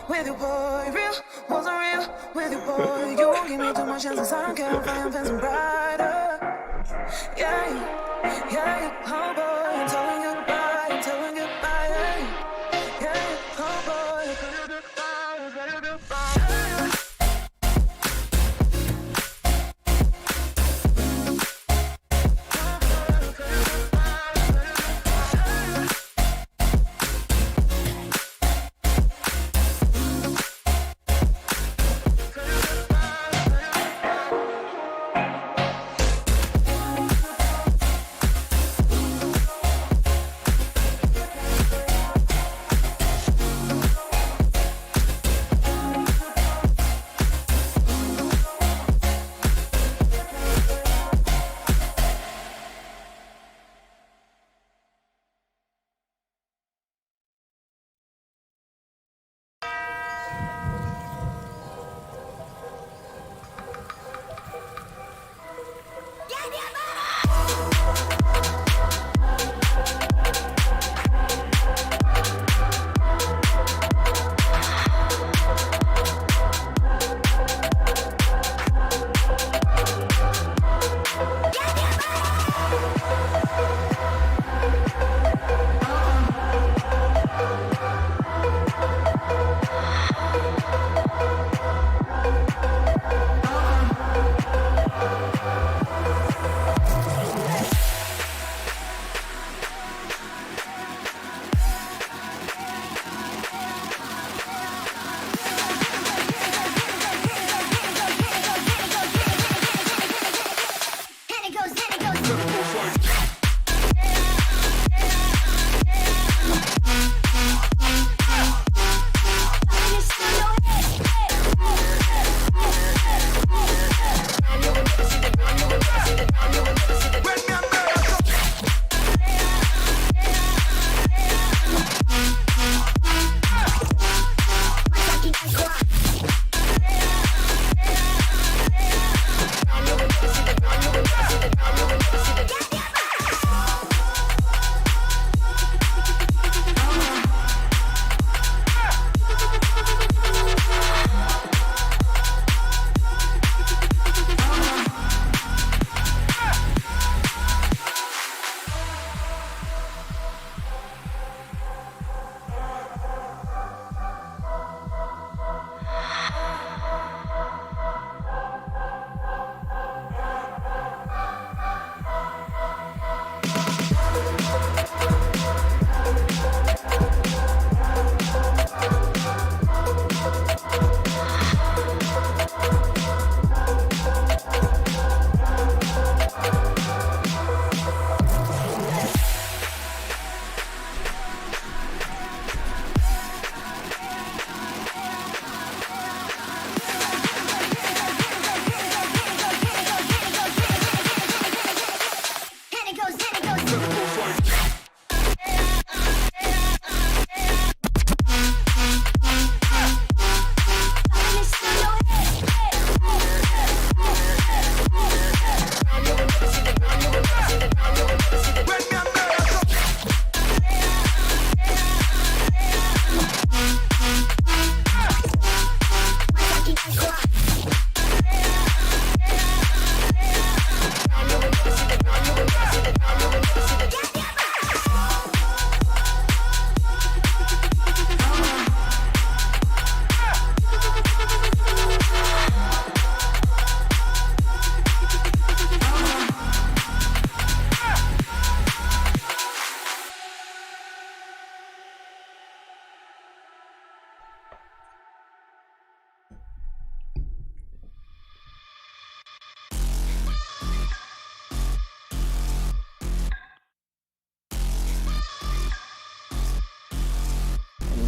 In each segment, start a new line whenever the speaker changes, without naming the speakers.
with you, boy. Real wasn't real with you, boy. You won't give me too much chances. I don't care if I am fencing brighter. Yeah, oh boy, I'm telling goodbye, I'm telling goodbye. Yeah, oh boy, I'm telling goodbye, I'm telling goodbye.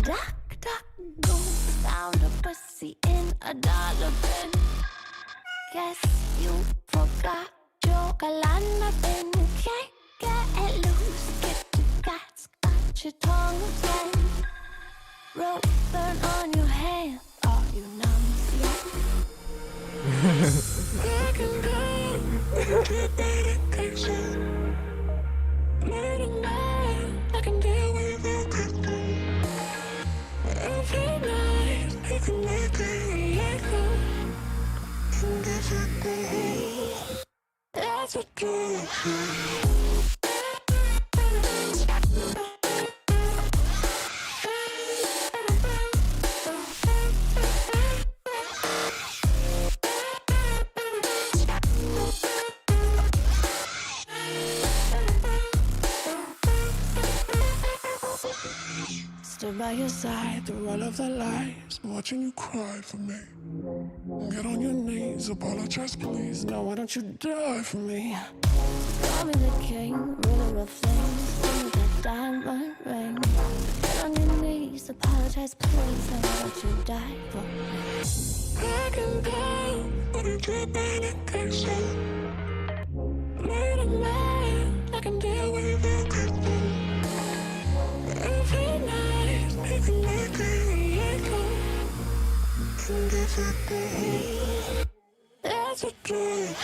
Duck, duck, go, found a pussy in a dollar bin. Guess you forgot your galana bin. Can't get loose, get your guts, got your tongue again. Rope burn on your hand, are you numb yet? I can go, get that attention. Morning night, I can deal with it. Every night,
Stood by your side through all of the lies, watching you cry for me. Get on your knees, apologize please. Now why don't you die for me? Call me the king, ruler of things. Give me that diamond ring. Get on your knees, apologize please. Now why don't you die for me? I can go, but you keep medication. Made a man, I can deal with everything. Every night, making like a echo. And if it goes, that's a good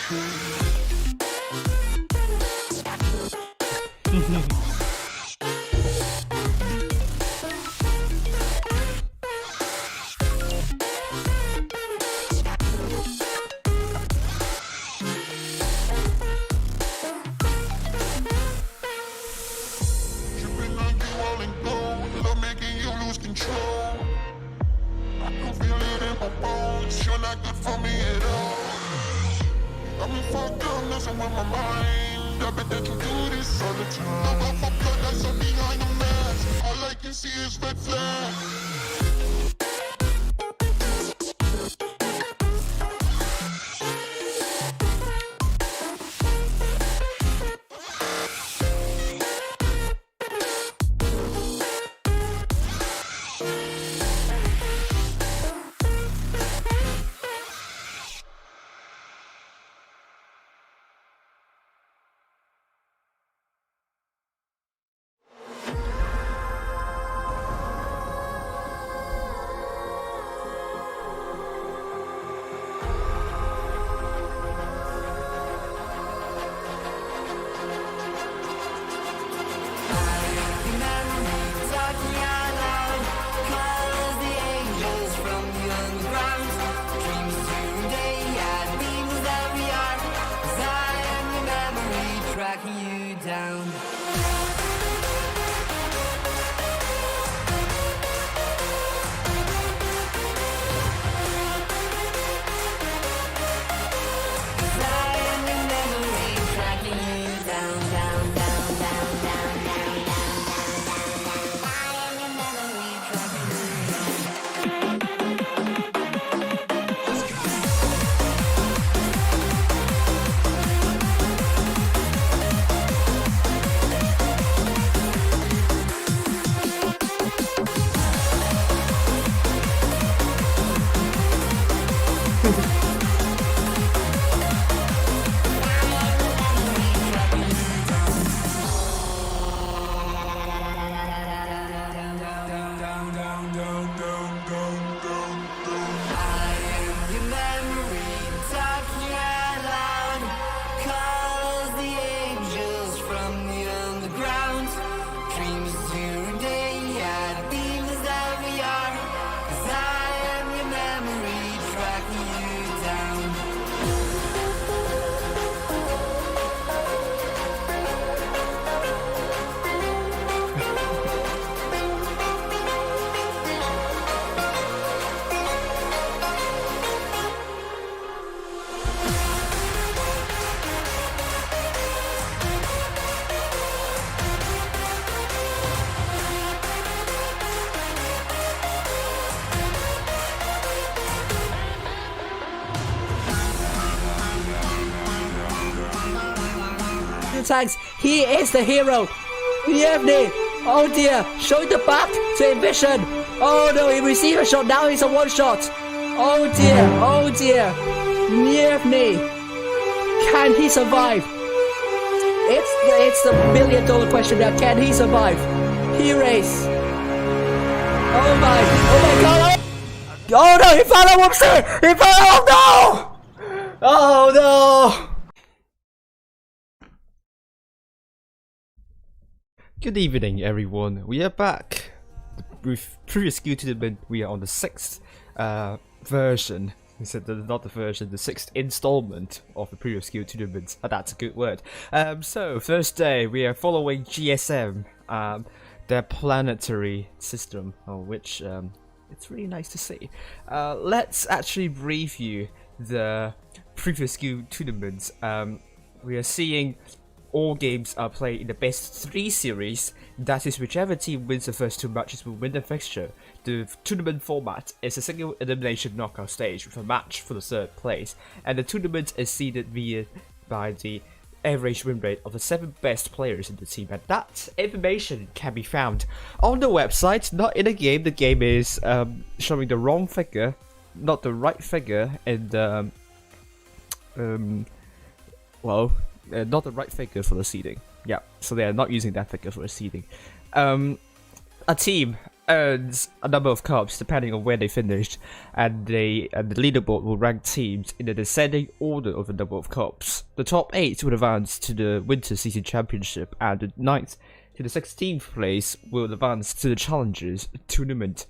Tags, he is the hero. Yevney, oh dear, showing the back to Ambition. Oh no, he received a shot, now he's a one shot. Oh dear, Yevney, can he survive? It's the $1 million question now, can he survive? He race. Oh my god, oh no, he found a whoopsie, he found a, oh no! Oh no!
Good evening, everyone. We are back with previous skill tournament. We are on the 6th version. He said that not the version, the 6th installment of the previous skill tournament. That's a good word. So first day we are following GSM, their planetary system, which it's really nice to see. Let's actually review the previous skill tournaments. We are seeing all games are played in the best 3 series. That is, whichever team wins the first 2 matches will win the fixture. The tournament format is a single elimination knockout stage with a match for the 3rd place, and the tournament is seeded by the average win rate of the 7 best players in the team, and that information can be found on the website, not in the game. The game is showing the wrong figure, not the right figure, and not the right figure for the seeding. Yeah, so they are not using that figure for the seeding. A team earns a number of cups depending on where they finished, and the leaderboard will rank teams in the descending order of the number of cups. The top 8 will advance to the Winter Season Championship, and the 9th to the 16th place will advance to the Challengers Tournament.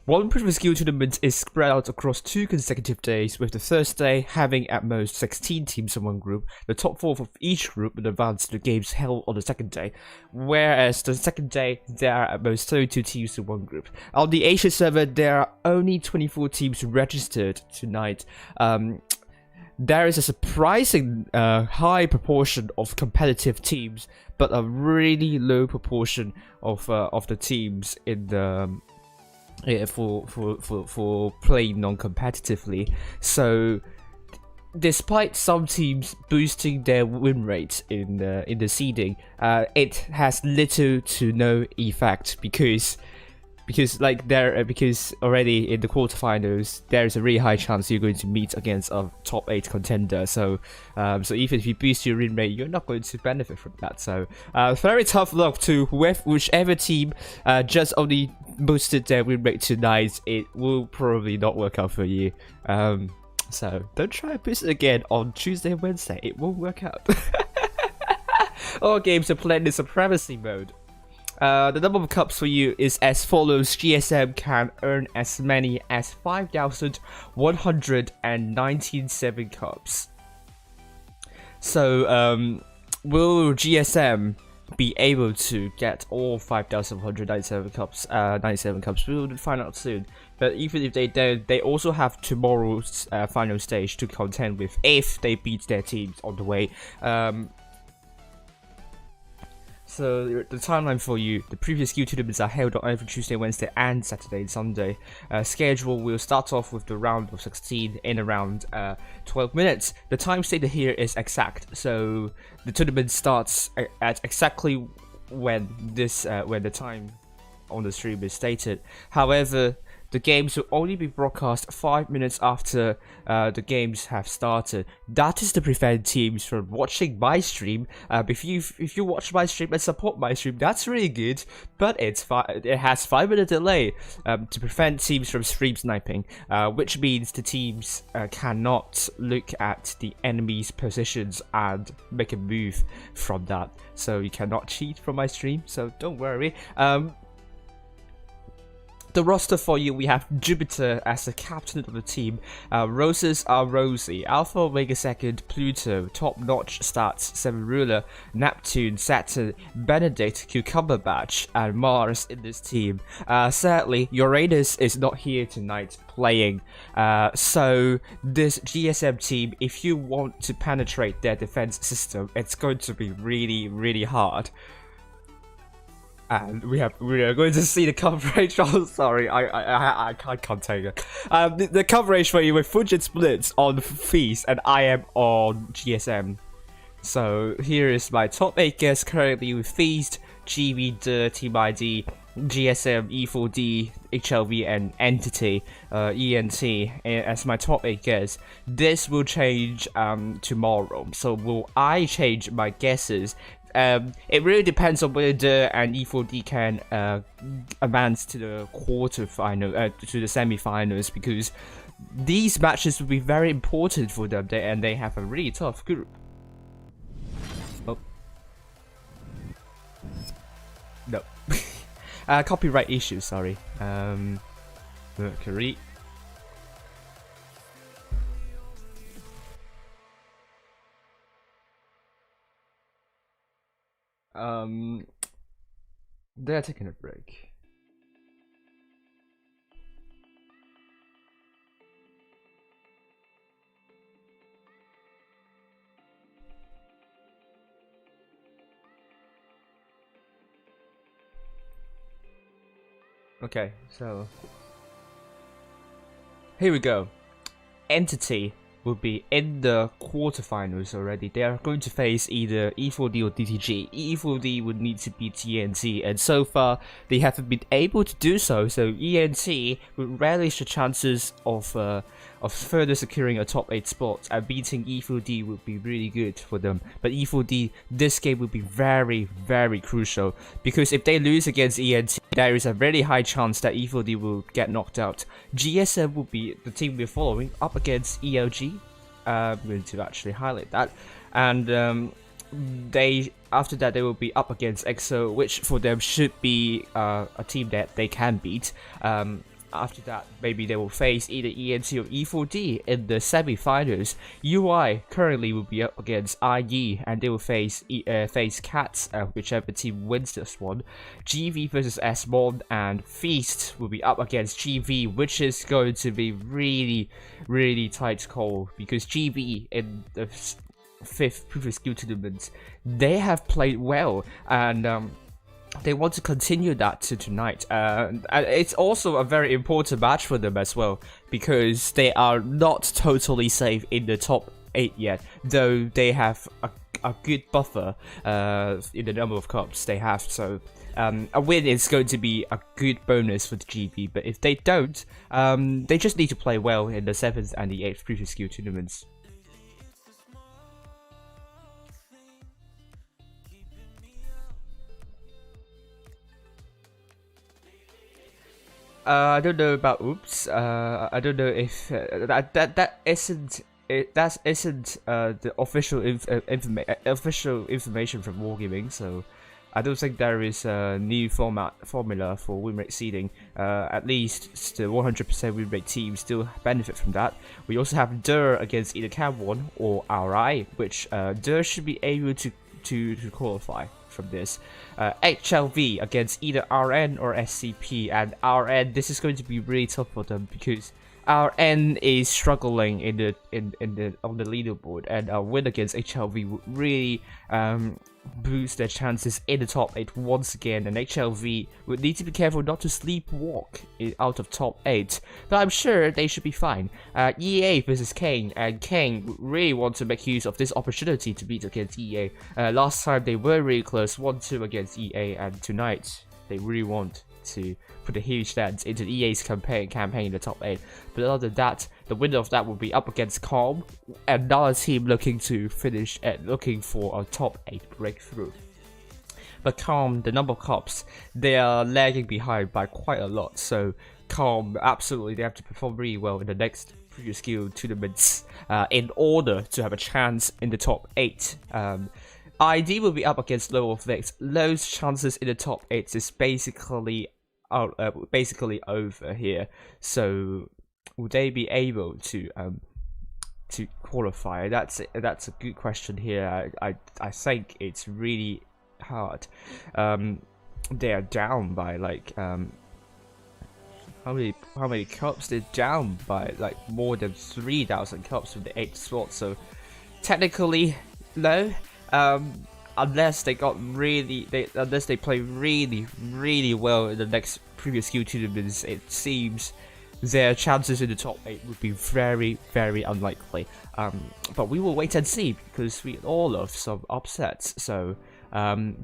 One previous skill tournament is spread out across 2 consecutive days, with the first day having at most 16 teams in one group. The top 4 of each group will advance to the games held on the second day, whereas the second day there are at most 32 teams in one group. On the Asia server, there are only 24 teams registered tonight. There is a surprising high proportion of competitive teams, but a really low proportion of the teams in the for playing non-competitively. So despite some teams boosting their win rate in the seeding, it has little to no effect because already in the quarterfinals there's a really high chance you're going to meet against a top 8 contender. So even if you boost your win rate, you're not going to benefit from that. So very tough luck to whichever team just only boosted their win rate tonight. It will probably not work out for you. So don't try to boost it again on Tuesday and Wednesday. It won't work out. All games are played in supremacy mode. The number of cups for you is as follows. GSM can earn as many as 5,197 cups. So, will GSM be able to get all 5,197 cups? 97 cups. We'll find out soon. But even if they don't, they also have tomorrow's final stage to contend with if they beat their teams on the way. So the timeline for you: the previous skill tournaments are held on every Tuesday, Wednesday, and Saturday and Sunday. Schedule will start off with the round of 16 in around 12 minutes. The time stated here is exact, so the tournament starts at exactly when the time on the stream is stated. However, the games will only be broadcast 5 minutes after the games have started. That is to prevent teams from watching my stream. If you watch my stream and support my stream, that's really good. But it has 5-minute delay to prevent teams from stream sniping, which means the teams cannot look at the enemy's positions and make a move from that. So you cannot cheat from my stream. So don't worry. The roster for you: we have Jupiter as the captain of the team. Roses are Rosie, Alpha Omega second, Pluto, Top Notch starts, Seven Ruler, Neptune, Saturn, Benedict, Cucumber Batch, and Mars in this team. Sadly, Uranus is not here tonight playing. So this GSM team, if you want to penetrate their defense system, it's going to be really, really hard. And we are going to see the coverage. Oh, sorry, I can't contain it. The coverage for you with Fujit's Blitz on Feast, and I am on GSM. So here is my top 8 guests currently with Feast, GB, Team ID, GSM, E4D, HLV, and Entity, ENT, as my top 8 guesses. This will change tomorrow. So will I change my guesses? It really depends on whether and E4D can advance to the quarterfinal, to the semi-finals, because these matches will be very important for them, and they have a really tough group. Oh. No. Copyright issue, sorry. Mercury. They're taking a break. Okay, so here we go. Entity will be in the quarterfinals already. They are going to face either E4D or DTG. E4D would need to beat ENT, and so far they haven't been able to do so. So ENT would relish the chances of further securing a top 8 spot, and beating E4D would be really good for them. But E4D, this game would be very, very crucial, because if they lose against ENT, there is a very high chance that E4D will get knocked out. GSM will be the team we're following up against ELG. I'm going to actually highlight that, and after that they will be up against EXO, which for them should be a team that they can beat. After that, maybe they will face either ENT or E4D in the semi-finals. UI currently will be up against IE, and they will face Cats, whichever team wins this one. GV versus Smon, and Feast will be up against GV, which is going to be really, really tight call, because GV in the 5th previous skill tournament, they have played well, and they want to continue that to tonight. And it's also a very important match for them as well, because they are not totally safe in the top 8 yet, though they have a good buffer in the number of cups they have. So a win is going to be a good bonus for the GB, but if they don't, they just need to play well in the 7th and the 8th previous skill tournaments. I don't know about Oops. I don't know if that isn't the official information from Wargaming. So I don't think there is a new formula for win rate seeding. At least the 100% win rate team still benefit from that. We also have DUR against either Cam1 or RI, which DUR should be able to qualify from this. HLV against either RN or SCP, and RN, this is going to be really tough for them, because RN is struggling on the leaderboard, and a win against HLV would really boost their chances in the top 8 once again, and HLV would need to be careful not to sleepwalk out of top 8, but I'm sure they should be fine. EA versus Kane, and Kane would really want to make use of this opportunity to beat against EA. Last time they were really close, 1-2 against EA, and tonight they really want to put a huge dent into EA's campaign in the top 8. But other than that, the winner of that will be up against Calm, another team looking for a top 8 breakthrough. But Calm, the number of cops, they are lagging behind by quite a lot, so Calm, absolutely, they have to perform really well in the next previous skill tournaments in order to have a chance in the top 8. ID will be up against Low of Vex. Low's chances in the top 8 is basically over here. So will they be able to qualify? That's a good question here. I think it's really hard. They are down by like how many cups? They're down by like more than 3,000 cups from the 8th slot. So technically, no. Unless they play really well in the next previous skill tournaments, it seems their chances in the top 8 would be very, very unlikely. But we will wait and see, because we all love some upsets. So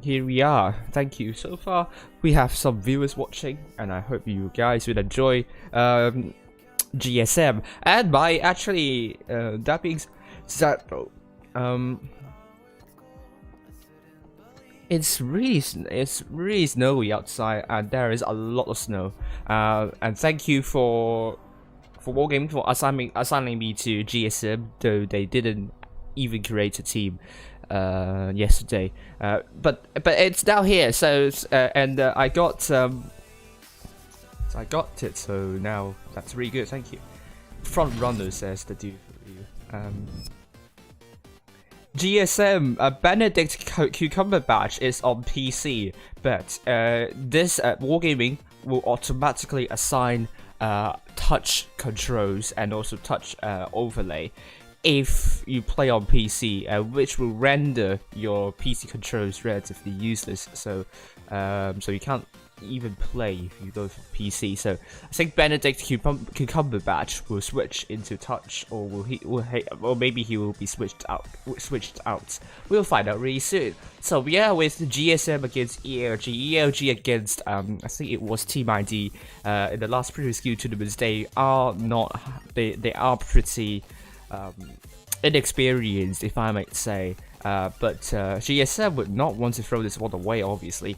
here we are. Thank you. So far, we have some viewers watching, and I hope you guys will enjoy GSM. And by actually that being said, it's really snowy outside, and there is a lot of snow. And thank you for Wargaming for assigning me to GSM, though they didn't even create a team yesterday. But it's now here. So I got it. So now that's really good. Thank you. Front runner says the dude for you. GSM Benedict Cucumber Badge is on PC, but this Wargaming will automatically assign touch controls and also touch overlay if you play on PC, which will render your PC controls relatively useless. So you can't even play if you go for PC. So I think Benedict Cucumber Badge will switch into touch, or or maybe he will be switched out. We'll find out really soon. So yeah, with GSM against ELG against I think it was Team ID in the last previous skill tournaments. They are pretty inexperienced, if I might say. But GSM would not want to throw this one away, obviously.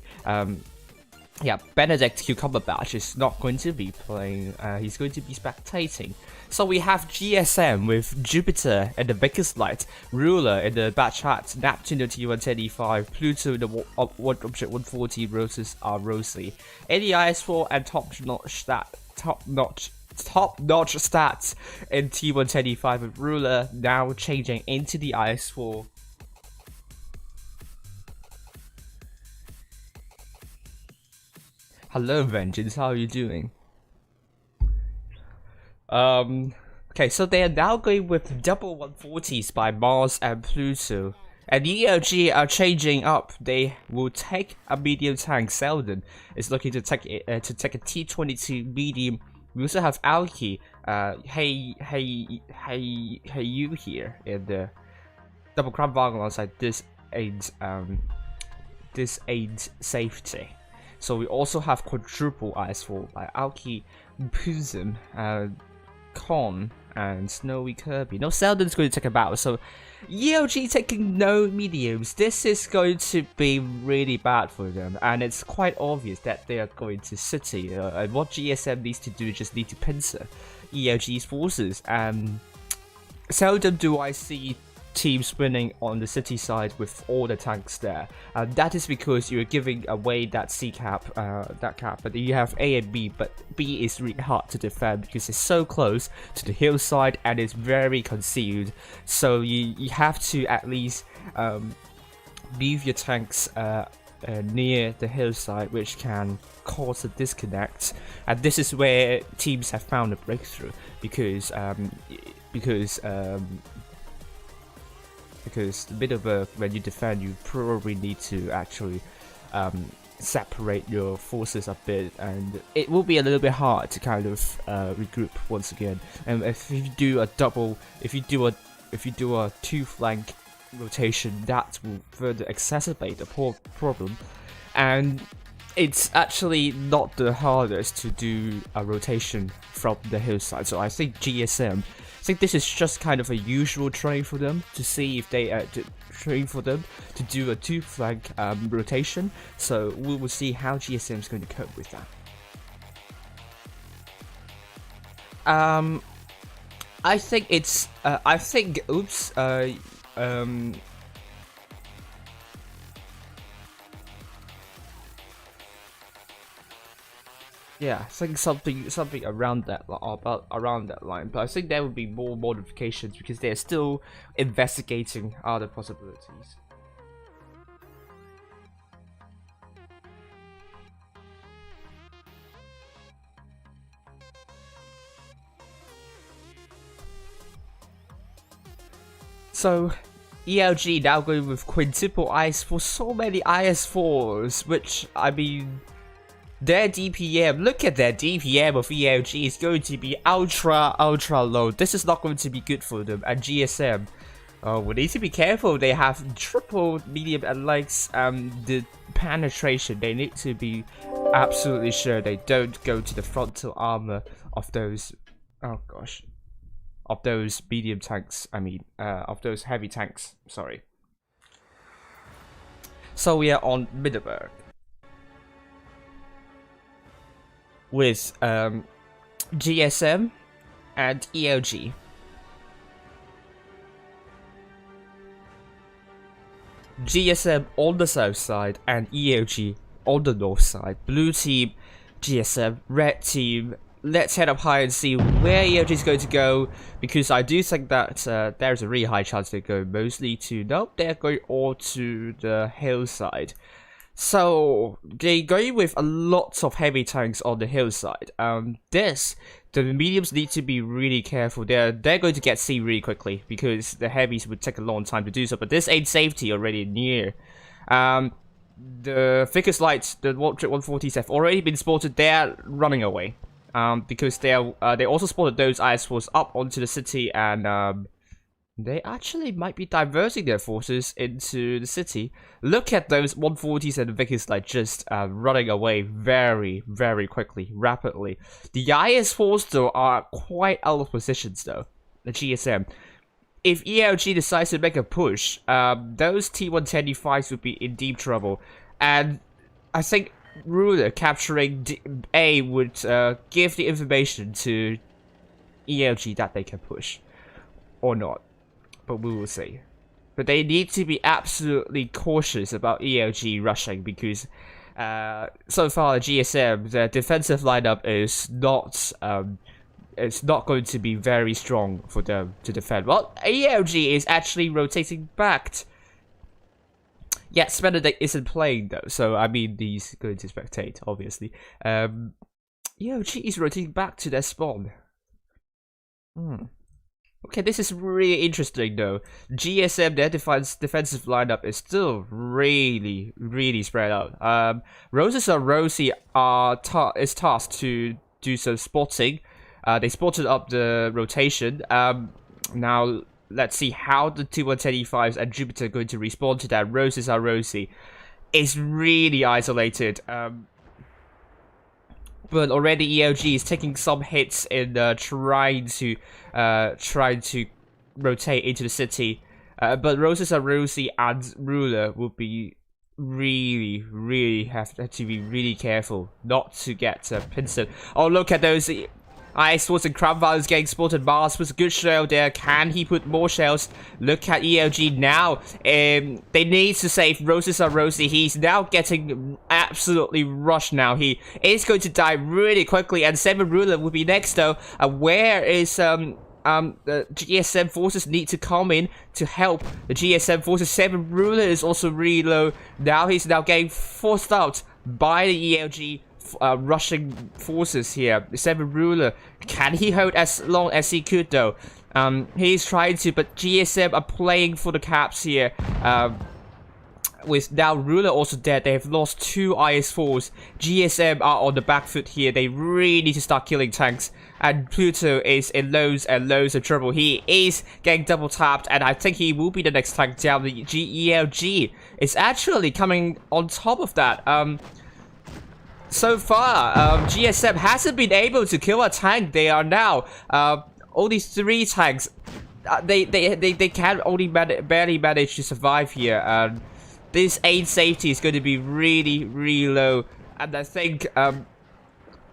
Yeah, Benedict Cucumber Badge is not going to be playing, he's going to be spectating. So we have GSM with Jupiter in the biggest light, Ruler in the batch hat, Neptune in the T125, Pluto in the one object 140, Roses are rosy. Any IS4 and top-notch stats in T125 with Ruler now changing into the IS4. Hello Vengeance, how are you doing? Okay, so they are now going with double 140s by Mars and Pluto. And ELG are changing up. They will take a medium tank. Selden is looking to take a T22 medium. We also have Alki, hey you here in the double crab wagon alongside this aids safety. So we also have quadruple IS4 by Alki, Puzum, Con, and Snowy Kirby. No, Selden's going to take a battle. So ELG taking no mediums. This is going to be really bad for them, and it's quite obvious that they are going to City. And what GSM needs to do is just need to pincer ELG's forces. And seldom do I see teams winning on the City side with all the tanks there. That is because you're giving away that C cap, but you have A and B, but B is really hard to defend because it's so close to the hillside and it's very concealed. So you have to at least leave your tanks near the hillside, which can cause a disconnect. And this is where teams have found a breakthrough because the bit of when you defend, you probably need to actually separate your forces a bit, and it will be a little bit hard to kind of regroup once again. And if you do a two flank rotation, that will further exacerbate the problem. And it's actually not the hardest to do a rotation from the hillside. So I think GSM. I think this is just kind of a usual train for them to see if they to do a two flank rotation. So we will see how GSM is going to cope with that. I think it's yeah, I think something around that line, but I think there will be more modifications because they're still investigating other possibilities. So ELG now going with quintuple IS4, so many IS4s, which I mean. Their DPM, look at their DPM of ELG, is going to be ultra low. This is not going to be good for them. And GSM, we need to be careful. They have triple medium and likes the penetration. They need to be absolutely sure they don't go to the frontal armor of those, oh gosh, of those medium tanks. I mean, of those heavy tanks. Sorry. So we are on Middelburg with GSM and ELG. GSM on the south side and ELG on the north side. Blue team, GSM, red team, let's head up high and see where ELG is going to go, because I do think that there's a really high chance they go mostly to, nope, they're going all to the hillside. So they're going with a lot of heavy tanks on the hillside. The mediums need to be really careful. They're going to get C really quickly because the heavies would take a long time to do so. But this ain't safety already near. The thickest lights, the 140s have already been spotted. They're running away. Because they also spotted those IS-4s up onto the city, and they actually might be diverting their forces into the city. Look at those 140s and Vickers like just running away very, very quickly, rapidly. The IS-4s though are quite out of positions though, the GSM. If ELG decides to make a push, those T-125s would be in deep trouble. And I think Ruler capturing A would give the information to ELG that they can push. Or not. But we will see. But they need to be absolutely cautious about ELG rushing, because so far the GSM, the defensive lineup is not it's not going to be very strong for them to defend. Well, ELG is actually rotating back. Yeah, Benedict isn't playing though, so I mean he's going to spectate, obviously. ELG is rotating back to their spawn. Okay, this is really interesting though. GSM, their defensive lineup is still really, really spread out. Roses or Rosie is tasked to do some spotting. They spotted up the rotation. Now, let's see how the T-125s and Jupiter are going to respond to that. Roses are Rosie is really isolated. But already ELG is taking some hits in trying to rotate into the city. But Roses are Rosie and Ruler will be really have to be really careful not to get pinched. Oh, look at those IS-4s and Crown Values getting spotted. Mars was a good shell there. Can he put more shells? Look at ELG now. They need to save Roses are Rosie. He's now getting absolutely rushed now. He is going to die really quickly, and 7 Ruler will be next though. Where is the GSM forces need to come in to help the GSM forces. 7 Ruler is also really low. Now he's getting forced out by the ELG rushing forces here. 7 Ruler, can he hold as long as he could though? He's trying to, but GSM are playing for the caps here. With now Ruler also dead, they have lost 2 IS-4s. GSM are on the back foot here. They really need to start killing tanks. And Pluto is in loads and loads of trouble. He is getting double tapped, and I think he will be the next tank down. The ELG is actually coming on top of that. So far, GSM hasn't been able to kill a tank. They are now only 3 tanks. They can only barely manage to survive here. This aid safety is going to be really low, and I think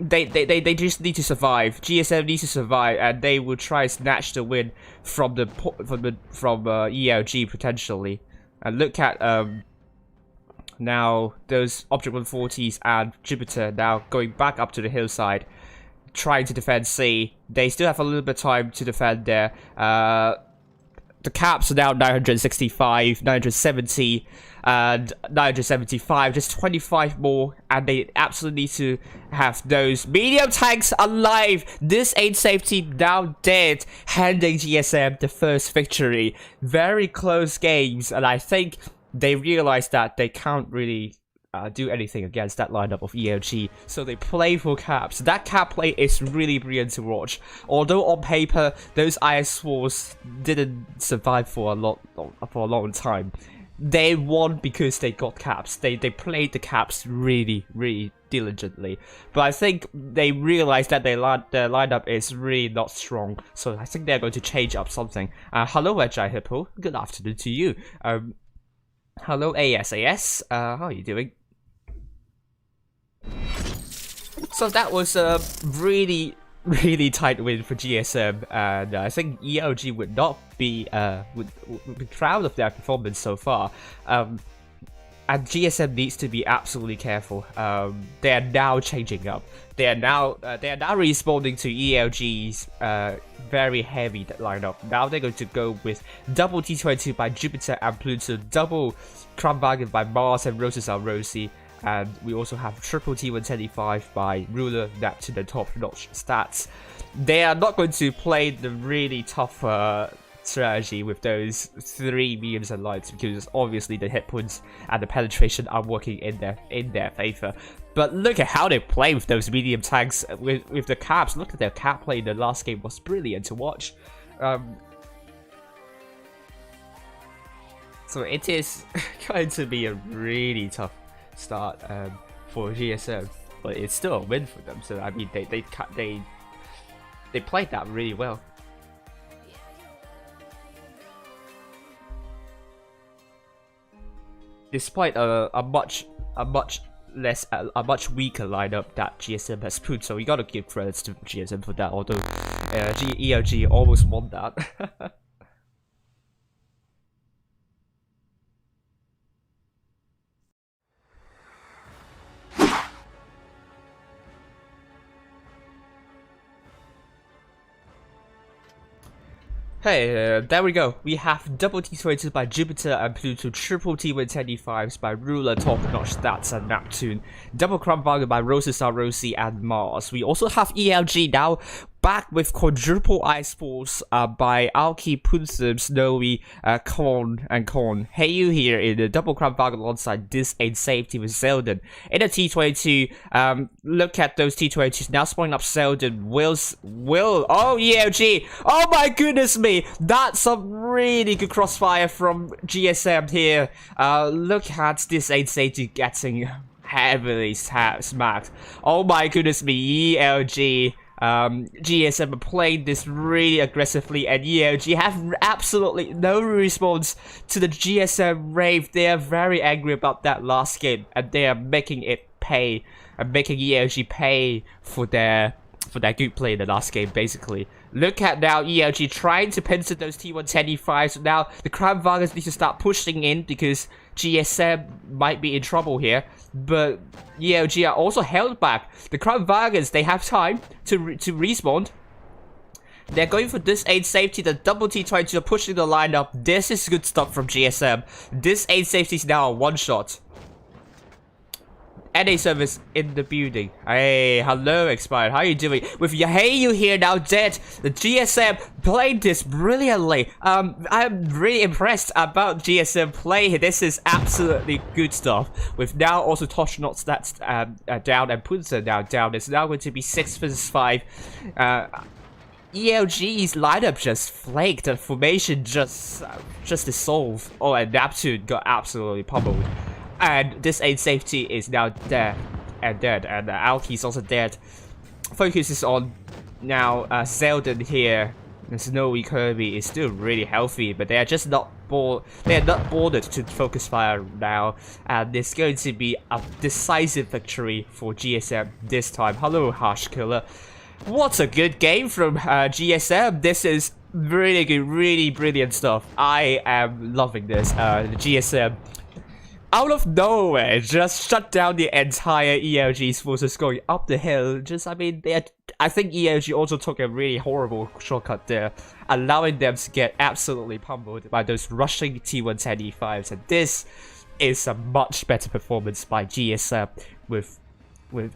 they just need to survive. GSM needs to survive, and they will try to snatch the win from ELG potentially. And look at now those Object 140s and Jupiter now going back up to the hillside, trying to defend C. They still have a little bit of time to defend there. The caps are now 965, 970, and 975, just 25 more, and they absolutely need to have those medium tanks alive. This aid safety now dead, handing GSM the first victory. Very close games, and I think they realize that they can't really do anything against that lineup of ELG, so they play for caps. That cap play is really brilliant to watch. Although on paper those IS-4s didn't survive for a long time, they won because they got caps. They played the caps really diligently. But I think they realized that their lineup is really not strong, so I think they're going to change up something. Hello, Agile Hippo. Good afternoon to you. Hello, ASAS. How are you doing? So that was a really tight win for GSM, and I think ELG would not be would be proud of their performance so far. and GSM needs to be absolutely careful. They are now changing up. They are now responding to ELG's very heavy lineup. Now they're going to go with double T22 by Jupiter and Pluto, double Kramwagen by Mars and Roses Are Rosy, and we also have triple T125 by Ruler, Neptune, and Top Notch Stats. They are not going to play the really tough strategy with those 3 mediums and lights, because obviously the hit points and the penetration are working in their favor. But look at how they play with those medium tanks with the caps. Look at their cap play in the last game, was brilliant to watch. So it is going to be a really tough start for GSM, but it's still a win for them. So I mean, they played that really well. Despite a much weaker lineup that GSM has put, so we gotta give credits to GSM for that. Although ELG almost won that. Hey, there we go. We have double T22 by Jupiter and Pluto, triple T125s by Ruler, Top Notch Stats, and Neptune, double Kramwagen by Roses Are Rosy and Mars. We also have ELG now back with quadruple Ice Force by Alki, Punsum, Snowy, Korn, and Korn. Hey you here in the double Kramwagen alongside this ain't safety with Zeldin. In the T22, look at those T22s now spawning up Zeldin, Will, oh ELG, oh my goodness me, that's some really good crossfire from GSM here. Look at this ain't safety getting heavily smacked. Oh my goodness me, ELG. GSM played this really aggressively, and ELG have absolutely no response to the GSM rave. They are very angry about that last game, and they are making it pay, and making ELG pay for their good play in the last game, basically. Look at now ELG trying to pencil those T125s. Now the Kramwagens need to start pushing in because GSM might be in trouble here. But ELG are also held back. The Kramwagens, they have time to respawn. They're going for this 8 safety. The double T22 are pushing the lineup. This is good stuff from GSM. This 8 safety is now a one-shot. NA service in the building. Hey, hello Expired, how you doing? With your hey you here now dead, the GSM played this brilliantly. I'm really impressed about GSM play. This is absolutely good stuff. With now also Tosh not stats down and Punza now down. It's now going to be 6 vs 5. ELG's lineup just flaked. The formation just dissolved. Oh, and Neptune got absolutely pummeled. And this 8 safety is now dead, and Alki's also dead. Focus is on now Zeldin here. And Snowy Kirby is still really healthy, but they are just not bothered to focus fire now. And it's going to be a decisive victory for GSM this time. Hello, Harsh Killer. What a good game from GSM. This is really good, really brilliant stuff. I am loving this. The GSM, out of nowhere, just shut down the entire ELG's forces going up the hill. I mean, I think ELG also took a really horrible shortcut there, allowing them to get absolutely pummeled by those rushing T125s. And this is a much better performance by GSM with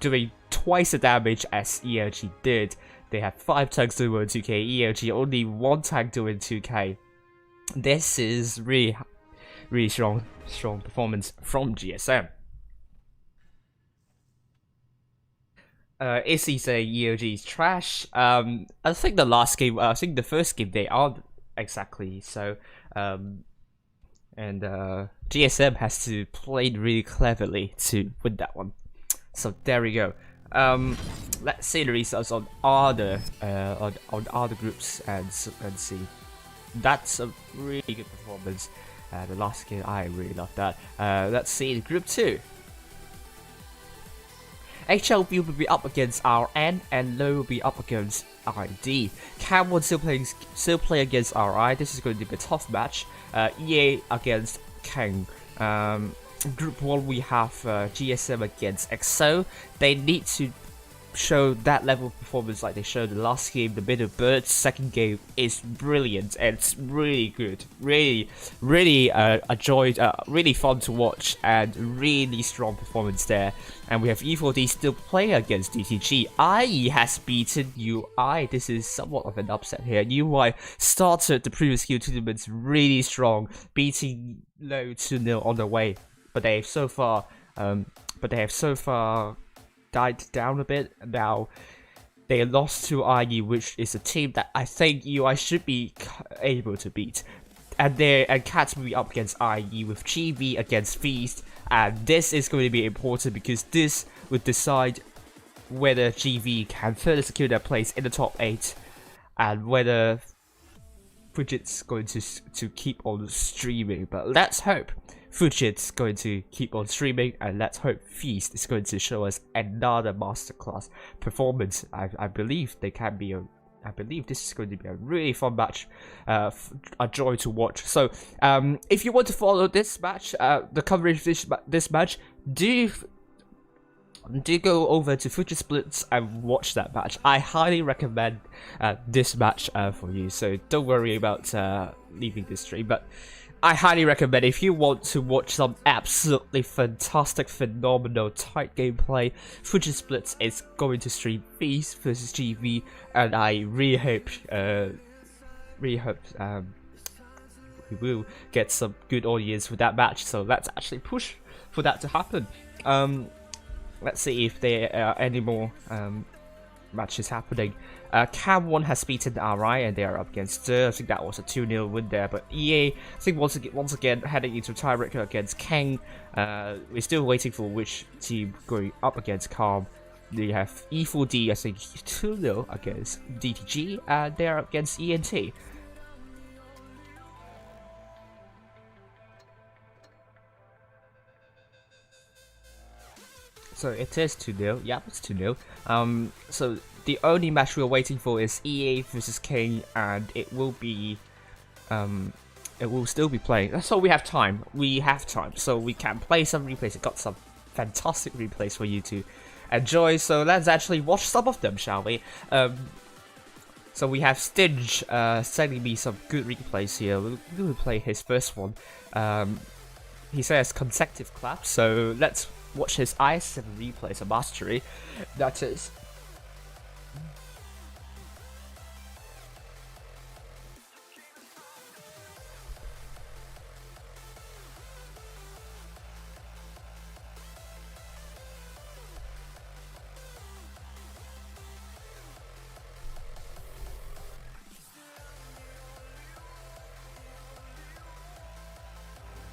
doing twice the damage as ELG did. They have 5 tanks doing 2k, ELG only 1 tank doing 2k. This is really strong performance from GSM. Izzy saying ELG is trash. I think the first game they aren't exactly so. And GSM has to play really cleverly to win that one. So there we go. Let's see the results on other groups and see. That's a really good performance. The last game, I really love that. Let's see Group 2. HLV will be up against RN, and Low will be up against ID. Cam will still play against RI. This is going to be a tough match. EA against Kang. Group 1 we have GSM against EXO. They need to show that level of performance like they showed the last game, the Bitter Birds. Second game is brilliant and it's really good, really a joy, really fun to watch, and really strong performance there. And we have E4D still playing against DTG. IE has beaten UI. This is somewhat of an upset here. UI started the previous skill tournaments really strong, beating low 2-0 on the way, but they have so far died down a bit. Now they lost to IE, which is a team that I think UI should be able to beat. And Cats will be up against IE with GV against Feast, and this is going to be important because this would decide whether GV can further secure their place in the top 8 and whether Fujit's going to keep on streaming. But let's hope Fujit's going to keep on streaming, and let's hope Feast is going to show us another masterclass performance. I believe they can be I believe this is going to be a really fun match, a joy to watch. So if you want to follow this match, the coverage of this match, do go over to Fujit's Blitz and watch that match. I highly recommend this match for you, so don't worry about leaving this stream, but I highly recommend if you want to watch some absolutely fantastic, phenomenal, tight gameplay. Fujit's Blitz is going to stream Feast versus GV, and I really hope we will get some good audience with that match. So let's actually push for that to happen. Let's see if there are any more matches happening. Cam1 has beaten RI and they are up against I think that was a 2-0 win there, but EA, I think once again heading into tiebreaker against Kang. We're still waiting for which team going up against Calm. They have E4D, I think 2-0 against DTG, and they are up against ENT. So it is 2-0, yeah, it's 2-0. So the only match we're waiting for is EA versus King, and it will still be playing. So we have time, so we can play some replays. It got some fantastic replays for you to enjoy, so let's actually watch some of them, shall we? So we have Stinge sending me some good replays here. We'll play his first one. He says consecutive claps, so let's watch his i7 replays of mastery. That is.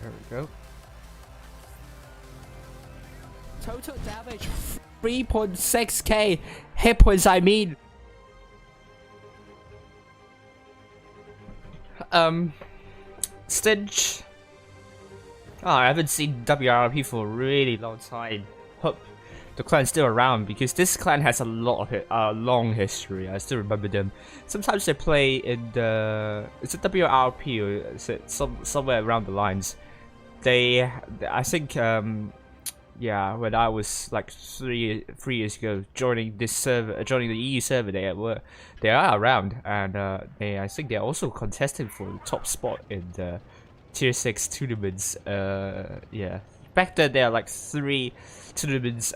There we go.
Total damage 3.6k hit points, I mean.
Stinge. Oh, I haven't seen WRP for a really long time. Hope the clan's still around, because this clan has a lot of long history. I still remember them. Sometimes they play in the, is it WRP or is it somewhere around the lines? I think yeah, when I was like three years ago joining this server, joining the EU server, they are around, and I think they're also contesting for the top spot in the tier 6 tournaments. Yeah, back then there are like 3 tournaments,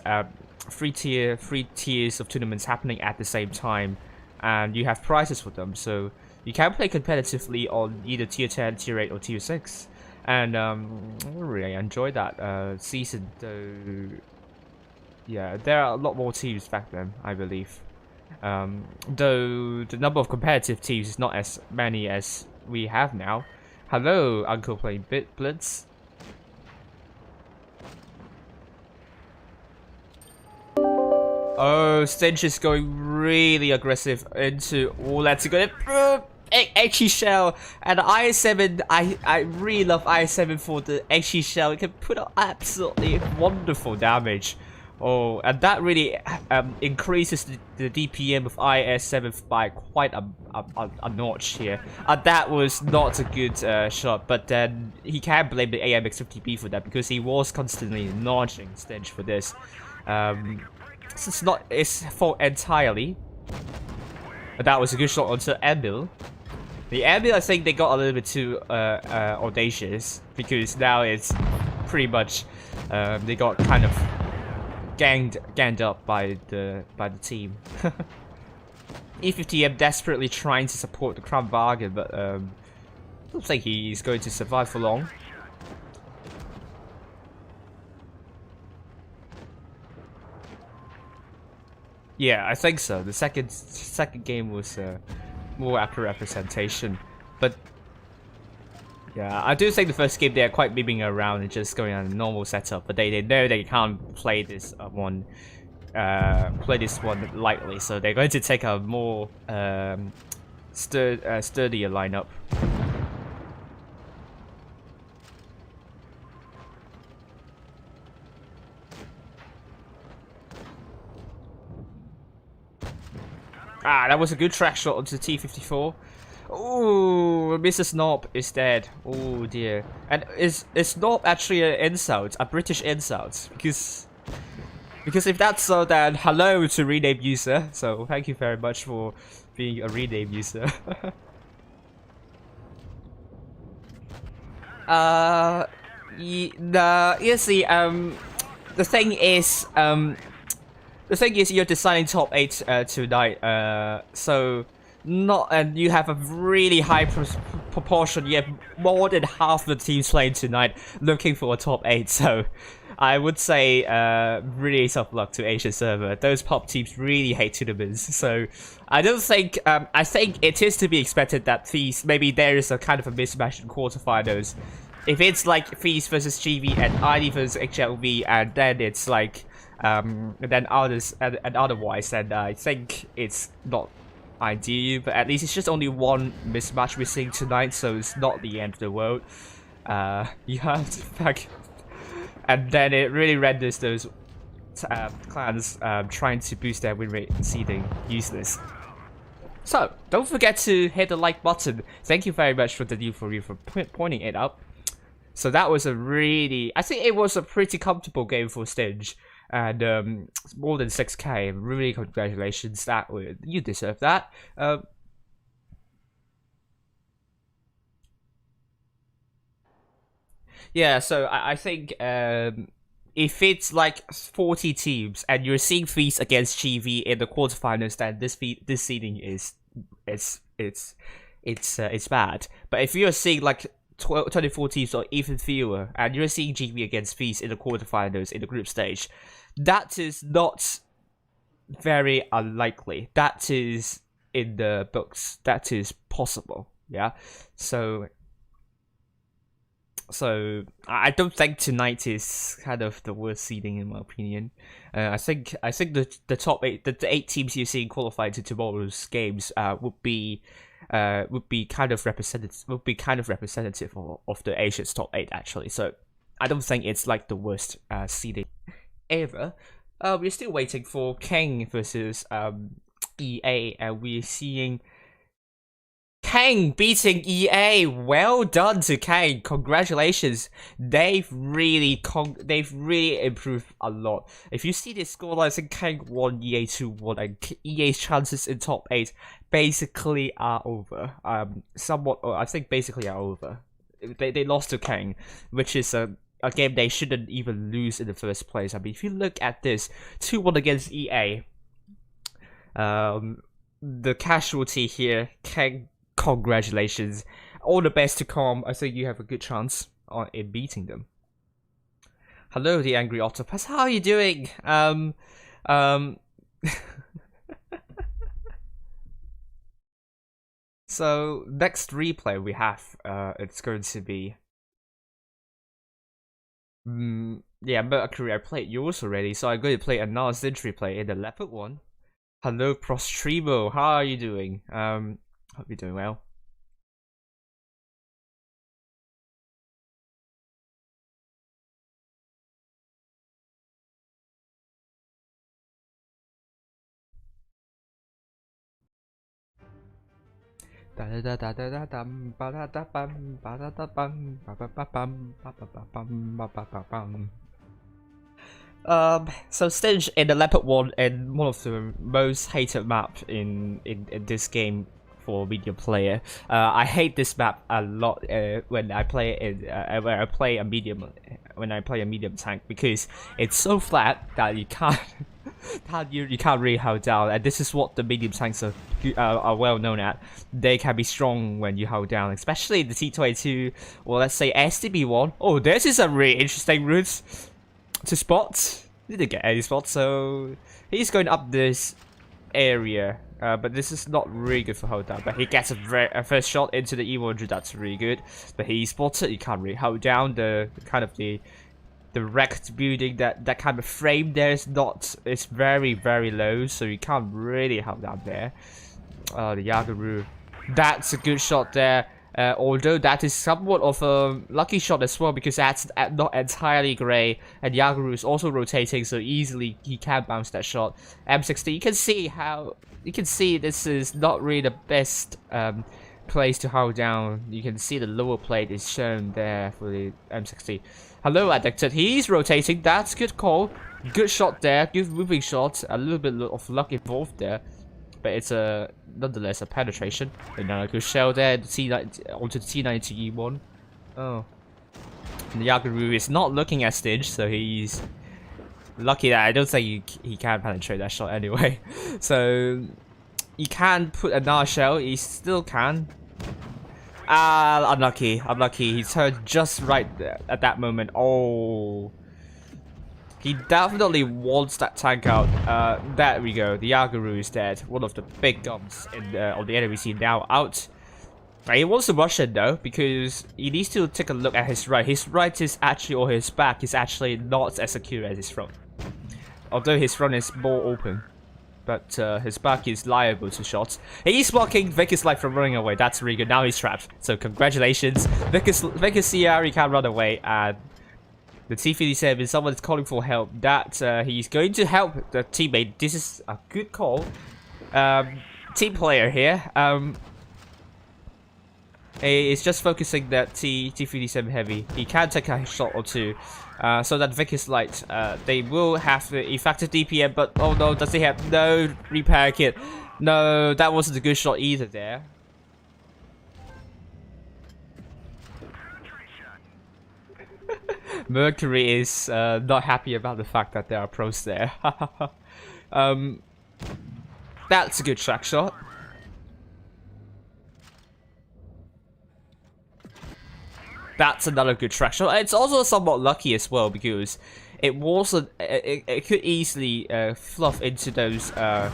3 tiers of tournaments happening at the same time, and you have prizes for them, so you can play competitively on either tier 10, tier 8, or tier 6. And I really enjoyed that season, though. Yeah, there are a lot more teams back then, I believe. Though the number of competitive teams is not as many as we have now. Hello, Uncle playing Blitz. Oh, Stinge is going really aggressive into all that's good. Exy shell and i7. I really love i7 for the Exy shell. It can put out absolutely wonderful damage. Oh, and that really increases the DPM of IS-7 by quite a notch here. That was not a good shot, but then he can't blame the AMX-50B for that because he was constantly notching Stench for this. So it's not his fault entirely. But that was a good shot onto Emil. The Emil, I think they got a little bit too audacious because now it's pretty much they got kind of ganged up by the team. E50M desperately trying to support the Crown Bargain, but looks like he's going to survive for long. Yeah, I think so. The second game was more accurate representation, but yeah, I do think the first game they're quite beaming around and just going on a normal setup, but they know they can't play this one lightly, so they're going to take a more sturdier lineup. Ah, that was a good track shot onto T-54. Ooh, Mr. Snob is dead. Oh dear. And is Snob actually an insult? A British insult? Because if that's so, then hello to rename user. So thank you very much for being a rename user. You see, the thing is you're deciding top 8 tonight, so and you have a really high proportion. You have more than half the teams playing tonight looking for a top 8. So I would say really tough luck to Asian server. Those pop teams really hate tournaments. So I don't think I think it is to be expected that FaZe, maybe there is a kind of a mismatch in quarterfinals. If it's like FaZe versus GV and ID versus HLV, and then it's like and then others and otherwise, then I think it's not ideal, but at least it's just only one mismatch we're seeing tonight, so it's not the end of the world. You have to back, and then it really renders those clans trying to boost their win rate and seeding useless. So don't forget to hit the like button. Thank you very much for the new for you for pointing it out. So that was I think it was a pretty comfortable game for Stinge. And more than 6k, really congratulations, you deserve that. Yeah, so I think if it's like 40 teams and you're seeing FaZe against GV in the quarterfinals, then this seeding is it's bad. But if you're seeing like 24 teams or even fewer, and you're seeing GV against FaZe in the quarterfinals in the group stage, that is not very unlikely. That is in the books. That is possible. Yeah. So I don't think tonight is kind of the worst seeding in my opinion. I think the top 8, the 8 teams you're seeing qualified to tomorrow's games would be kind of representative of the Asia's top 8 actually. So I don't think it's like the worst seeding ever. We're still waiting for King versus EA, and we're seeing Kang beating EA. Well done to Kang. Congratulations. They've really improved a lot. If you see this scoreline, I think Kang won, EA 2-1, and EA's chances in top 8 basically are over. I think basically are over. They lost to Kang, which is a game they shouldn't even lose in the first place. I mean, if you look at this, 2-1 against EA, the casualty here, Kang, congratulations. All the best to come. I think you have a good chance in beating them. Hello, the Angry Octopus. How are you doing? So, next replay we have, it's going to be yeah, Mercury, I played yours already, so I'm going to play another Sentry play in the Leopard one. Hello, Prostremo, how are you doing? Hope you're doing well. So Stinge in the Leopard one and one of the most hated maps in this game for medium player. I hate this map a lot when I play a medium tank because it's so flat that you can't you can't really hold down, and this is what the medium tanks are well known at. They can be strong when you hold down, especially the T22 or let's say STB1. Oh, this is a really interesting route to spot. He didn't get any spots, so he's going up this area. But this is not really good for hold down. But he gets a first shot into the E100. That's really good. But he spots it. You can't really hold down the wrecked building. That kind of frame there is not. It's very low, so you can't really hold down there. The Yagaru. That's a good shot there. Although that is somewhat of a lucky shot as well because that's not entirely grey, and Yagaru is also rotating, so easily he can bounce that shot. M60, you can see this is not really the best place to hold down. You can see the lower plate is shown there for the M60. Hello, Addicted. He's rotating. That's good call. Good shot there. Good moving shot. A little bit of luck involved there. But it's nonetheless a penetration. Another good shell there onto the T92E1. Oh. And the Yagaru is not looking at Stinge, so he's lucky that I don't think he can penetrate that shot anyway. So he can put another shell, he still can. Unlucky. He turned just right there at that moment. Oh. He definitely wants that tank out. There we go. The Yagaru is dead. One of the big guns on the enemy scene now out. He wants to rush it though, because he needs to take a look at his right. His right is actually, or his back is actually not as secure as his front. Although his front is more open. But his back is liable to shots. He's blocking Vickers Light from running away. That's really good. Now he's trapped. So congratulations. Vickers CR, he can't run away. And the T-57, someone's calling for help. That he's going to help the teammate. This is a good call. Team player here. He's just focusing that T-57 heavy. He can take a shot or two. So that Vickers Light, they will have the effective DPM, but oh no, does he have no repair kit? No, that wasn't a good shot either there. Mercury is not happy about the fact that there are pros there. That's a good track shot. That's another good track shot. It's also somewhat lucky as well because it wasn't. It could easily fluff into those the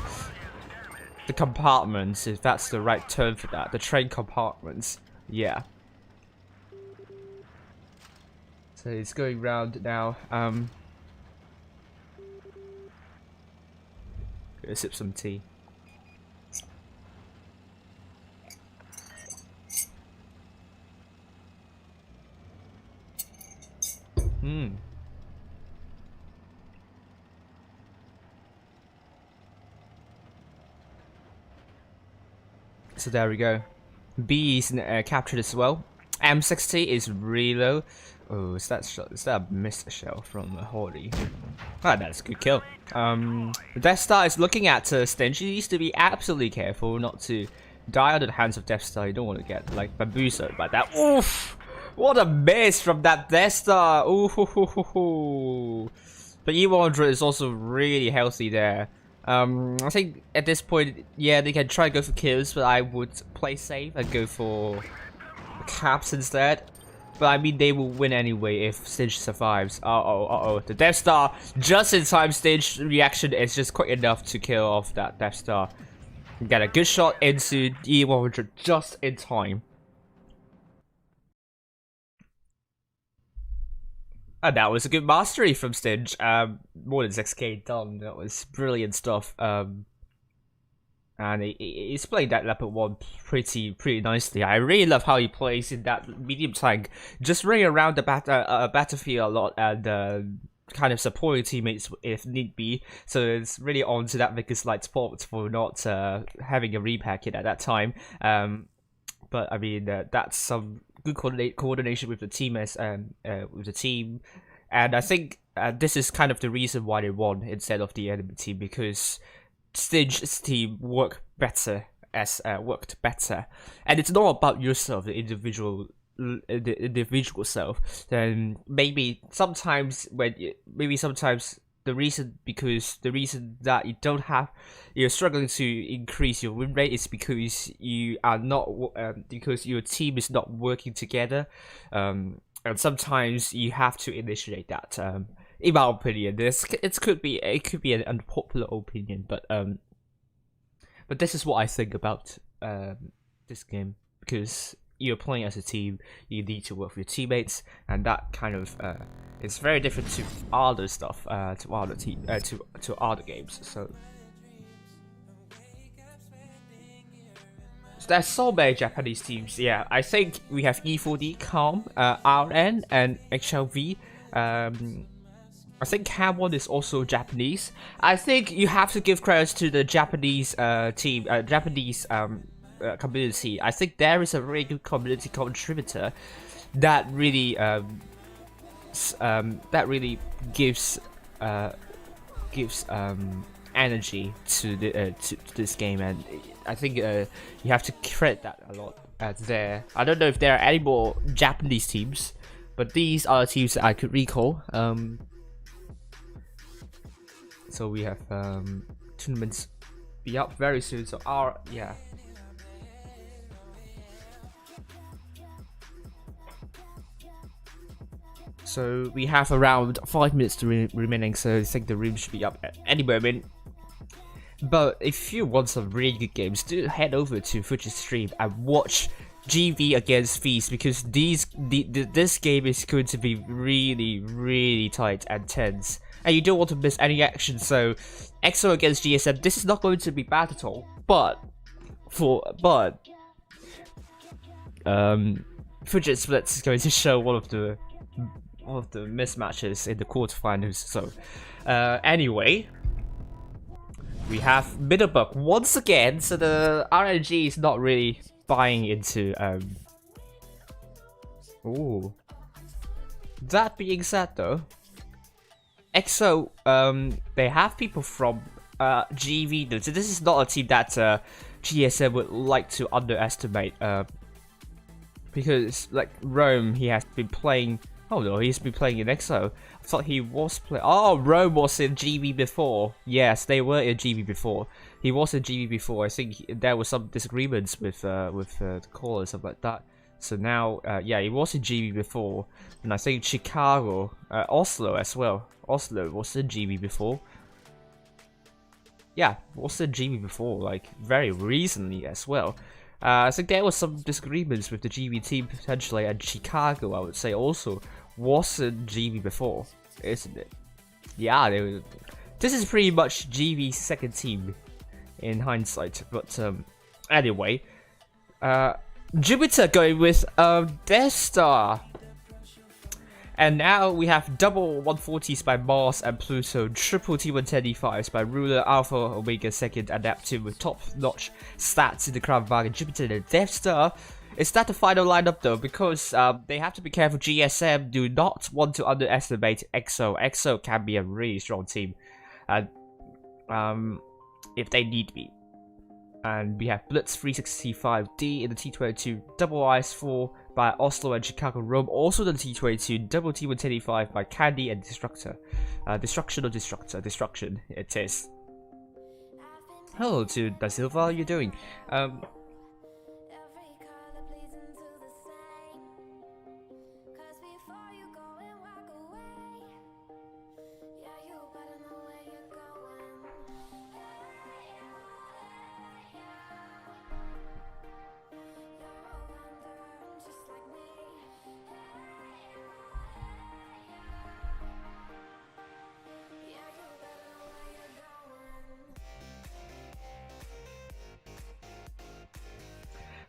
compartments, if that's the right term for that. The train compartments. Yeah. So it's going round now. Gonna sip some tea. So there we go. B is captured as well. M60 is really low. Oh, is that a missed shell from Hordy? Ah, that's a good kill. Death Star is looking at Stinge. He needs to be absolutely careful not to die under the hands of Death Star. You don't want to get like bamboozled by that. Oof! What a miss from that Death Star! Ooh. But E100 is also really healthy there. I think at this point, yeah, they can try to go for kills, but I would play safe and go for caps instead. But I mean, they will win anyway if Stinge survives. Uh-oh. The Death Star, just in time, Stinge reaction is just quick enough to kill off that Death Star. Get a good shot into E100 just in time. And that was a good mastery from Stinge. More than 6k done. That was brilliant stuff. And he's playing that Leopard 1 pretty nicely. I really love how he plays in that medium tank, just running around the battlefield a lot and kind of supporting teammates if need be. So it's really on to that Vickers Light spot for not having a repair kit at that time. but I mean that's some good coordination with the team with the team, and I think this is kind of the reason why they won instead of the enemy team, because Stinge's team worked better, and it's not about yourself, the individual self. Then maybe sometimes the reason that you're struggling to increase your win rate is because you are not because your team is not working together, and sometimes you have to initiate that. In my opinion, it could be an unpopular opinion, but this is what I think about this game, because you're playing as a team, you need to work with your teammates, and that kind of is very different to other stuff, to other games. So there's so many Japanese teams. Yeah, I think we have E4D, Calm, RN, and XLV. I think Cam1 is also Japanese. I think you have to give credit to the Japanese Japanese community. I think there is a very good community contributor that really gives energy to this game, and I think you have to credit that a lot there. I don't know if there are any more Japanese teams, but these are the teams that I could recall. So we have tournaments be up very soon. So So we have around 5 minutes remaining, so I think the room should be up at any moment. But if you want some really good games, do head over to Fuji's stream and watch GV against Feast, because this game is going to be really tight and tense, and you don't want to miss any action. So EXO against GSM, this is not going to be bad at all, but Fuji's Blitz is going to show one of the mismatches in the quarterfinals. So anyway, we have Middlebug once again, so the RNG is not really buying into Ooh. That being said though, EXO, they have people from GV, so this is not a team that GSM would like to underestimate, because like Rome, he has been playing. Oh no, he's been playing in EXO. I thought he was playing. Oh, Rome was in GB before. Yes, they were in GB before. He was in GB before. I think there was some disagreements with the call or something like that. So now, yeah, he was in GB before, and I think Chicago, Oslo as well. Oslo was in GB before. Yeah, was in GB before, like very recently as well. I think there was some disagreements with the GB team potentially, and Chicago, I would say, also was in GB before, isn't it? Yeah, this is pretty much GB's second team in hindsight. But anyway, Jupiter going with Death Star. And now we have double 140s by Mars and Pluto, triple T110E5s by Ruler, Alpha, Omega second, adaptive with top-notch stats in the Crown Wagon, Jupiter and Death Star. Is that the final lineup though? Because they have to be careful. GSM do not want to underestimate EXO. EXO can be a really strong team, and if they need be. And we have Blitz 365D in the T22, double IS4 by Oslo and Chicago Rome, also the T22, double T110E5 by Candy and Destructor. Destruction or Destructor? Destruction, it is. Hello to Da Silva, how are you doing?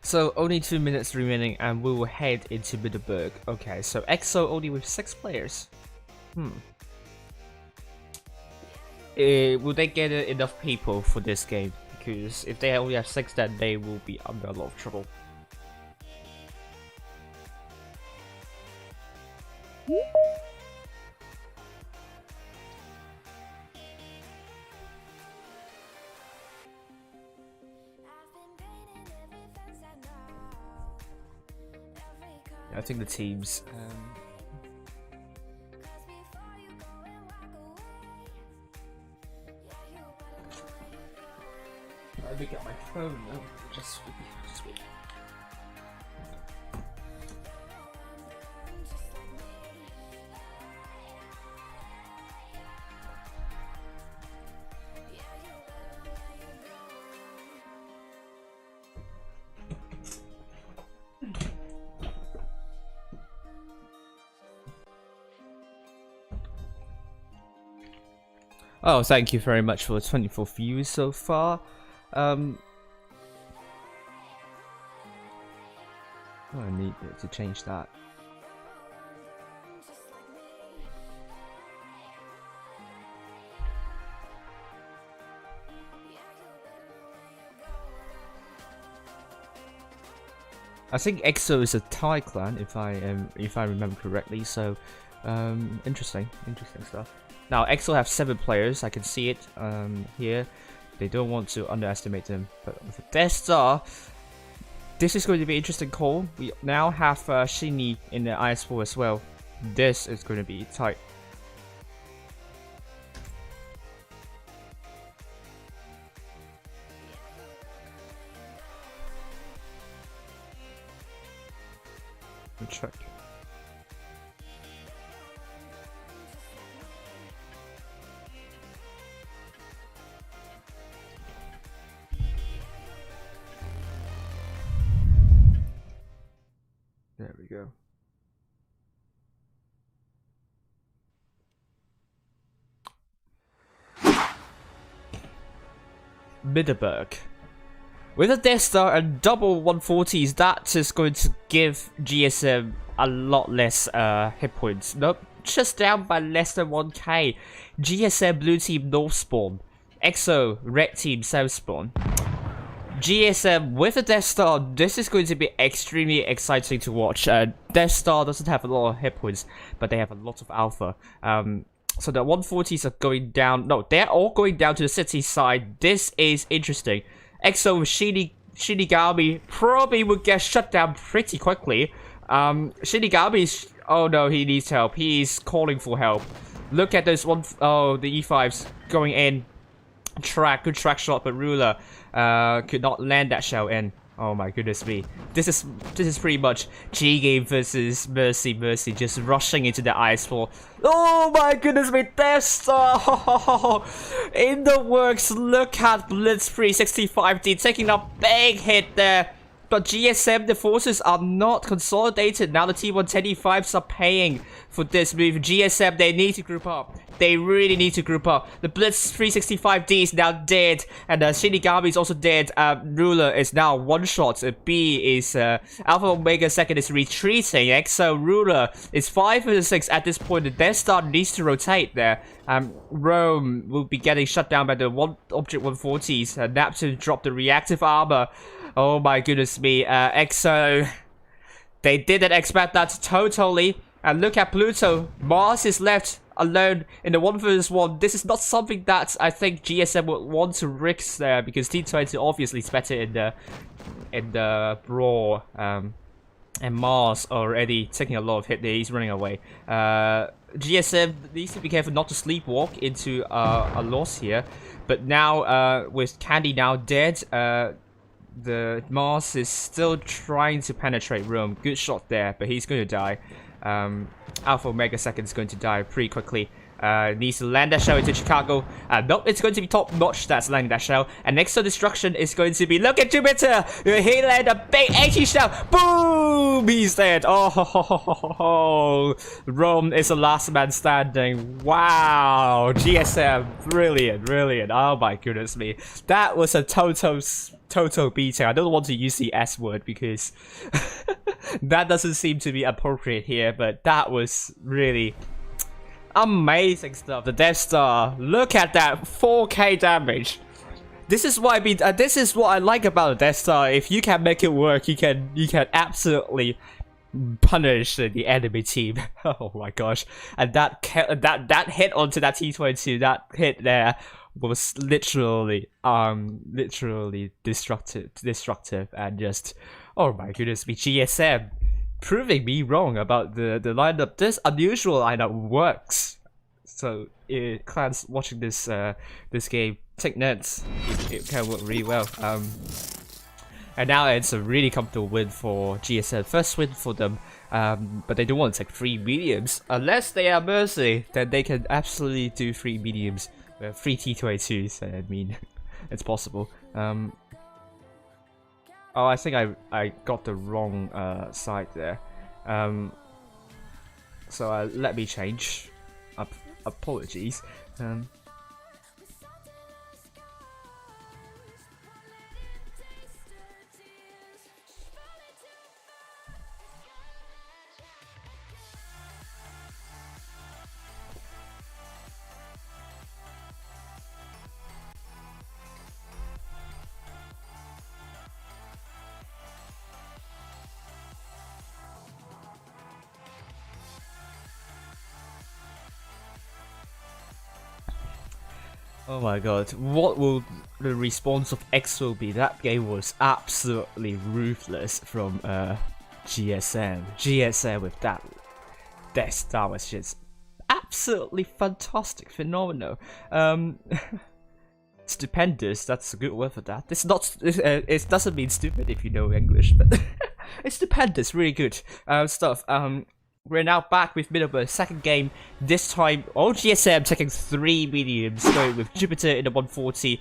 So only 2 minutes remaining and we will head into Middleburg. Okay, so EXO only with 6 players. Will they get enough people for this game? Because if they only have 6, then they will be under a lot of trouble. I think the teams. Let me get my phone. Oh, just wait. Oh, thank you very much for 24 views so far. Oh, I need to change that. I think EXO is a Thai clan, if I remember correctly. So, interesting stuff. Now, EXO have 7 players. I can see it here. They don't want to underestimate them. But with Death Star, this is going to be an interesting call. We now have Shinny in the IS4 as well. This is going to be tight. Let me check. There we go. Middelburg. With a Death Star and double 140s, that is going to give GSM a lot less hit points. Nope, just down by less than 1k. GSM Blue Team North Spawn. EXO Red Team South Spawn. GSM with a Death Star, this is going to be extremely exciting to watch. Death Star doesn't have a lot of hit points, but they have a lot of alpha. So the 140s are going down. No, they're all going down to the city side. This is interesting. EXO with Shinigami probably would get shut down pretty quickly. Shinigami's... Oh no, he needs help. He's calling for help. Look at those oh, the E5s going in. Good track shot, but Ruler could not land that shell in. Oh my goodness me. This is pretty much G-Game versus Mercy just rushing into the IS4. Oh my goodness me, Death Star in the works. Look at Blitz 365D taking a big hit there. But GSM, the forces are not consolidated. Now the T110E5s are paying for this move. GSM, they need to group up. They really need to group up. The Blitz 365D is now dead. And Shinigami is also dead. Ruler is now one shot. B is Alpha Omega second is retreating. EXO Ruler is 5 versus 6 at this point. The Death Star needs to rotate there. Rome will be getting shut down by the Object 140s. Neptune dropped the reactive armor. Oh my goodness me, EXO, they didn't expect that totally. And look at Pluto, Mars is left alone in the 1 versus 1. This is not something that I think GSM would want to risk there, because T20 obviously is better in the brawl. And Mars already taking a lot of hit there, he's running away. GSM needs to be careful not to sleepwalk into a loss here. But now, with Candy now dead, the Mars is still trying to penetrate Rome. Good shot there, but he's going to die. Alpha Omega second is going to die pretty quickly. Needs to land that shell into Chicago. Nope, it's going to be top notch that's landing that shell. And next to destruction is going to be, look at Jupiter! He landed a big 80 shell. Boom! He's dead. Oh, Rome is the last man standing. Wow, GSM, brilliant. Oh my goodness me, that was a total beating. I don't want to use the S word because that doesn't seem to be appropriate here, but that was really amazing stuff. The Death Star, look at that 4k damage. This is what I like about the Death Star. If you can make it work, you can absolutely punish the enemy team. Oh my gosh! And that hit onto that T22, that hit there was literally destructive, and just, oh my goodness me, GSM proving me wrong about the lineup. This unusual lineup works. So clans watching this game, take notes. It can work really well. And now it's a really comfortable win for GSM. First win for them, but they don't want to take 3 mediums. Unless they are Mercy, then they can absolutely do 3 mediums. 3 T22s, I mean, it's possible. Oh, I think I got the wrong side there. So let me change. Apologies. Oh my god, what will the response of EXO be? That game was absolutely ruthless from GSM. GSM with that style was just absolutely fantastic, phenomenal. Stupendous, that's a good word for that. It's not, it doesn't mean stupid if you know English, but it's stupendous, really good stuff. We're now back with Middleburg, second game. This time, GSM taking 3 mediums, going with Jupiter in the 140,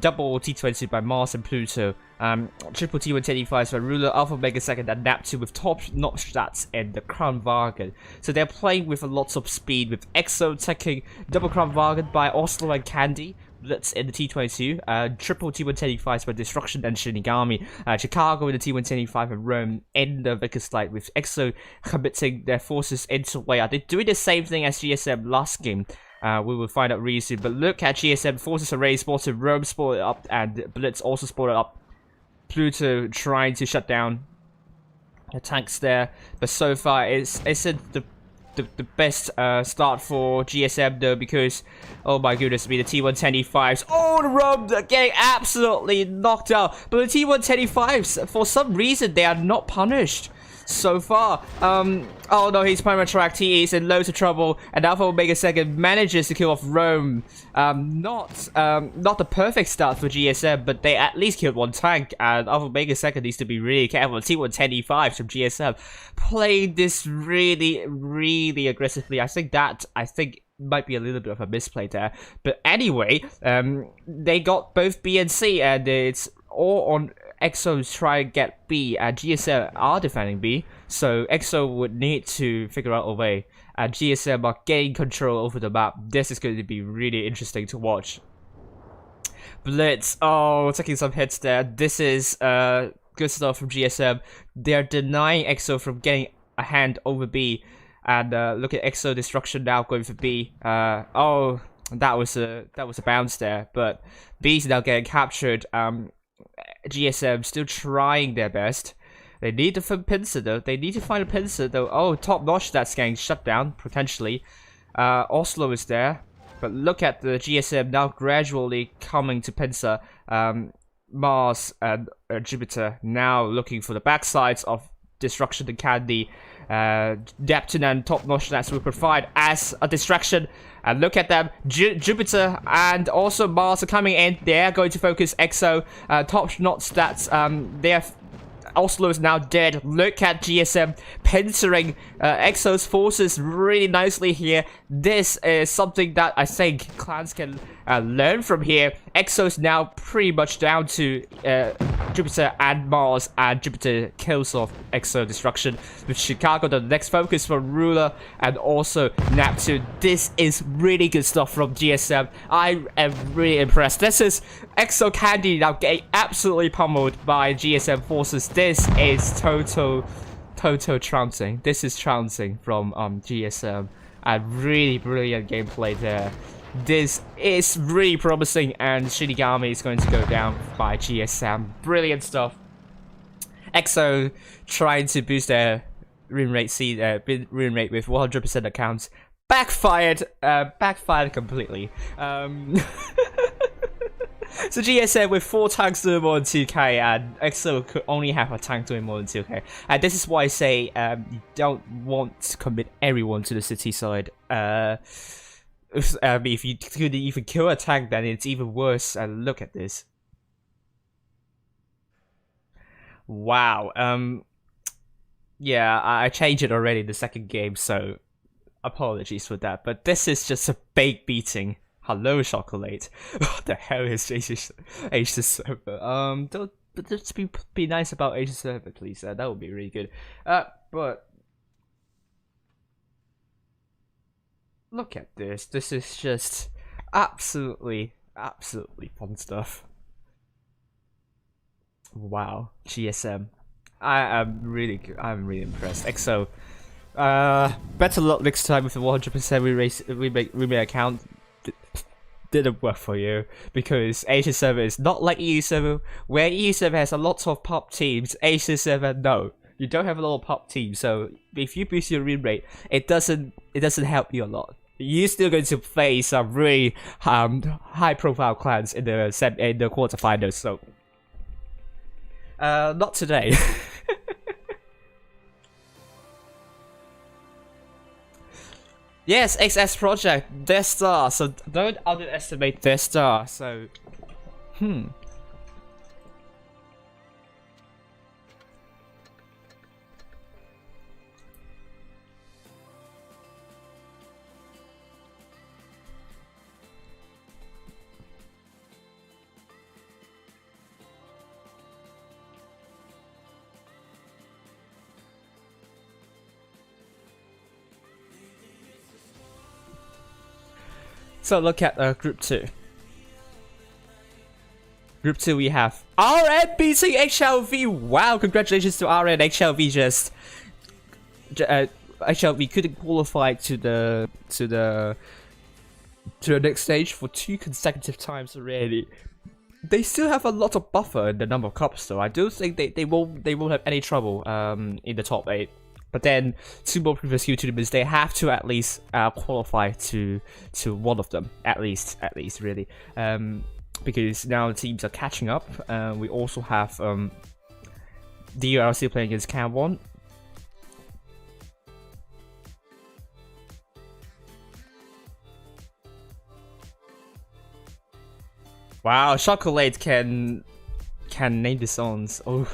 double T22 by Mars and Pluto, triple T125s by Ruler, Alpha Omega second, and Neptune with top-notch stats and the Crown Wagon. So they're playing with lots of speed, with EXO taking double Crown Wagon by Oslo and Candy, Blitz in the T22, triple T125s by Destruction and Shinigami, Chicago in the T125 and Rome in the Vickers Light, with EXO committing their forces into layout. They're doing the same thing as GSM last game. We will find out really soon. But look at GSM, forces array spotted, Rome spotted up, and Blitz also spotted up. Pluto trying to shut down the tanks there, but so far it's the best start for GSM though, because oh my goodness me, the T125s, the Rome, they're getting absolutely knocked out, but the T125s, for some reason, they are not punished so far. Oh no, he's perma-tracked, he is in loads of trouble, and Alpha Omega second manages to kill off Rome. Not the perfect start for GSM, but they at least killed 1 tank, and Alpha Omega second needs to be really careful. T125 from GSM playing this really, really aggressively. I think might be a little bit of a misplay there, but anyway, they got both B and C, and it's all on EXO try to get B, and GSM are defending B, so EXO would need to figure out a way, and GSM are gaining control over the map. This is going to be really interesting to watch. Blitz, taking some hits there. This is good stuff from GSM. They're denying EXO from getting a hand over B, and look at EXO Destruction now going for B. That was a bounce there, but B's now getting captured. GSM still trying their best. They need to find pincer though. Top notch that's getting shut down potentially. Oslo is there, but look at the GSM now gradually coming to pincer. Mars and Jupiter now looking for the backsides of Destruction and Candy. Neptune and top notch stats will provide as a distraction. And look at them, Jupiter and also Mars are coming in. They're going to focus EXO. Top notch stats. Oslo is now dead. Look at GSM pincering EXO's forces really nicely here. This is something that I think clans can learn from here. EXO's now pretty much down to Jupiter and Mars, and Jupiter kills off EXO Destruction with Chicago the next focus for Ruler and also Neptune. This is really good stuff from GSM. I am really impressed. This is EXO Candy now getting absolutely pummeled by GSM forces. This is total trouncing. This is trouncing from GSM, and really brilliant gameplay there. This is really promising, and Shinigami is going to go down by GSM. Brilliant stuff. EXO trying to boost their win rate win rate with 100% accounts backfired completely. So GSM with 4 tanks doing more than 2k, and EXO could only have a tank doing more than 2k. And this is why I say you don't want to commit everyone to the city side. If you could even kill a tank, then it's even worse. And look at this. Wow. Yeah, I changed it already in the second game, so apologies for that. But this is just a big beating. Hello, Chocolate. What the hell is Asia's server? Don't just be nice about Asia's server, please. That would be really good. But look at this. This is just absolutely fun stuff. Wow, GSM. I'm really impressed. EXO. Better luck next time with the 100% remake account. Didn't work for you, because Asia server is not like EU server, where EU server has a lot of pop teams. Asia server, no, you don't have a lot of pop teams. So if you boost your win rate, it doesn't help you a lot. You're still going to face some really high profile clans in the quarterfinals. So not today. Yes, XS Project, their star, so don't underestimate their star, so... So look at Group 2. Group 2 we have RN beating HLV. Wow, congratulations to RN. HLV just... HLV couldn't qualify to the next stage for 2 consecutive times already. They still have a lot of buffer in the number of cups though. I do think they won't have any trouble in the top 8. But then 2 more previous Q tournaments, they have to at least qualify to one of them, at least really, because now the teams are catching up. We also have DRC playing against Cam 1. Wow, Chocolate can name the songs. Oh.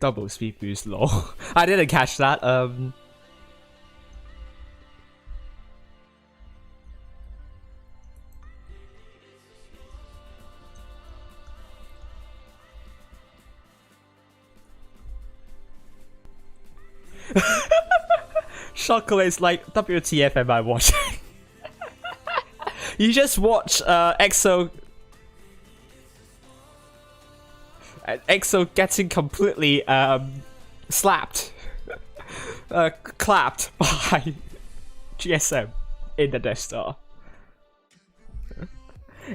Double speed boost, lol. I didn't catch that. Chocolate's like, WTF am I watching? You just watch EXO getting completely slapped, clapped by GSM in the Death Star.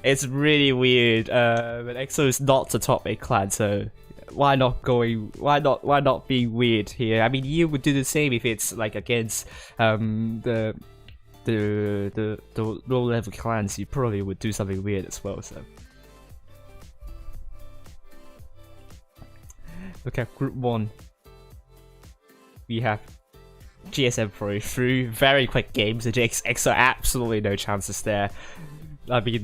It's really weird, but EXO is not the top 8 clan, so why not be weird here? I mean, you would do the same if it's like against the low level clans. You probably would do something weird as well. So look at Group 1. We have GSM Pro through very quick games. The EXO absolutely no chances there. I mean,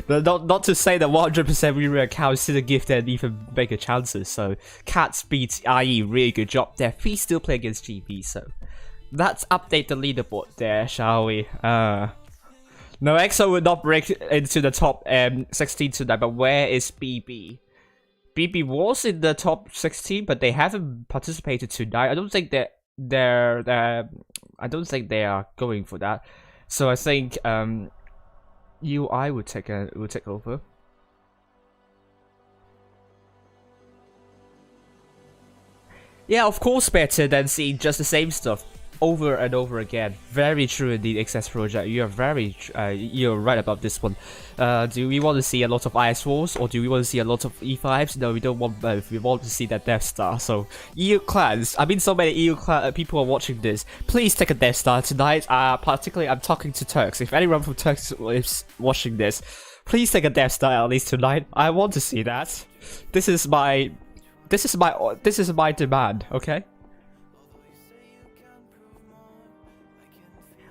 not to say that 100% re accounts didn't give them even bigger chances. So Cats beats IE, really good job there. We still play against GB, so let's update the leaderboard there, shall we? No, EXO will not break into the top 16 tonight, but where is BB? BB was in the top 16, but they haven't participated tonight. I don't think I don't think they are going for that. So I think UI would take over. Yeah, of course, better than seeing just the same stuff over and over again. Very true indeed, XS Project. You are you're right about this one. Do we want to see a lot of IS4s or do we want to see a lot of E5s? No, we don't want both. We want to see that Death Star. So EU clans, I mean, so many EU people are watching this. Please take a Death Star tonight. Particularly, I'm talking to Turks. If anyone from Turks is watching this, please take a Death Star at least tonight. I want to see that. This is my demand. Okay.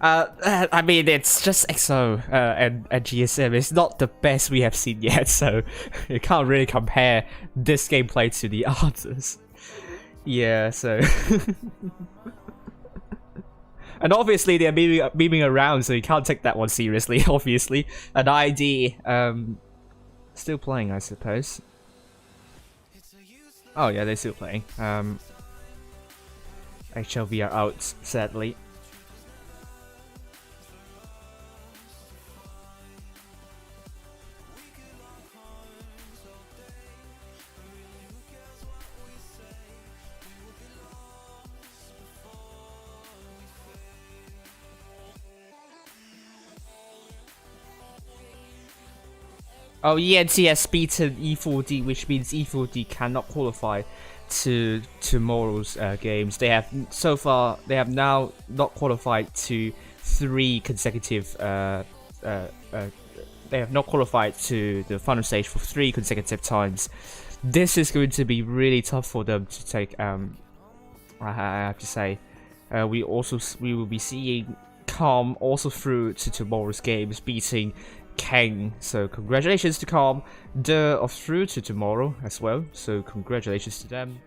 I mean, it's just EXO and GSM. It's not the best we have seen yet, so you can't really compare this gameplay to the others. Yeah, so... And obviously they're memeing around, so you can't take that one seriously, obviously. An ID, still playing, I suppose. Oh yeah, they're still playing. HLV are out, sadly. Oh, ENT has beaten E4D, which means E4D cannot qualify to tomorrow's games. They have now not qualified to 3 consecutive. They have not qualified to the final stage for 3 consecutive times. This is going to be really tough for them to take. I have to say, we will be seeing Calm also through to tomorrow's games, beating Kang. So congratulations to Calm. Are through to tomorrow as well, so congratulations to them.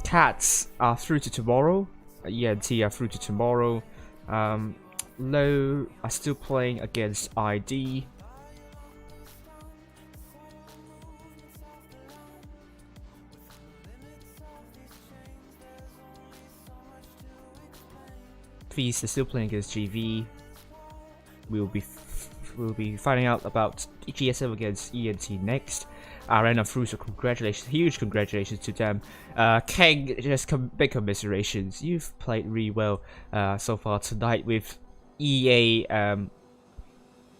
Cats are through to tomorrow. ENT are through to tomorrow. Low are still playing against ID. Feast is still playing against GV. We'll be finding out about GSM against ENT next. Arena through, so congratulations, huge congratulations to them. Kang, just big commiserations. You've played really well so far tonight with EA. Kind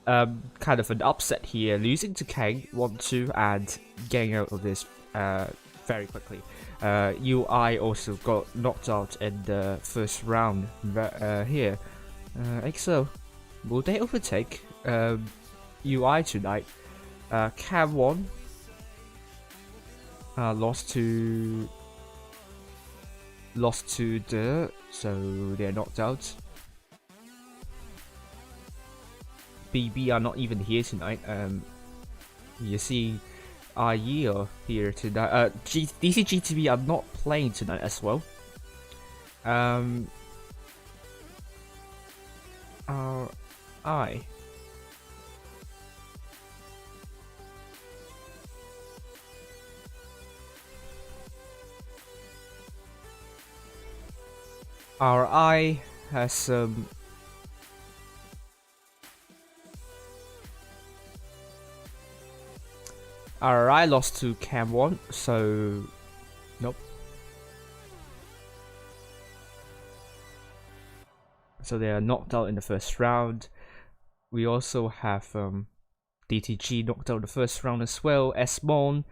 of an upset here, losing to Kang 1-2 and getting out of this very quickly. UI also got knocked out in the first round here. EXO, will they overtake UI tonight? Cam 1 lost to the, so they're knocked out. BB are not even here tonight. You're seeing IE are here tonight. DCGTV are not playing tonight as well. RI has RI lost to Cam 1, so nope. So they are knocked out in the first round. We also have DTG knocked out in the first round as well. Esmon,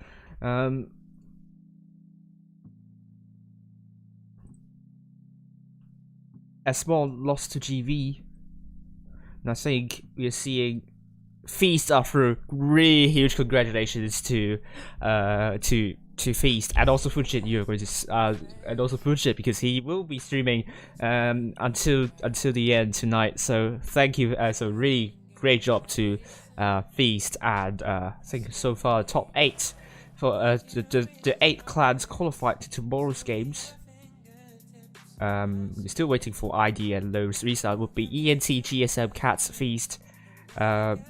Esmon lost to GV. And I think we're seeing Feast are through. Really huge congratulations to Feast, and also Fujit. You're going to and also Fujit, because he will be streaming until the end tonight. So thank you. So really great job to Feast, and I think so far top 8 for the 8 clans qualified to tomorrow's games. We're still waiting for ID and Low's restart. Would be ENT, GSM, Cats, Feast.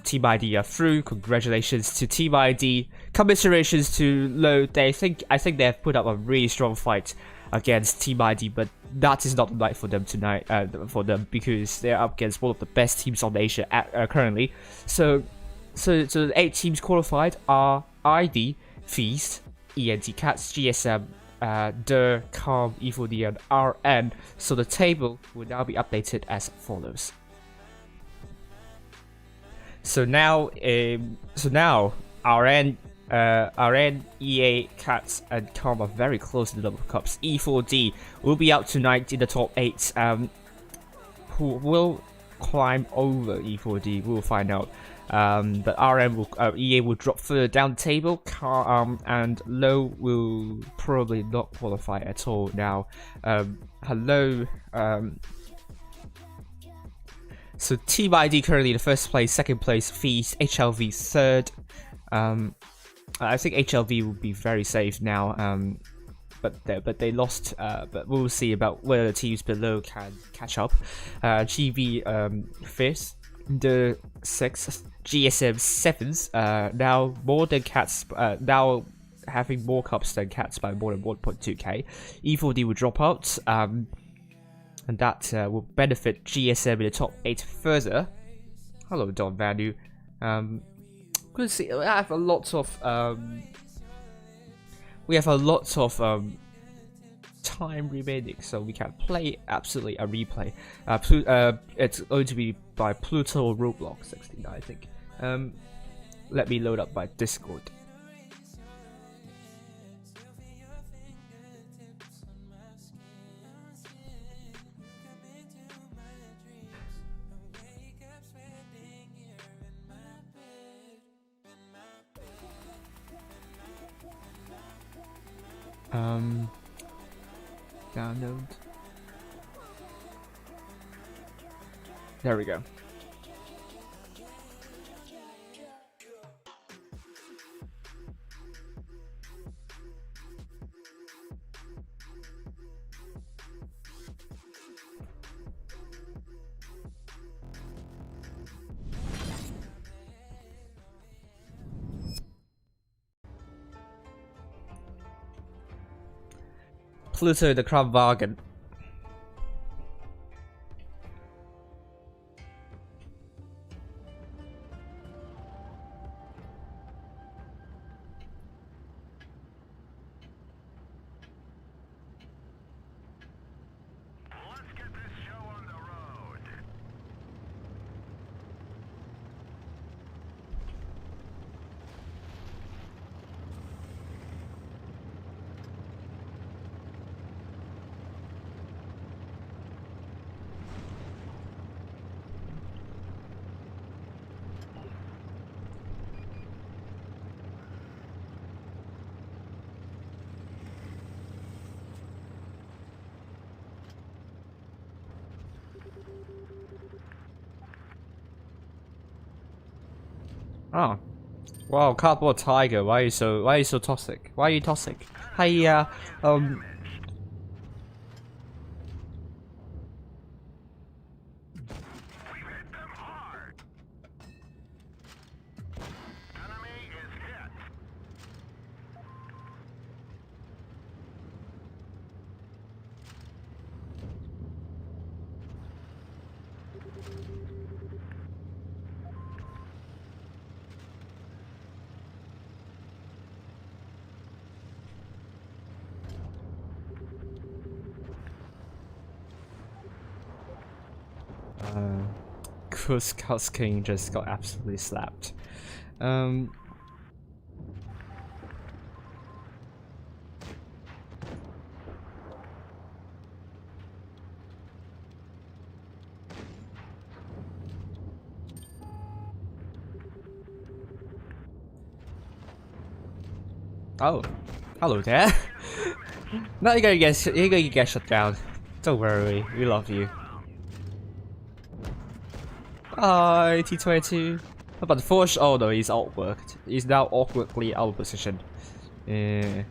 Team ID are through. Congratulations to Team ID. Commiserations to Low. I think they have put up a really strong fight against Team ID, but that is not the night for them tonight. Because they're up against one of the best teams on Asia currently. So the 8 teams qualified are ID, Feast, ENT, Cats, GSM, the Calm, E4D, and RN. So the table will now be updated as follows. So now, RN, EA, Cats, and Calm are very close to the number of cups. E4D will be out tonight in the top 8. Who will climb over E4D? We'll find out. But RM will, EA will drop further down the table, and Low will probably not qualify at all now. Hello. So Team ID currently in the first place, second place Feast, HLV third. I think HLV will be very safe now. But they lost. But we'll see about whether the teams below can catch up. GV fifth, the sixth, GSM seventh. Now more than Cats. Now having more cups than Cats by more than 1.2k. E4D will drop out. And that will benefit GSM in the top 8 further. Hello, Don Value. Good to see. I have a lot of. We have a lot of time remaining, so we can play absolutely a replay. It's going to be by Pluto Roblox 69, I think. Let me load up my Discord. Download. There we go. Pluto the Crab Bargain. Oh, wow! Cardboard Tiger, why are you so toxic? Why are you toxic? Hey, Scouts King just got absolutely slapped. Oh, hello there. Now you're gonna get shut down. Don't worry, we love you. Hi, T22. How about the Forge? Oh no, he's outworked. He's now awkwardly out of position. Yeah.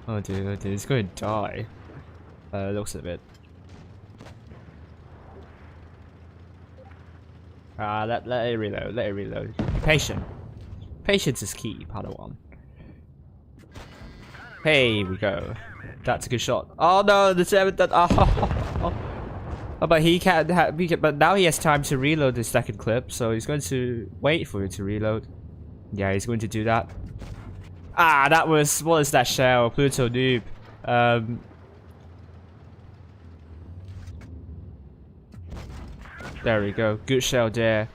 Oh dude, he's going to die. Looks of it. Let it reload. Let it reload. Patient. Patience is key, Padawan. Hey, we go. That's a good shot. Oh no, the 7th. Oh, but he can't. But now he has time to reload the second clip, so he's going to wait for it to reload. Yeah, he's going to do that. Ah, that was, what is that shell? Pluto noob. There we go. Good shell there.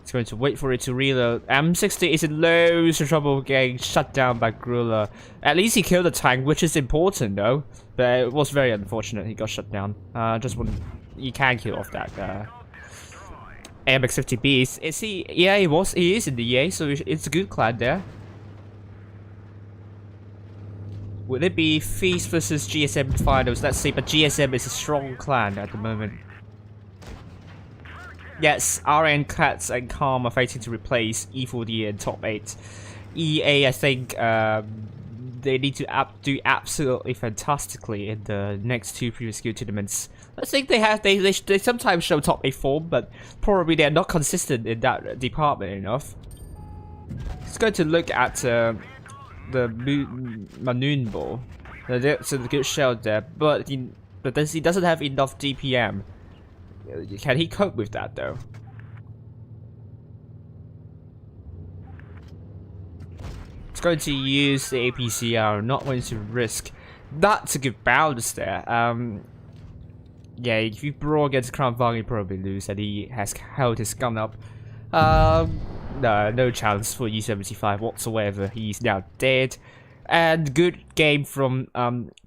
It's going to wait for it to reload. M60 is in loads of trouble getting shut down by Gorilla. At least he killed the tank, which is important though. But it was very unfortunate he got shut down. Just one. You can kill off that AMX50B. Is he? Yeah, he is in the EA, so it's a good clan there. Would it be Feast versus GSM finals? Let's see, but GSM is a strong clan at the moment. Yes, RN, Cats, and Calm are fighting to replace E4D in top 8. EA, I think, they need to do absolutely fantastically in the next 2 previous skill tournaments. I think they sometimes show top 8 form, but probably they're not consistent in that department enough. It's going to look at the Manoon ball. So the good shell there, but he doesn't have enough DPM. Can he cope with that though? It's going to use the APCR, not going to risk. That's a good balance there. Yeah, if you brawl against Crown Vang, you probably lose, and he has held his gun up. No chance for E75 whatsoever. He's now dead. And good game from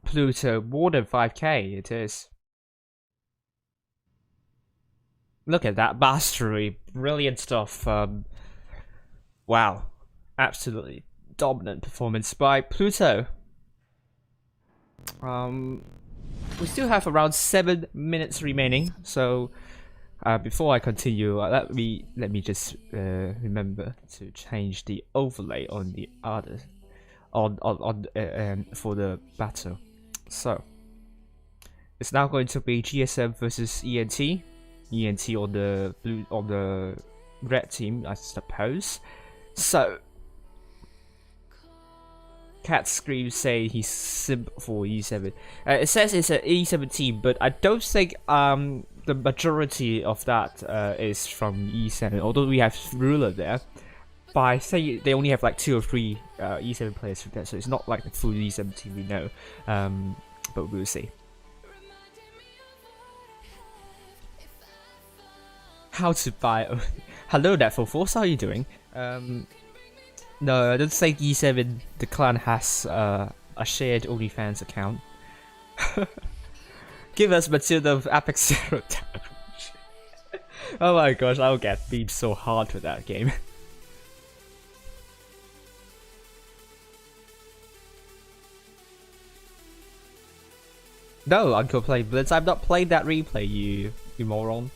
Pluto, more than 5k it is. Look at that mastery, brilliant stuff. Wow, absolutely dominant performance by Pluto. We still have around 7 minutes remaining, so before I continue, let me just remember to change the overlay on the other for the battle. So it's now going to be GSM versus ENT. ENT on the red team, I suppose. So Cat Screams say he's simp for E7. It says it's an E7 team, but I don't think the majority of that is from E7. Although we have Ruler there, but I say they only have like 2 or 3 E7 players from there, so it's not like the full E7 team we know. But we'll see. How to buy? Hello there, Force. How are you doing? No, I don't think E7 the clan has a shared OnlyFans account. Give us Matilda of Apex Zero damage. Oh my gosh, I'll get beamed so hard for that game. No, Uncle Play Blitz. I've not played that replay, you moron.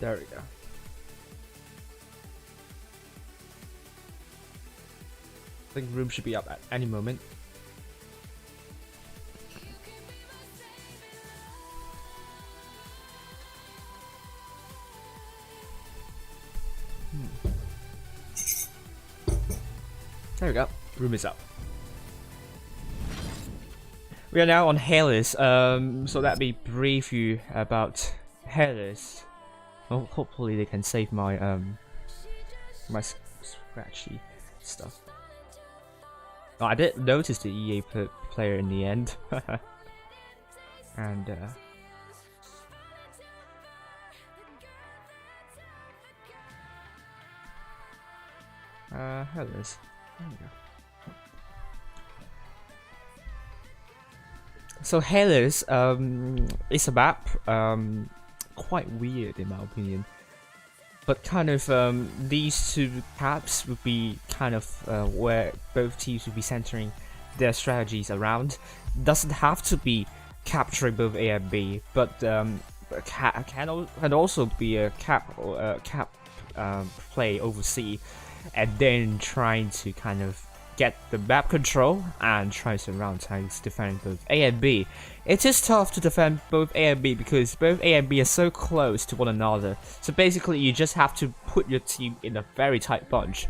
There we go. I think room should be up at any moment. There we go. Room is up. We are now on Hailers. So let me brief you about Hailers. Well, hopefully they can save my my scratchy stuff. Oh, I did notice the EA player in the end, and Hailers. There we go. So Hailers is a map quite weird in my opinion, but kind of these 2 caps would be kind of where both teams would be centering their strategies around. Doesn't have to be capturing both A and B, but can also be a cap play over C. and then trying to kind of get the map control and try to surround tanks defending both A and B. It is tough to defend both A and B because both A and B are so close to one another. So basically you just have to put your team in a very tight bunch.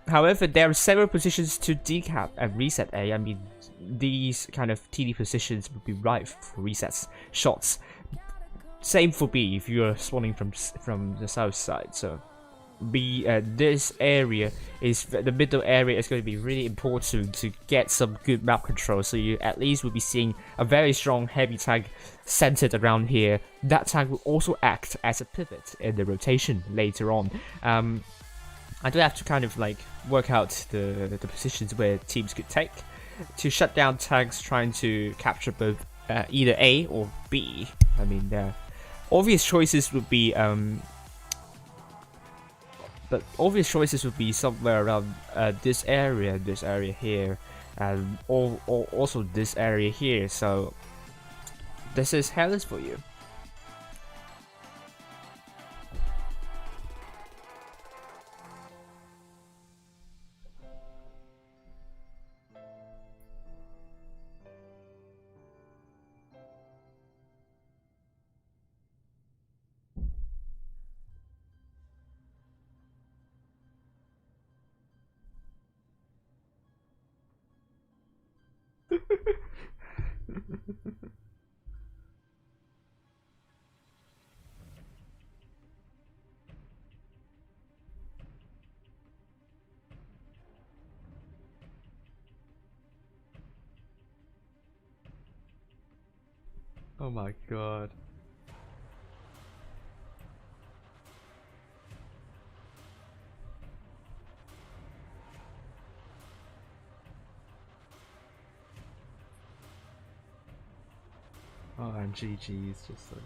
However, there are several positions to decap and reset A. I mean, these kind of TD positions would be ripe for resets shots. Same for B if you're spawning from the south side. So B, this area is the middle area is going to be really important to get some good map control. So you at least will be seeing a very strong heavy tank centered around here. That tank will also act as a pivot in the rotation later on. I do have to kind of like work out the positions where teams could take to shut down tanks trying to capture both either A or B. I mean, obvious choices would be somewhere around this area here, and also this area here. So this is Hellas for you. Oh my god. Oh, and GG is just like...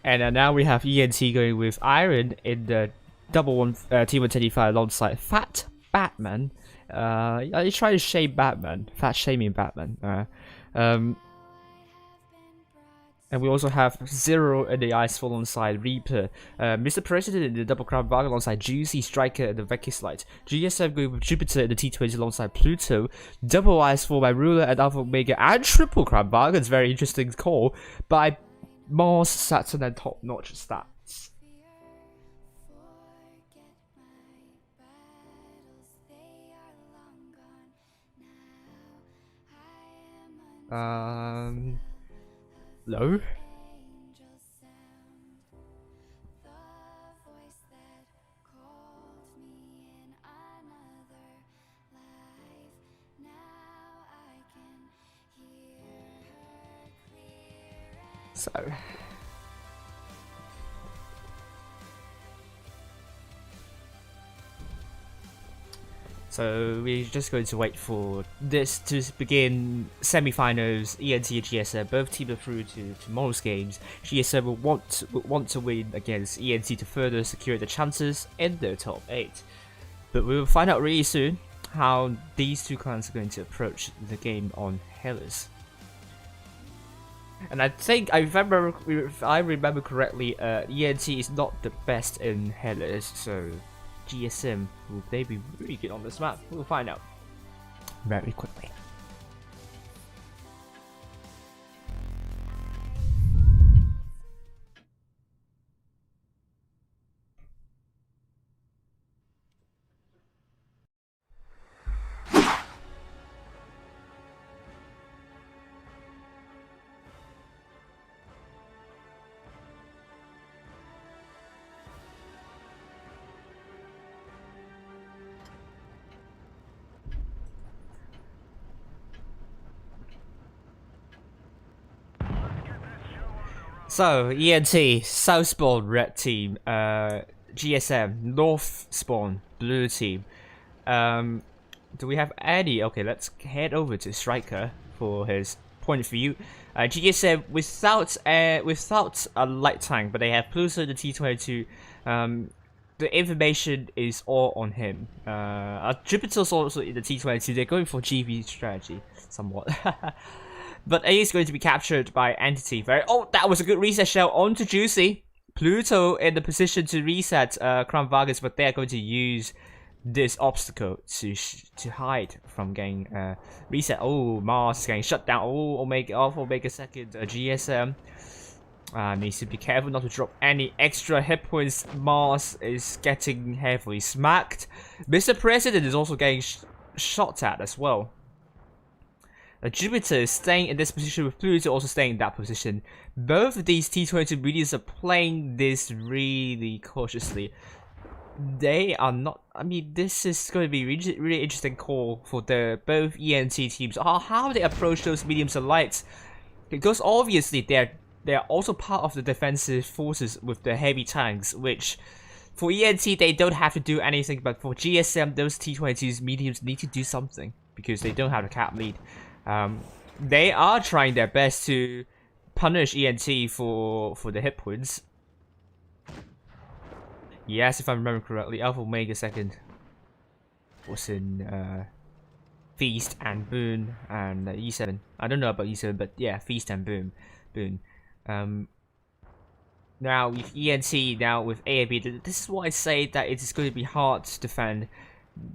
And now we have ENT going with Iron in the double T125 alongside Fat Batman. I try to shame Batman, fat shaming Batman. And we also have Zero in the Icefall alongside Reaper. Mr. President in the Double Crown Bug alongside Juicy Striker in the Vecchis Light. GSM going with Jupiter in the T20 alongside Pluto. Double Icefall by Ruler and Alpha Omega and Triple Crown Bug. It's a very interesting call by Mars, Saturn and Top Notch Stats. Low. So we're just going to wait for this to begin. Semi-finals, ENT and GSM both team are through to tomorrow's games. GSM will want to win against ENT to further secure the chances in their top 8. But we will find out really soon how these two clans are going to approach the game on Hellas. And I think if I remember correctly, ENT is not the best in Hellas, so GSM, will they be really good on this map? We'll find out very quickly. So, ENT, South Spawn, Red Team, GSM, North Spawn, Blue Team. Do we have any? Okay, let's head over to Striker for his point of view. GSM without a light tank, but they have Pluto the T22. The information is all on him. Jupiter's also in the T22. They're going for GV strategy, somewhat. but A is going to be captured by Entity. That was a good reset shell onto Juicy. Pluto in the position to reset Crown Vargas, but they're going to use this obstacle to hide from getting reset. Oh, Mars is getting shut down. Oh, Omega second. GSM needs to be careful not to drop any extra hit points. Mars is getting heavily smacked. Mr. President is also getting shot at as well. Jupiter is staying in this position with Pluto also staying in that position. Both of these T22 medias are playing this really cautiously. They are not. I mean, this is going to be really interesting call for the both ENT teams. How they approach those mediums and lights, because obviously they're also part of the defensive forces with the heavy tanks, which for ENT they don't have to do anything, but for GSM those T22s mediums need to do something because they don't have a cap lead. They are trying their best to punish ENT for the hit points. Yes, if I remember correctly, Alpha Omega second was in Feast and Boon and E7. I don't know about E7, but yeah, Feast and Boon. Now with ENT, now with ARWV, this is why I say that it is going to be hard to defend.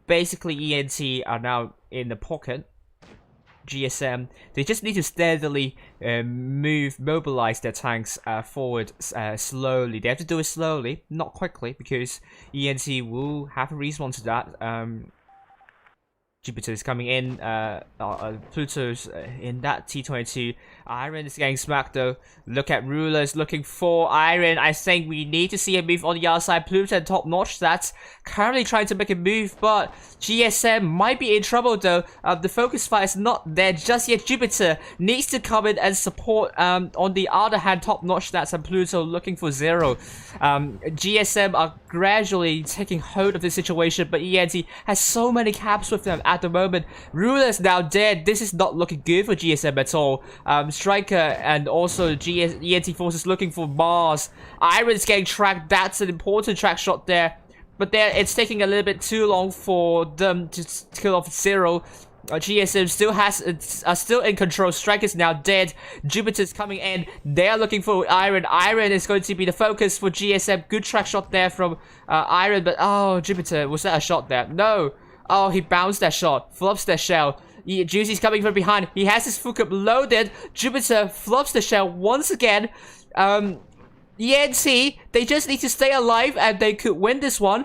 Basically, ENT are now in the pocket. GSM, they just need to steadily mobilize their tanks forward slowly. They have to do it slowly, not quickly, because ENT will have a response to that. Jupiter is coming in, Pluto's in that T22. Iron is getting smacked though. Look at Rulers looking for Iron. I think we need to see a move on the other side. Pluto and Top Notch that's currently trying to make a move, but GSM might be in trouble though. The focus fire is not there just yet. Jupiter needs to come in and support. On the other hand, Top Notch that's and Pluto looking for Zero. GSM are gradually taking hold of the situation, but ENT has so many caps with them at the moment. Rulers now dead. This is not looking good for GSM at all. Striker and also ENT forces looking for Mars. Iron's getting tracked. That's an important track shot there. But it's taking a little bit too long for them to kill off Zero. GSM still in control. Striker's now dead. Jupiter's coming in. They're looking for Iron. Iron is going to be the focus for GSM. Good track shot there from Iron. But oh, Jupiter, was that a shot there? No. Oh, he bounced that shot. Flops that shell. Juicy's coming from behind. He has his full cup loaded. Jupiter flops the shell once again. ENT, they just need to stay alive and they could win this one.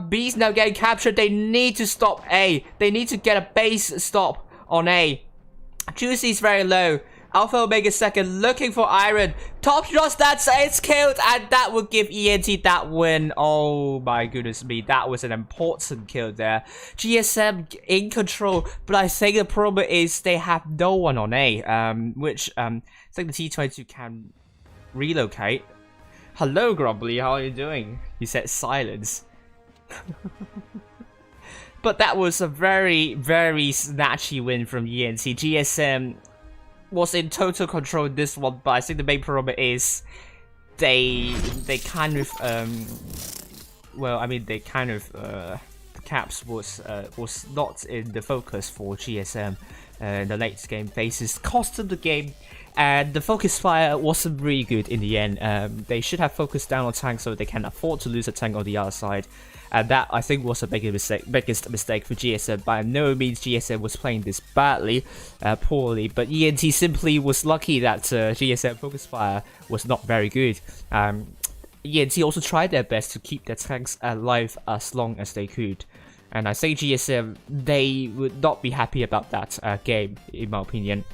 B's now getting captured. They need to stop A. They need to get a base stop on A. Juicy's very low. Alpha Omega second, looking for Iron. Top shots, it's killed, and that will give ENT that win. Oh my goodness me, that was an important kill there. GSM in control, but I think the problem is they have no one on A, which I think the T22 can relocate. Hello Grumbly, how are you doing? He said silence. But that was a very, very snatchy win from ENT. GSM was in total control in this one, but I think the main problem is they kind of the caps was not in the focus for GSM in the late game phases, cost them the game, and the focus fire wasn't really good in the end. They should have focused down on tank so they can afford to lose a tank on the other side. And that, I think, was a biggest mistake for GSM. By no means GSM was playing this badly, poorly, but ENT simply was lucky that GSM focus fire was not very good. ENT also tried their best to keep their tanks alive as long as they could. And I think GSM, they would not be happy about that game, in my opinion.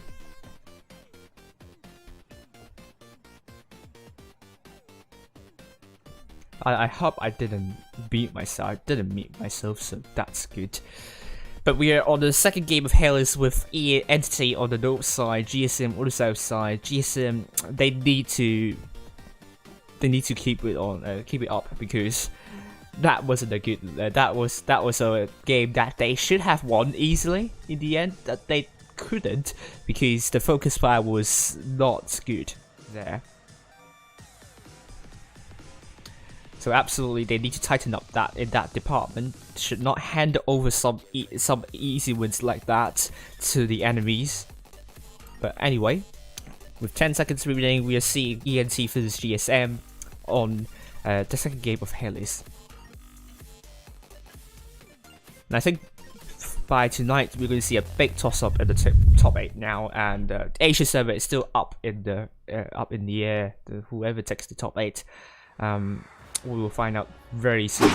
I hope I didn't beat myself. I didn't meet myself, so that's good. But we are on the second game of Hellas with Entity on the north side, GSM on the south side. GSM, they need to keep it on, keep it up, because that wasn't a good. That was a game that they should have won easily in the end. That they couldn't because the focus fire was not good there. So absolutely, they need to tighten up that in that department. Should not hand over some easy wins like that to the enemies. But anyway, with 10 seconds remaining, we are seeing ENT versus GSM on the second game of Hellis. And I think by tonight we're going to see a big toss-up in the top 8 now, and Asia server is still up in the air. Whoever takes the top 8, we will find out very soon.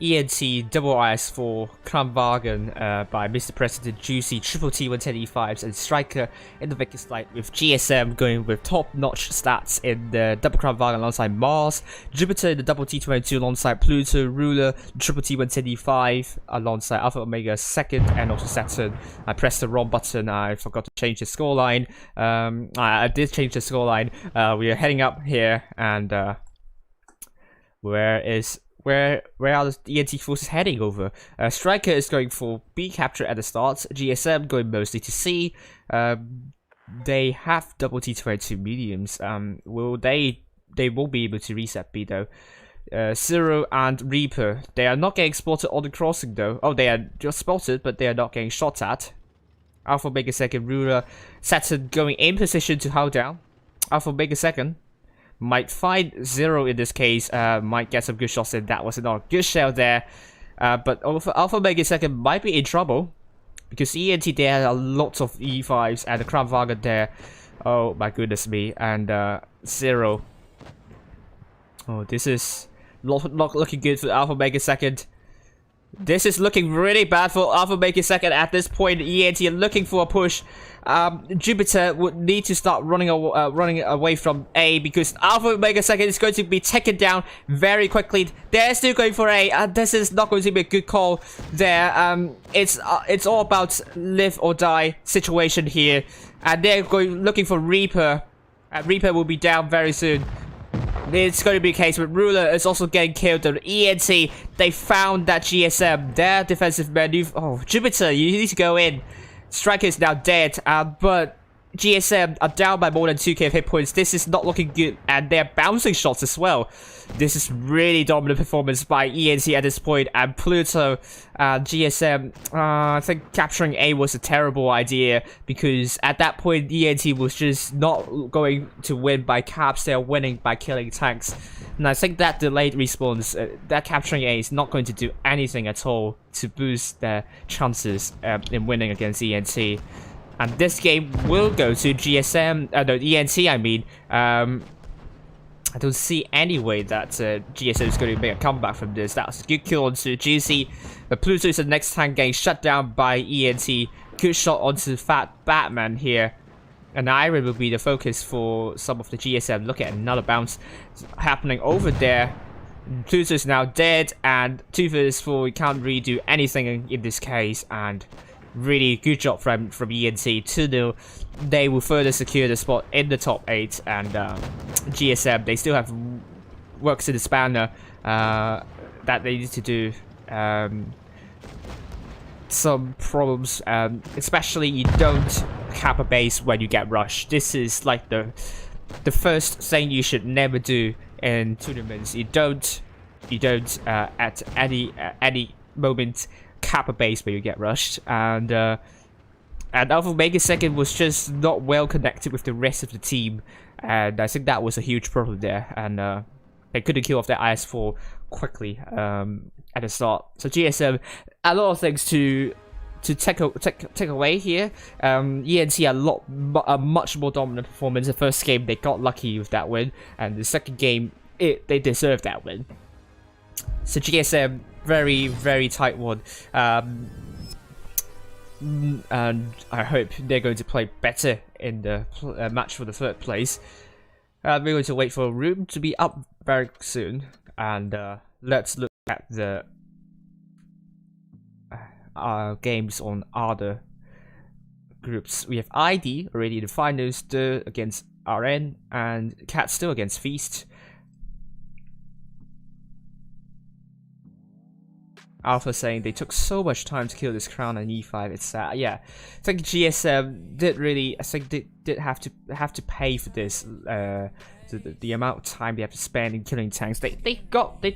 ENT, Double IS4, Kramwagen by Mr. President, Juicy, Triple T110E5s, and Striker in the Vickers Light, with GSM going with top-notch stats in the Double Kramwagen alongside Mars, Jupiter in the Double T22 alongside Pluto, Ruler, Triple T110E5 alongside Alpha Omega 2nd, and also Saturn. I pressed the wrong button, I forgot to change the scoreline. I did change the scoreline. We are heading up here, and where are the ENT forces heading over? Striker is going for B capture at the start. GSM going mostly to C. They have double T22 mediums. They won't be able to reset B though. Zero and Reaper, they are not getting spotted on the crossing though. Oh, they are just spotted, but they are not getting shot at. Alpha Omega 2nd, Ruler, Saturn going in position to hold down. Alpha Omega 2nd might find Zero in this case, might get some good shots in. That was not a good shell there, but Alpha Omega 2nd might be in trouble, because ENT there are lots of E5s, and the Kramwagen there, oh my goodness me, and Zero. Oh, this is not looking good for Alpha Omega 2nd. This is looking really bad for Alpha Omega 2nd at this point. ENT are looking for a push. Jupiter would need to start running away from A, because Alpha Omega 2nd is going to be taken down very quickly. They're still going for A. This is not going to be a good call there. It's all about live or die situation here, and they're looking for Reaper. Reaper will be down very soon. It's going to be a case with Ruler is also getting killed. The ENT, they found that GSM, their defensive maneuver. Oh, Jupiter, you need to go in. Striker is now dead, but GSM are down by more than 2k hit points. This is not looking good, and they're bouncing shots as well. This is really dominant performance by ENT at this point, and Pluto, GSM, I think capturing A was a terrible idea, because at that point ENT was just not going to win by caps, they're winning by killing tanks. And I think that delayed respawns, that capturing A is not going to do anything at all to boost their chances in winning against ENT. And this game will go to GSM, no, ENT I mean. I don't see any way that GSM is going to make a comeback from this. That was a good kill onto Juicy. But Pluto is the next tank getting shut down by ENT. Good shot onto Fat Batman here. And Iron will be the focus for some of the GSM. Look at another bounce happening over there. Pluto is now dead, and 2 vs 4, we can't really do anything in this case, and really good job from ENT. 2-0. They will further secure the spot in the top 8, and GSM, they still have works in the spanner that they need to do. Some problems, especially you don't cap a base when you get rushed. This is like the first thing you should never do in tournaments. You don't at any moment cap a base when you get rushed, and Alpha Omega 2nd was just not well connected with the rest of the team, and I think that was a huge problem there, and they couldn't kill off their IS4 quickly at the start. So GSM, a lot of things to take away here. ENT a much more dominant performance. The first game they got lucky with that win, and the second game they deserved that win. So GSM, very, very tight one. And I hope they're going to play better in the match for the 3rd place. We're going to wait for a room to be up very soon, and let's look at the games on other groups. We have ID already in the finals, against RN, and Cat still against Feast. Alpha saying they took so much time to kill this crown and E5. It's sad. Yeah, I think GSM did have to pay for this. The amount of time they have to spend in killing tanks. They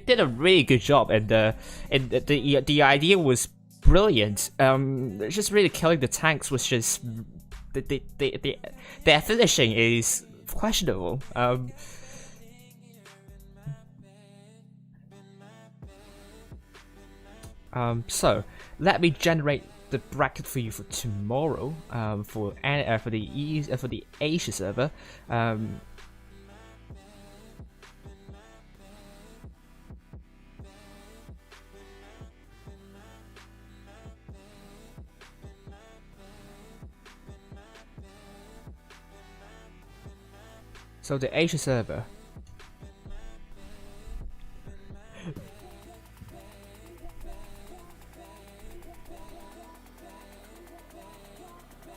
did a really good job, and the idea was brilliant. It's just really killing the tanks was just their finishing is questionable. So let me generate the bracket for you for tomorrow. For the Asia server. So the Asia server.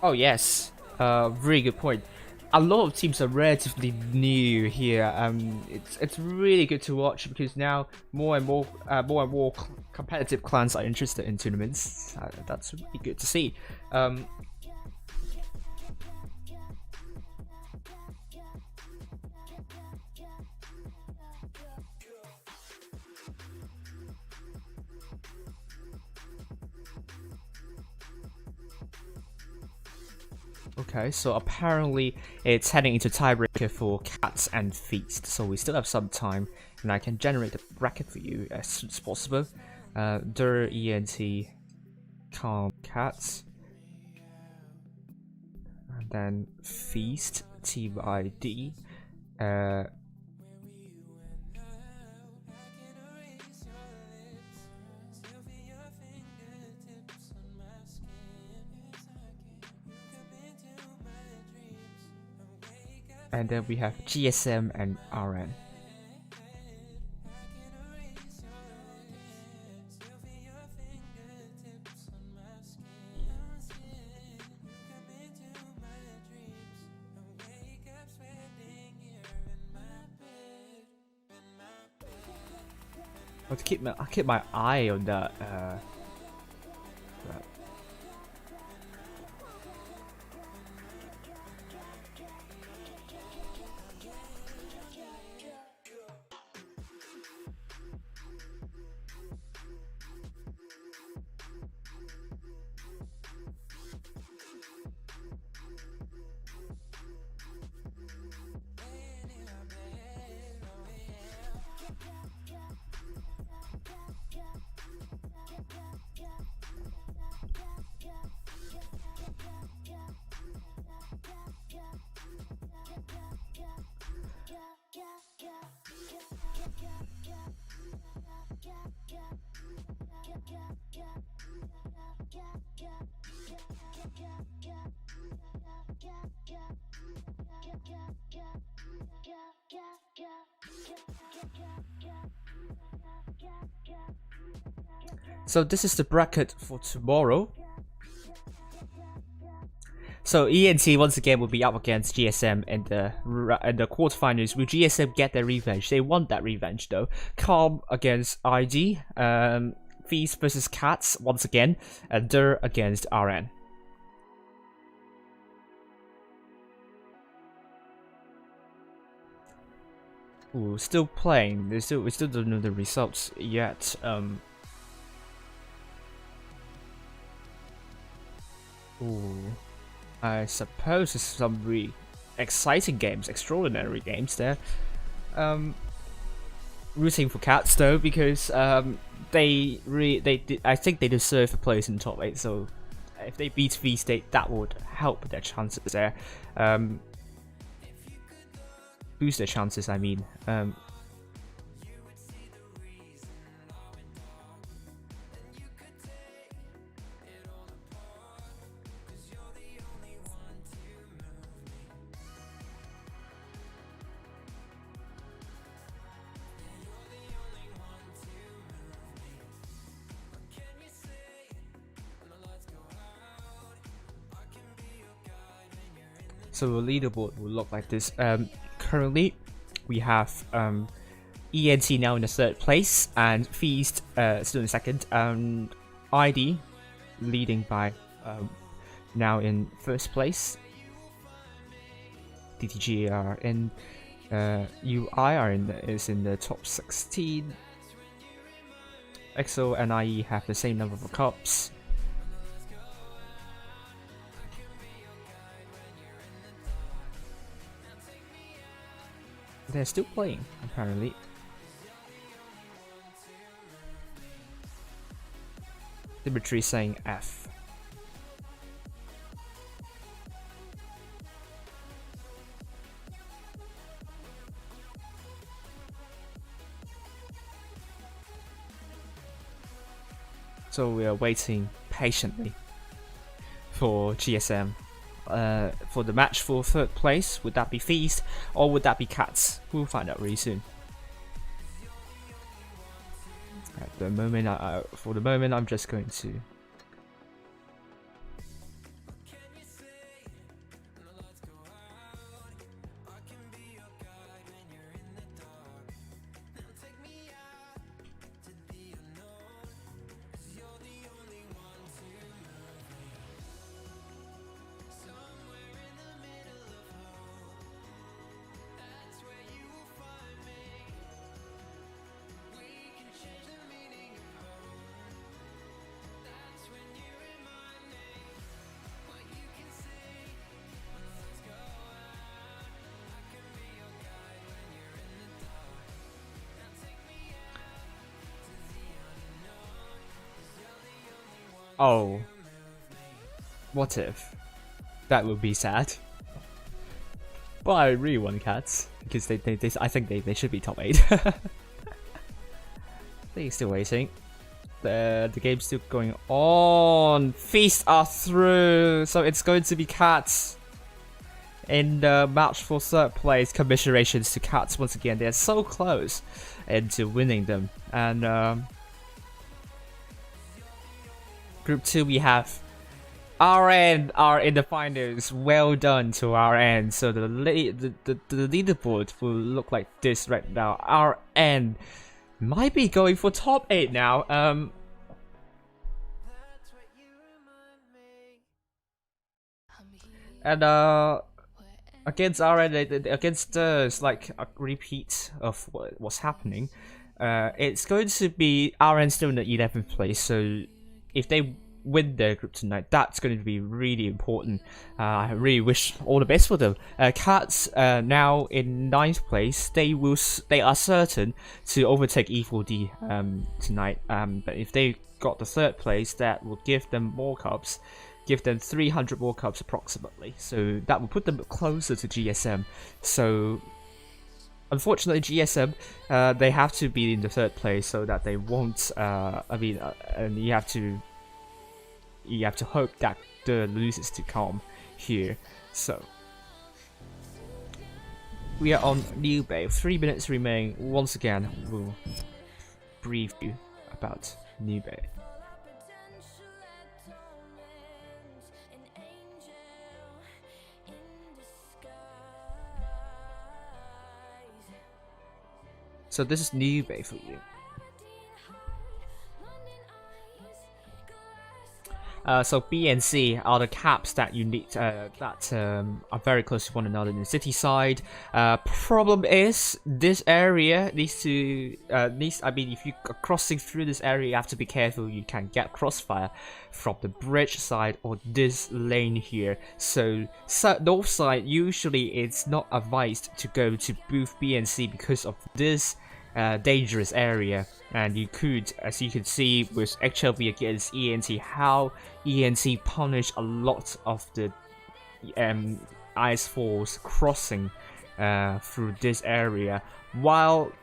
Oh yes, really good point. A lot of teams are relatively new here. It's really good to watch because now more and more competitive clans are interested in tournaments. That's really good to see. Okay, so apparently it's heading into tiebreaker for Cats and Feast, so we still have some time, and I can generate the bracket for you as soon as possible. Der ENT Calm Cats, and then Feast Team ID. And then we have GSM and RN. I'll keep my eye on that. So this is the bracket for tomorrow. So ENT once again will be up against GSM in the quarterfinals. Will GSM get their revenge? They want that revenge though. Calm against ID. Feast versus Cats once again, and Der against RN. Ooh, still playing. We still don't know the results yet. Ooh, I suppose there's some really exciting games, extraordinary games there. Rooting for Cats though, because I think they deserve a place in top 8. So if they beat V-State, that would help their chances there. Boost their chances, I mean. So the leaderboard will look like this. Currently, we have ENT now in the 3rd place, and Feast still in 2nd, and ID leading by now in 1st place. DTG are in UI is in the top 16. EXO and IE have the same number of cups. They're still playing, apparently. Dimitri saying F. So we are waiting patiently for GSM. For the match for 3rd place, would that be Feast or would that be Cats? We'll find out really soon. At the moment, for the moment, I'm just going to. Oh, what if? That would be sad. But I really want Cats because they I think they should be top 8. They're still waiting. The game's still going on. Feast are through, so it's going to be Cats in the match for 3rd place. Commiserations to Cats once again. They're so close into winning them. And Group 2 we have RN are in the finals. Well done to RN. So the leaderboard will look like this right now. RN might be going for top 8 now. And against RN, against it's like a repeat of what's happening. It's going to be RN still in the 11th place. So if they win their group tonight, that's going to be really important. I really wish all the best for them. Cats now in 9th place. They are certain to overtake E4D tonight. But if they got the 3rd place, that will give them more cups, give them 300 more cups approximately. So that will put them closer to GSM. So unfortunately, GSM they have to be in the 3rd place so that they won't. And you have to hope that the losers to come here. So we are on New Bay. 3 minutes remain. Once again, we'll brief you about New Bay. So this is New Bay for you. So B and C are the caps that you need that are very close to one another in the city side. Problem is this area needs to if you are crossing through this area, you have to be careful. You can get crossfire from the bridge side or this lane here. So north side usually it's not advised to go to booth B and C because of this dangerous area. And you could, as you can see with HLV against ENT, how ENT punished a lot of the IS-4s crossing through this area. While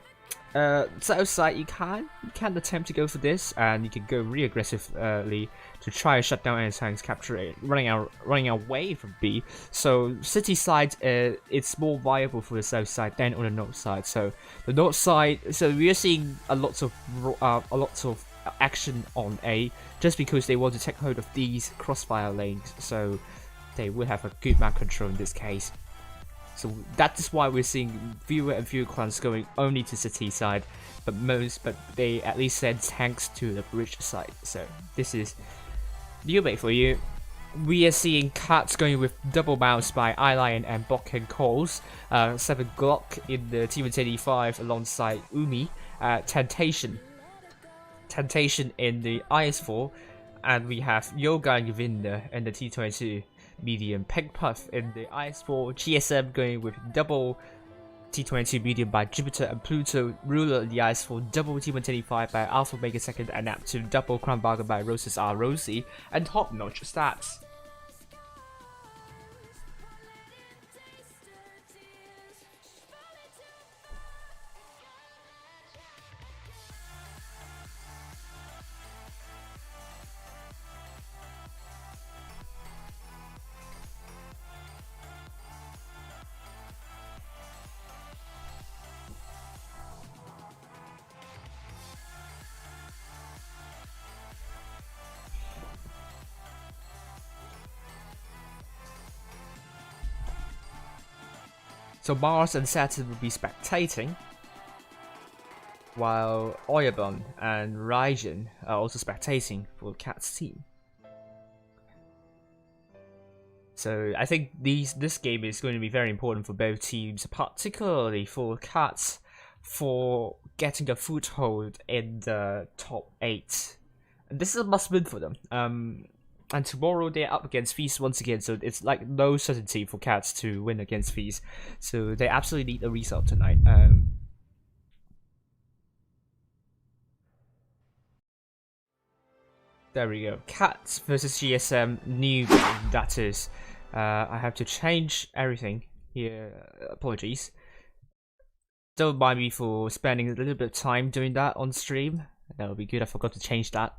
south side, you can attempt to go for this, and you can go really aggressively to try to shut down any tanks, capture it, running away from B. So city side, it's more viable for the south side than on the north side. So the north side, so we are seeing a lot of action on A, just because they want to take hold of these crossfire lanes. So they will have a good map control in this case. So that is why we're seeing fewer and fewer clans going only to city side, but they at least send tanks to the bridge side. So this is New Bay for you. We are seeing Cats going with double mounts by Eyelion and Bok and Coles. 7 Glock in the T-185 alongside Umi. Temptation in the IS-4, and we have Yoga and Govinda in the T-22 medium. Peg Puff in the IS-4. GSM going with double T22 medium by Jupiter and Pluto, Ruler in the Ice for double T125 by Alpha Omega Second and Neptune, double Crown Bargain by Roses R Rosie, and top notch stats. So Mars and Saturn will be spectating, while Oyabon and Raijin are also spectating for Cat's team. So I think this game is going to be very important for both teams, particularly for Cats, for getting a foothold in the top 8. And this is a must-win for them. And tomorrow they're up against Feast once again, so it's like no certainty for Cats to win against Feast. So they absolutely need a result tonight. There we go. Cats versus GSM, new game, that is. I have to change everything here. Apologies. Don't mind me for spending a little bit of time doing that on stream. That would be good. I forgot to change that.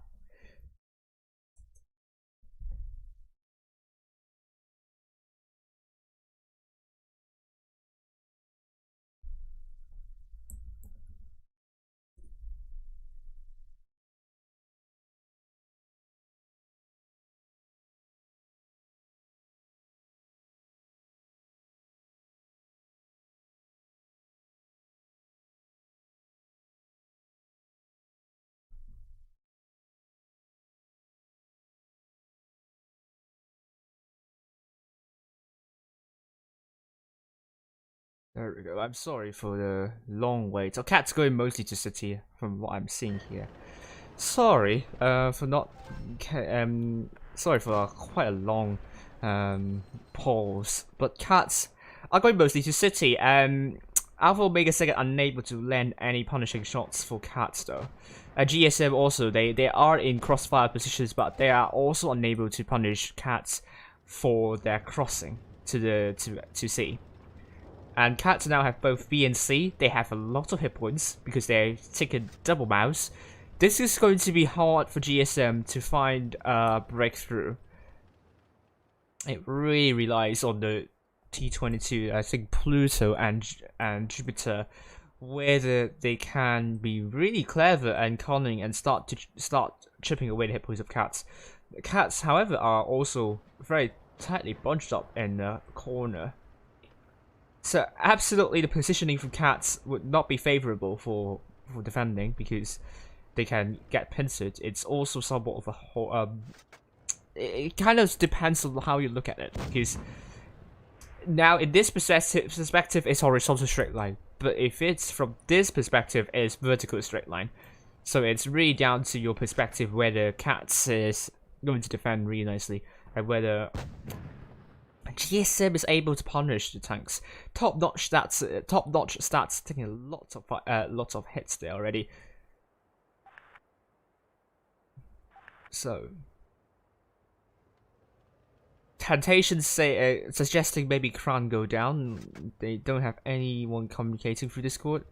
There we go. I'm sorry for the long wait. Oh, Cat's going mostly to City from what I'm seeing here. Sorry for not. Sorry for quite a long pause. But Cats are going mostly to City. Alpha Omega Second unable to land any punishing shots for Cats though. GSM also they are in crossfire positions, but they are also unable to punish Cats for their crossing to C. And Cats now have both B and C. They have a lot of hit points because they're taking double mouse. This is going to be hard for GSM to find a breakthrough. It really relies on the T22. I think Pluto and Jupiter, whether they can be really clever and cunning and start chipping away the hit points of Cats. Cats, however, are also very tightly bunched up in the corner. So absolutely the positioning from Cats would not be favourable for defending because they can get pincered. It's also somewhat of a whole, it kind of depends on how you look at it, because now in this perspective it's horizontal straight line, but if it's from this perspective it's vertical straight line. So it's really down to your perspective whether Cats is going to defend really nicely and whether GSM is able to punish the tanks. Top-notch stats, taking lots of hits there already. So, Temptations suggesting maybe Kran go down. They don't have anyone communicating through Discord.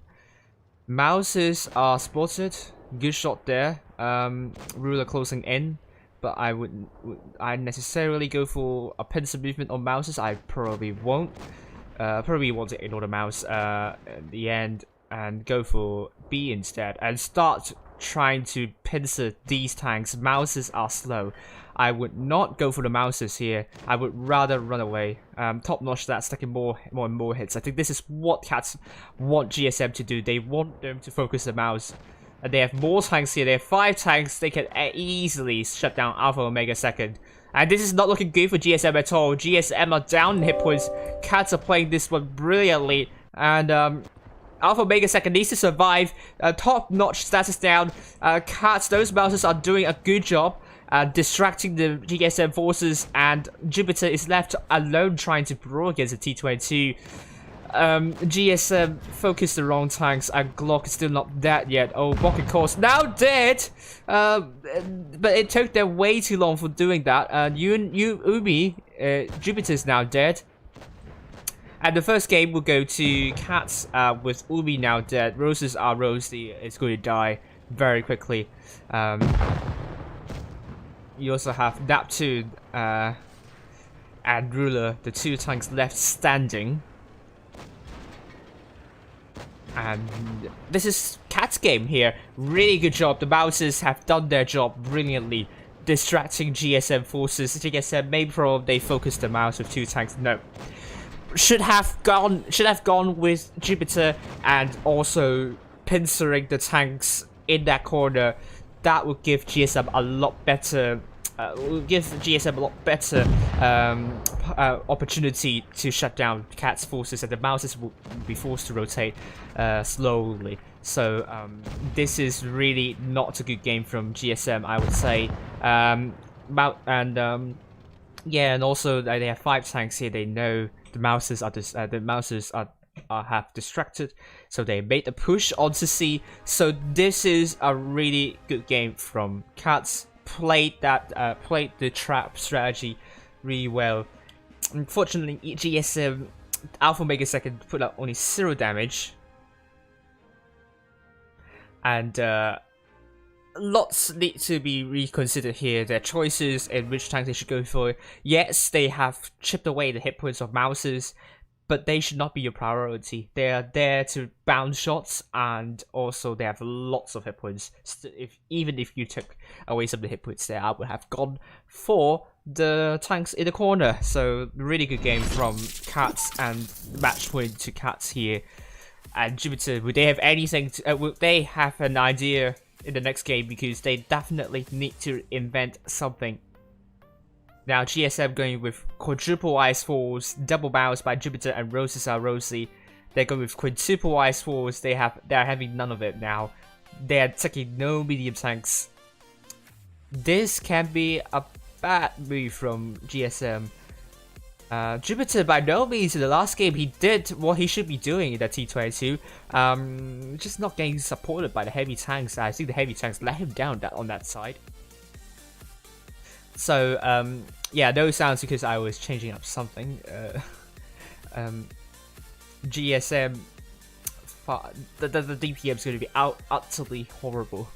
Mouses are spotted. Good shot there. Ruler closing in. But I wouldn't necessarily go for a pincer movement on Mouses. I probably won't. Probably want to ignore the Mouse at the end and go for B instead and start trying to pincer these tanks. Mouses are slow. I would not go for the Mouses here. I would rather run away. Top-notch stats, taking more and more hits. I think this is what Cats want GSM to do. They want them to focus the Mouse. And they have more tanks here. They have 5 tanks. They can easily shut down Alpha Omega Second. And this is not looking good for GSM at all. GSM are down in hit points. Cats are playing this one brilliantly. And Alpha Omega Second needs to survive. Top-notch status down. Cats, those Mouses are doing a good job distracting the GSM forces. And Jupiter is left alone trying to brawl against the T22. GSM focused the wrong tanks, and Glock is still not dead yet. Oh, Bucket Course now dead! But it took them way too long for doing that. And Umi, Jupiter is now dead. And the first game will go to Cats with Umi now dead. Roses are Rosie is going to die very quickly. You also have Neptune and Ruler, the two tanks left standing. And this is Cat's game here. Really good job. The Mouses have done their job brilliantly, distracting GSM forces. GSM maybe they focused the Mouse with two tanks. No. Should have gone with Jupiter and also pincering the tanks in that corner. That would give GSM a lot better. Opportunity to shut down Cat's forces, and the Mouses will be forced to rotate slowly. So this is really not a good game from GSM, I would say. Yeah, and also they have 5 tanks here. They know the Mouses have distracted, so they made the push onto C. So this is a really good game from Cats. Played the trap strategy really well. Unfortunately, GSM Alpha Mega Second put out only 0 damage, and lots need to be reconsidered here. Their choices and which tank they should go for. Yes, they have chipped away the hit points of Mouses, but they should not be your priority. They are there to bounce shots, and also they have lots of hit points. Even if you took away some of the hit points there, I would have gone for the tanks in the corner. So really good game from Cats, and match point to Cats here. And Jupiter, would they have anything? Would they have an idea in the next game? Because they definitely need to invent something. Now GSM going with quadruple ice falls, double bounce by Jupiter and Roses are Rosie. They're going with quintuple ice falls. They're having none of it now. They're taking no medium tanks. This can be a bad move from GSM. Jupiter by no means in the last game he did what he should be doing in the T22. Just not getting supported by the heavy tanks. I think the heavy tanks let him down on that side. So yeah, those sounds because I was changing up something. GSM, the DPM is going to be utterly horrible.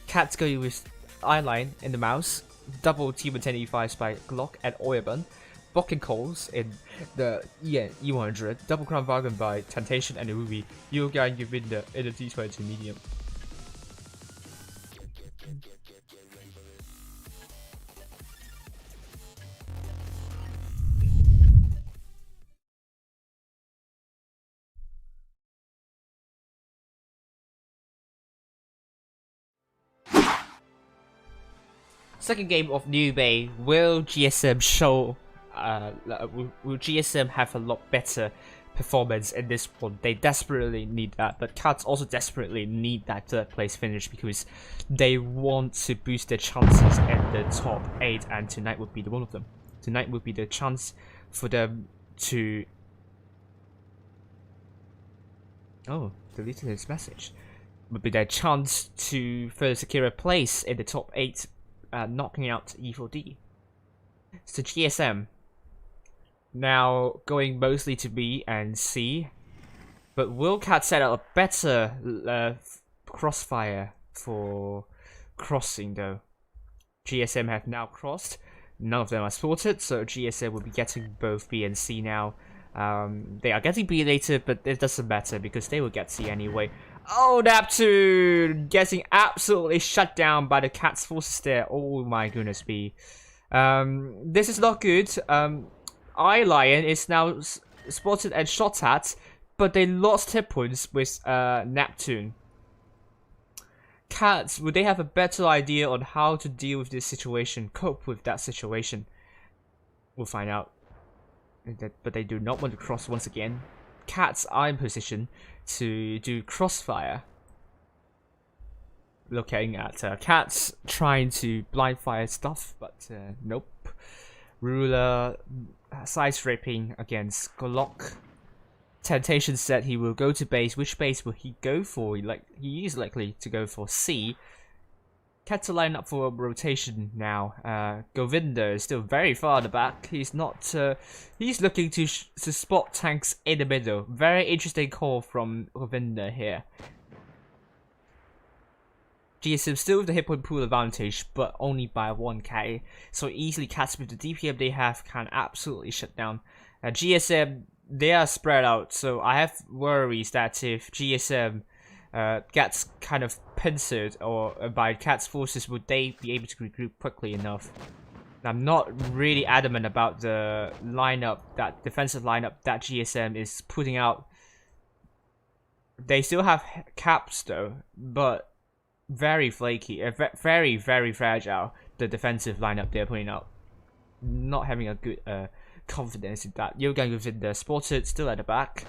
Cat's going with eyeline in the Mouse, double T1085 by Glock and Oyabun, Bock Coals in the E100, double Crown Bargain by Temptation and Ubi. You're going to win in the T22 medium. Second game of New Bay. Will GSM show? Will GSM have a lot better performance in this one? They desperately need that, but Cats also desperately need that 3rd place finish because they want to boost their chances in the top 8, and tonight would be one of them. Tonight would be the chance for them to. Oh, deleted his message. Would be their chance to further secure a place in the top 8. Knocking out E4D. So GSM now going mostly to B and C, but will Cat set out a better crossfire for crossing though? GSM have now crossed, none of them are spotted, so GSM will be getting both B and C now. They are getting B later, but it doesn't matter because they will get C anyway. Oh, Neptune getting absolutely shut down by the Cat's forces there. Oh my goodness me. This is not good. Eye Lion is now spotted and shot at, but they lost hit points with Neptune. Cats, would they have a better idea on how to deal with this situation, cope with that situation? We'll find out. But they do not want to cross once again. Cats are in position to do crossfire. Looking at Cats trying to blind fire stuff, but nope. Ruler side stripping against Glock. Temptation said he will go to base. Which base will he go for? He is likely to go for C. Cats are lined up for a rotation now. Govinda is still very far at the back. He's not. He's looking to spot tanks in the middle. Very interesting call from Govinda here. GSM still with the hit point pool advantage, but only by 1k. So easily Cats with the DPM they have can absolutely shut down. GSM, they are spread out, so I have worries that if GSM gets kind of pincered or by Cat's forces, would they be able to regroup quickly enough? I'm not really adamant about the lineup, that defensive lineup that GSM is putting out. They still have caps though, but very flaky, very, very fragile, the defensive lineup they're putting out. Not having a good confidence in that. Yogang within the spotted, still at the back.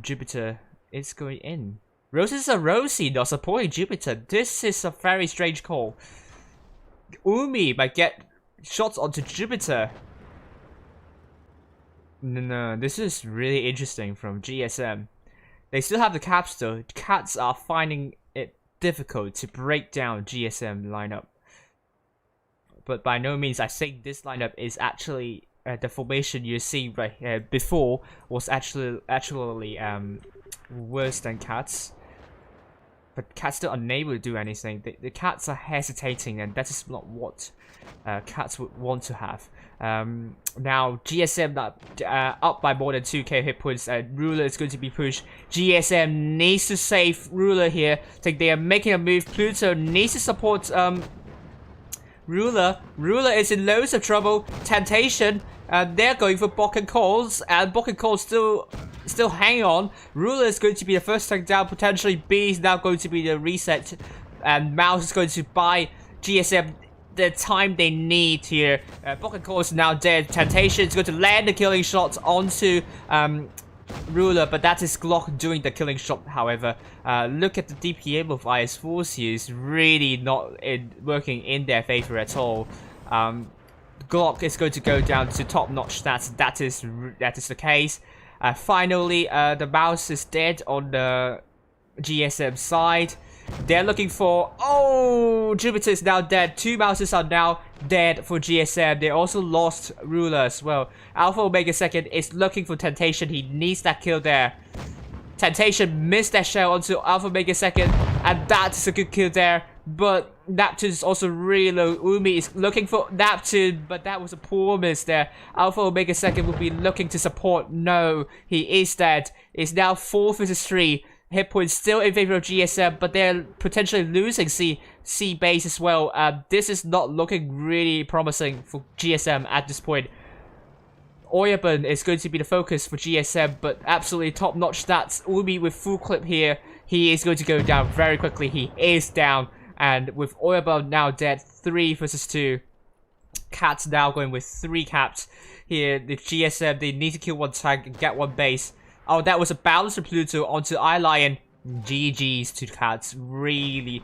Jupiter is going in. Roses are Rosie, not supporting Jupiter. This is a very strange call. Umi might get shots onto Jupiter. No, this is really interesting from GSM. They still have the caps though. Cats are finding it difficult to break down GSM lineup. But by no means I think this lineup is actually the formation you see right here before was actually worse than Cats. But Cats still unable to do anything. The Cats are hesitating, and that is not what Cats would want to have. Now GSM up by more than 2k hit points, and Ruler is going to be pushed. GSM needs to save Ruler here. I think they are making a move. Pluto needs to support Ruler. Ruler is in loads of trouble. Temptation. They're going for Bok and Calls, and Bok and Calls still hang on. Ruler is going to be the first tank down. Potentially B is now going to be the reset, and Mouse is going to buy GSM the time they need here. Bok and Calls is now dead. Temptation is going to land the killing shots onto Ruler, but that is Glock doing the killing shot. However, look at the DPM of IS-4s here. It's really not working in their favor at all. Glock is going to go down to top-notch stats. That is the case. Finally, the Mouse is dead on the GSM side. They're looking for... Oh! Jupiter is now dead. 2 Mouses are now dead for GSM. They also lost Ruler as well. Alpha Omega Second is looking for Temptation. He needs that kill there. Temptation missed that shell onto Alpha Omega Second, and that's a good kill there. But Neptune is also really low. Umi is looking for Neptune, but that was a poor miss there. Alpha Omega Second will be looking to support. No, he is dead. It's now 4 versus 3. Hit points still in favor of GSM, but they're potentially losing C base as well. This is not looking really promising for GSM at this point. Oyabun is going to be the focus for GSM, but absolutely top-notch stats. Umi with full clip here. He is going to go down very quickly. He is down. And with Oyabun now dead, 3 versus 2. Cats now going with 3 caps. Here, the GSM, they need to kill 1 tank and get 1 base. Oh, that was a bounce from Pluto onto iLion. GG's to Cats. Really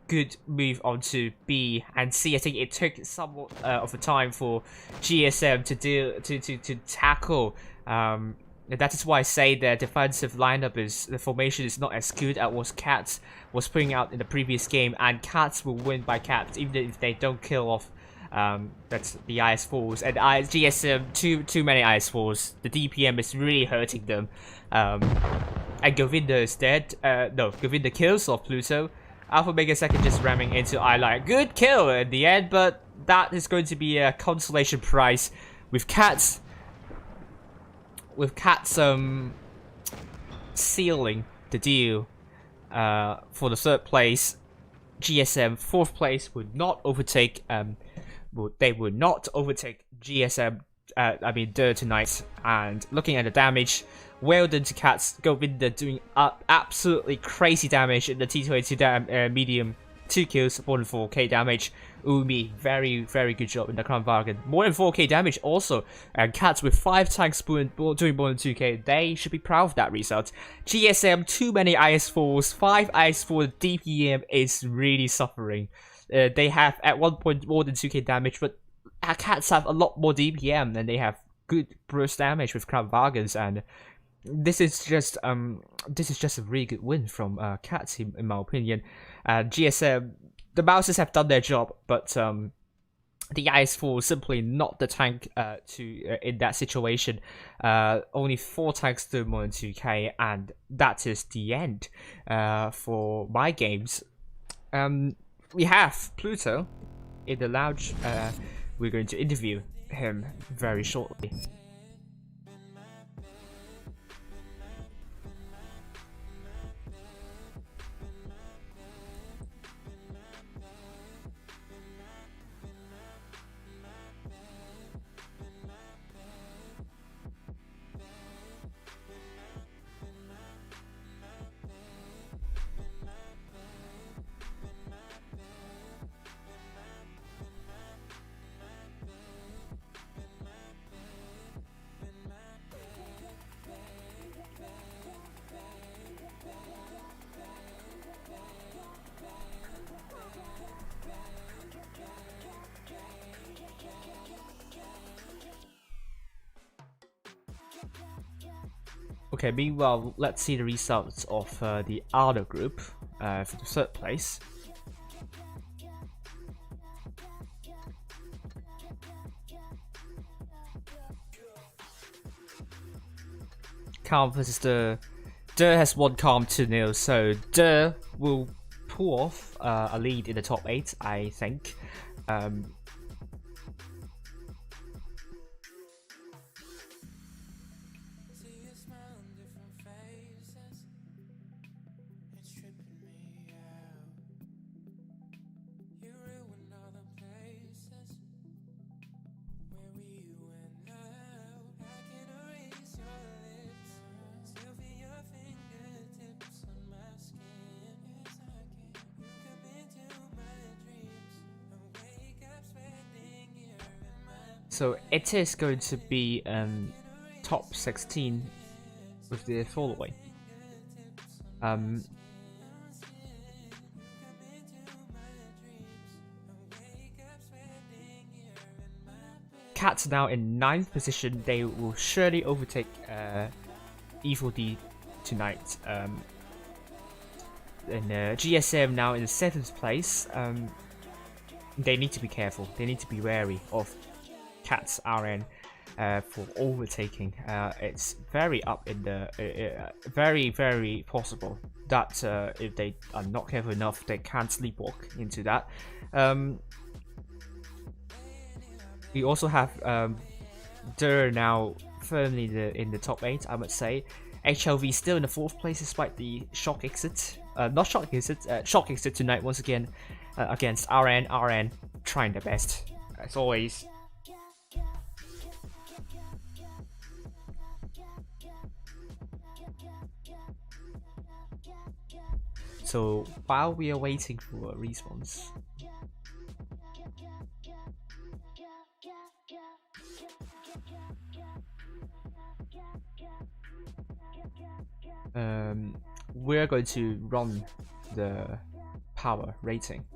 good move onto B and C. I think it took somewhat of a time for GSM to tackle. That is why I say the defensive lineup the formation is not as good as what Cats was putting out in the previous game, and Cats will win by caps even if they don't kill off that's the IS-4s. And GSM too many IS-4s. The DPM is really hurting them. And Govinda is dead. No, Govinda kills off Pluto. Alpha Omega Second just ramming into iLion. Good kill in the end, but that is going to be a consolation prize with Cats. With Cats sealing the deal for the 3rd place. GSM 4th place would not overtake they would not overtake GSM tonight. And looking at the damage, well done to Cats. Govinda doing absolutely crazy damage in the T22 medium. 2 kills, more than 4k damage. Umi, very, very good job in the Crown Bargain. More than 4k damage also. And Cats with 5 tanks doing more than 2k. They should be proud of that result. GSM, too many IS-4s. 5 IS-4 DPM is really suffering. They have at one point more than 2k damage, but Cats have a lot more DPM than they have good burst damage with Crown Bargains, and this is just a really good win from Cat team in my opinion. GSM, the Mousers have done their job, but the Ice4 simply not the tank in that situation. Only 4 tanks do more than 2k, and that is the end for my games. We have Pluto in the lounge. We're going to interview him very shortly. Okay, meanwhile, let's see the results of the other group for the 3rd place. Calm versus Der. Der has won Calm 2-0, so Der will pull off a lead in the top 8, I think. So it is going to be top 16 with the following. Cats now in 9th position. They will surely overtake Evil D tonight. And GSM now in 7th place. They need to be careful. They need to be wary of Cat's RN for overtaking. It's very up in the very possible that if they are not careful enough, they can sleepwalk into that. We also have Der now firmly in the top 8, I would say. HLV still in the 4th place despite the shock exit. Shock exit tonight once again against RN. RN trying their best as always. So while we are waiting for a response, we're going to run the power rating.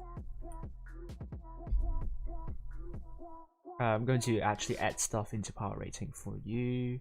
I'm going to actually add stuff into power rating for you.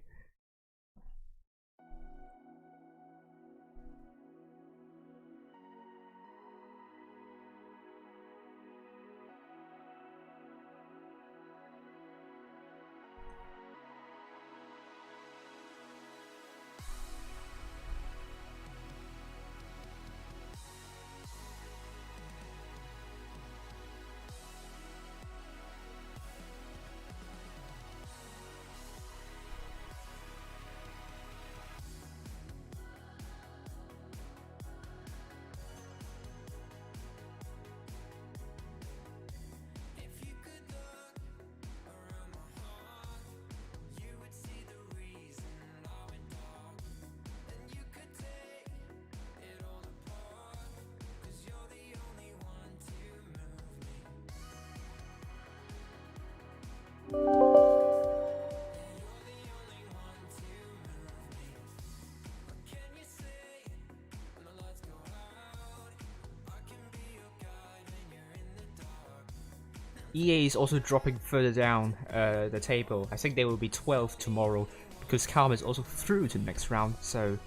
EA is also dropping further down the table. I think they will be 12th tomorrow because Karma is also through to the next round. So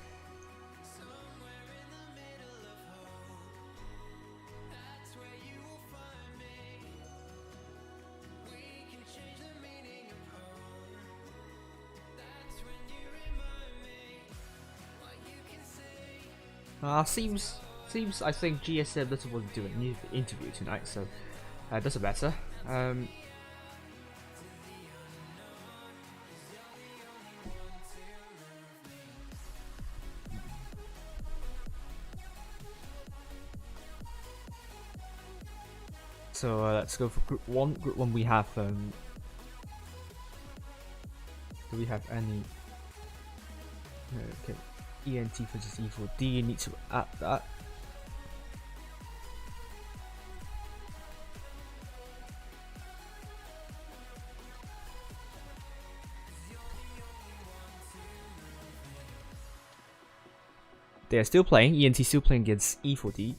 seems I think GSM doesn't want to do an interview tonight, so doesn't matter. So let's go for group one. Group one, we have. Do we have any? Okay, ENT versus E4D. Need to add that. They are still playing. ENT still playing against E4D.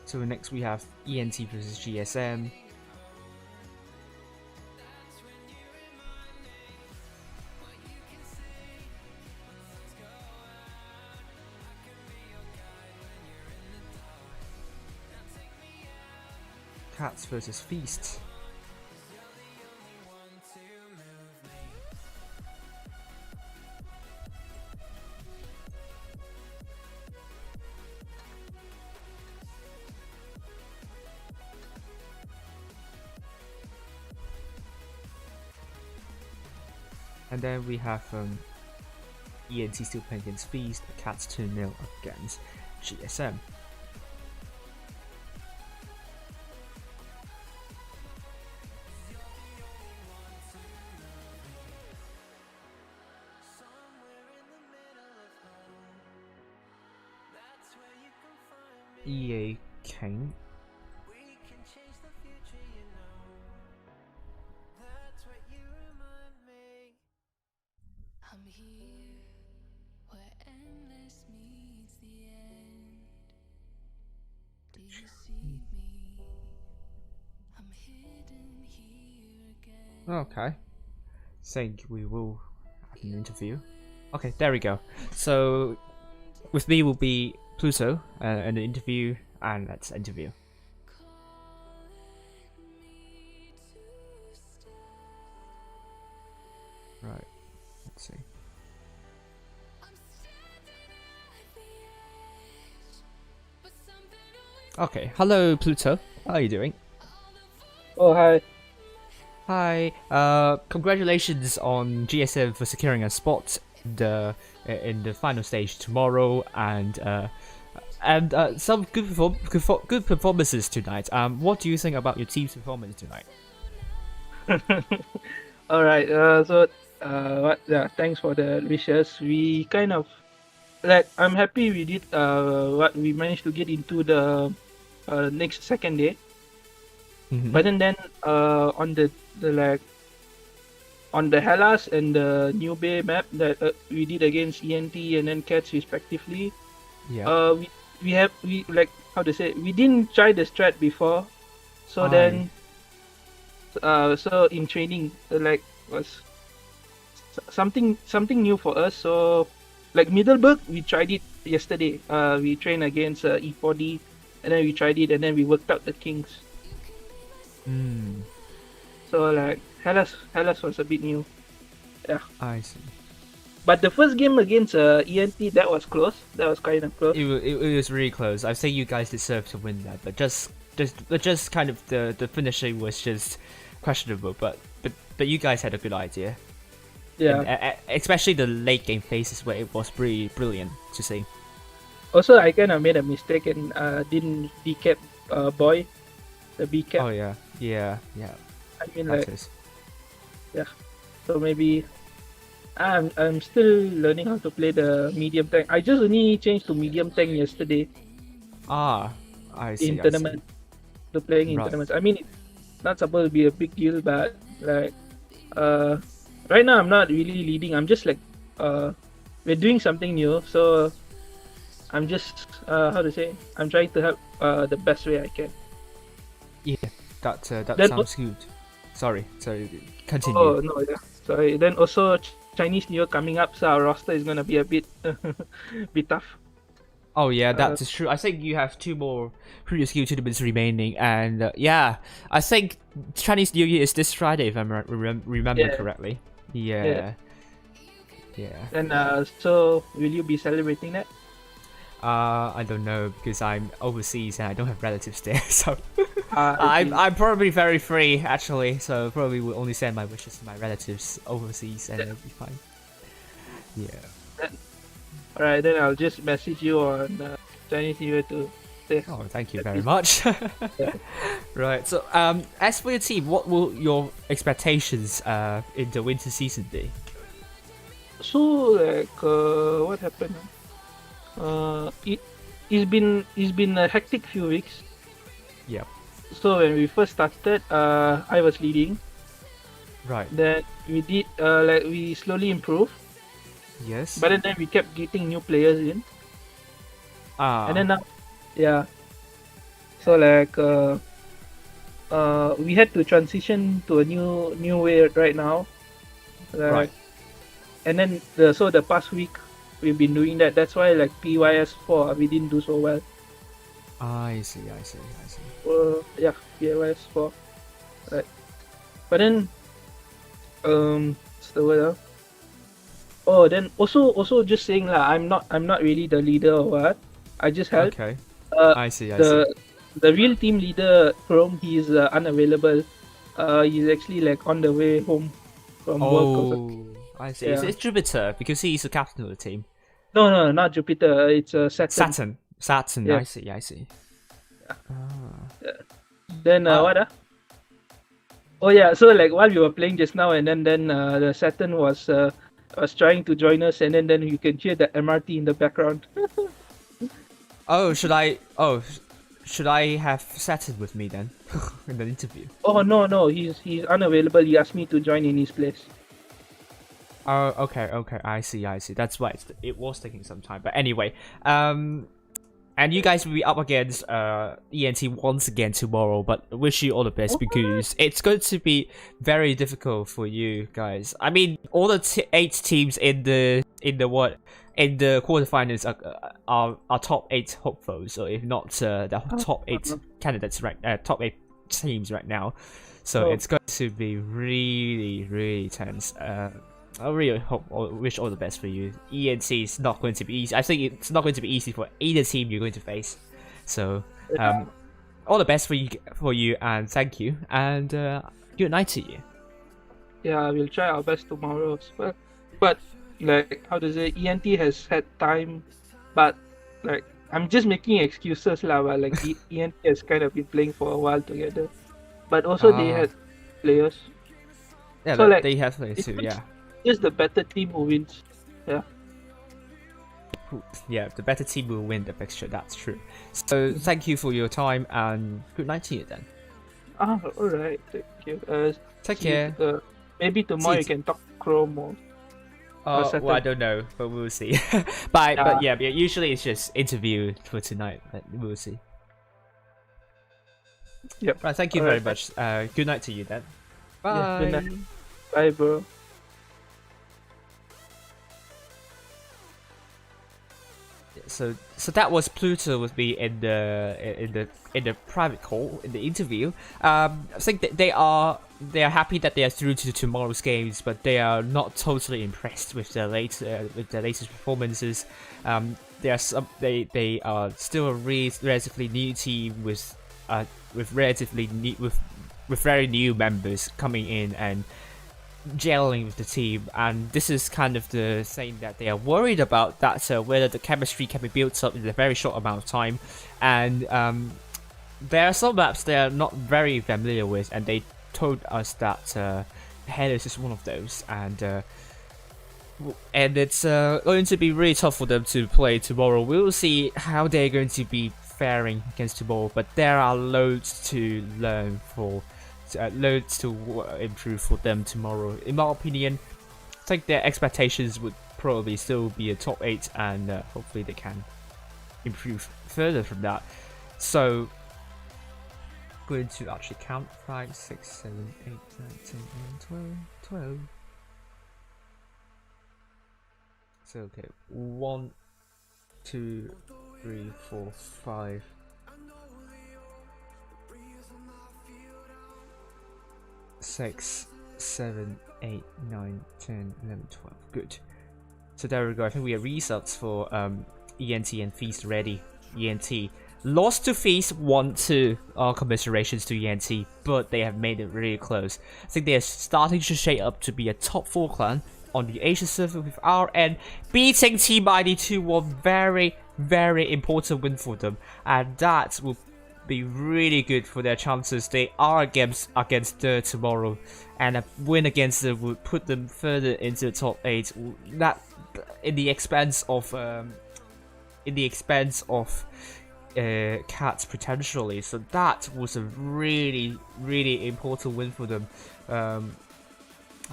So next we have ENT versus GSM. Cats versus Feast. And then we have ENT still playing against Feast, Cats 2-0 against GSM. EA King.
I'm here where endless meets the end. Do you see me? I'm hidden here again.
Okay. Think we will have an interview. Okay, there we go. So with me will be Pluto and the interview, and let's interview. Right. Let's see. Okay, hello Pluto. How are you doing?
Oh, hi.
Hi. Congratulations on GSM for securing a spot in the final stage tomorrow, and some good performances tonight. What do you think about your team's performance tonight?
All right. Thanks for the wishes. We kind of I'm happy we did what we managed to get into the next second day.
Mm-hmm.
But then on the Hellas and the New Bay map that we did against ENT and then Cats respectively.
Yeah.
We didn't try the strat before, so then so in training was something new for us. So like Middleburg, we tried it yesterday. We trained against E4D, and then we tried it, and then we worked out the kings. So like Hellas was a bit new. Yeah.
I see.
But the first game against ENT, that was close. That was kind of close.
It was really close. I say you guys deserve to win that, but just kind of the finishing was just questionable. But you guys had a good idea.
Yeah.
And, especially the late game phases where it was pretty brilliant to see.
Also, I kind of made a mistake and didn't decap Boy, the B cap.
Oh yeah.
I mean
That is.
yeah. So maybe I'm still learning how to play the medium tank. I just only changed to medium tank yesterday
Ah, I see.
in
I see.
tournament. To playing in
Right.
tournaments. I mean, it's not supposed to be a big deal, but like right now I'm not really leading. I'm just like we're doing something new, so I'm just how to say, I'm trying to help the best way I can.
Yeah, that
Then
sounds good. Sorry, continue.
Oh no, yeah. Sorry. Then also Chinese New Year coming up, so our roster is gonna be a bit bit tough.
Oh yeah, that is true. I think you have 2 more previous skill tournaments remaining, and yeah, I think Chinese New Year is this Friday if I remember
Yeah.
correctly. Yeah.
And so will you be celebrating that?
I don't know because I'm overseas and I don't have relatives there, so
I see.
I'm probably very free actually. So probably will only send my wishes to my relatives overseas, and it'll be fine. Yeah.
Alright, then I'll just message you on Chinese New Year to say.
Oh, thank you very much. Right. So, as for your team, what will your expectations in the winter season be?
So like what happened? It's been a hectic few weeks.
Yeah.
So when we first started, I was leading.
Right.
Then we did like we slowly improved,
Yes.
but then we kept getting new players in, and then now, yeah. So like we had to transition to a new way right now. Like,
Right.
And then the past week we've been doing that. That's why like PYS4 we didn't do so well.
I see.
Yeah, PYS4. Right. But then what's the word? Oh, then also just saying lah, I'm not really the leader or what. I just help.
Okay.
Uh,
I see.
the real team leader Chrome, he's unavailable. He's actually like on the way home from work. Or something.
Oh, I see.
Yeah.
It's Jupiter because he's the captain of the team.
No, not Jupiter. It's Saturn.
Saturn.
Yeah.
I see.
Then what? Oh yeah. So like while we were playing just now, and then the Saturn was trying to join us, and then you can hear the MRT in the background.
Oh, should I have Saturn with me then in the interview?
Oh no, he's unavailable. He asked me to join in his place.
Oh, okay, I see. That's why it was taking some time. But anyway, and you guys will be up against ENT once again tomorrow. But wish you all the best because it's going to be very difficult for you guys. I mean, all the 8 teams in the quarterfinals are top 8 hopefuls. So if not the top 8 candidates top 8 teams right now. So it's going to be really tense. I really hope or wish all the best for you. ENC is not going to be easy. I think it's not going to be easy for either team you're going to face. So, all the best for you, and thank you, and good night to you.
Yeah, we'll try our best tomorrow as well. But like how to say, ENT has had time, but like I'm just making excuses lah. But like ENT has kind of been playing for a while together, but also they had players.
Yeah,
So, like,
they have players too. Yeah.
Just the better team who wins. Yeah.
Yeah, the better team will win the fixture. That's true. So thank you for your time and good night to you then.
Alright. Thank you.
Take
see you,
care.
maybe tomorrow
See
you can talk Chrome or
Well, I don't know, but we'll see. But
Yeah.
yeah, usually it's just interview for tonight. But we'll see.
Yep.
Right, thank you very
Alright.
much. Good night to you then. Bye.
Yeah, good night. Bye, bro.
So that was Pluto with me in the private call in the interview. I think that they are happy that they are through to tomorrow's games, but they are not totally impressed with their latest performances. They are still a relatively new team with very new members coming in and gelling with the team, and this is kind of the thing that they are worried about, that whether the chemistry can be built up in a very short amount of time. And there are some maps they are not very familiar with, and they told us that Headers is one of those, and and it's going to be really tough for them to play tomorrow. We'll see how they're going to be faring against tomorrow, but there are loads to learn for, loads to improve for them tomorrow. In my opinion, I think their expectations would probably still be a top 8, and hopefully they can improve further from that. So, going to actually count 5, 6, 7, 8, 9, 10, 11, 12, 12. So okay, 1, 2, 3, 4, 5. 6, 7, 8, 9, 10, 11, 12. Good. So there we go. I think we have results for ENT and Feast ready. ENT lost to Feast 1-2. Our commiserations to ENT, but they have made it really close. I think they are starting to shape up to be a top 4 clan on the Asia server, with RN beating Team ID 2-1. Very, very important win for them, and that will be really good for their chances. They are against tomorrow, and a win against them would put them further into the top 8. That in the expense of Cats potentially. So that was a really, really important win for them.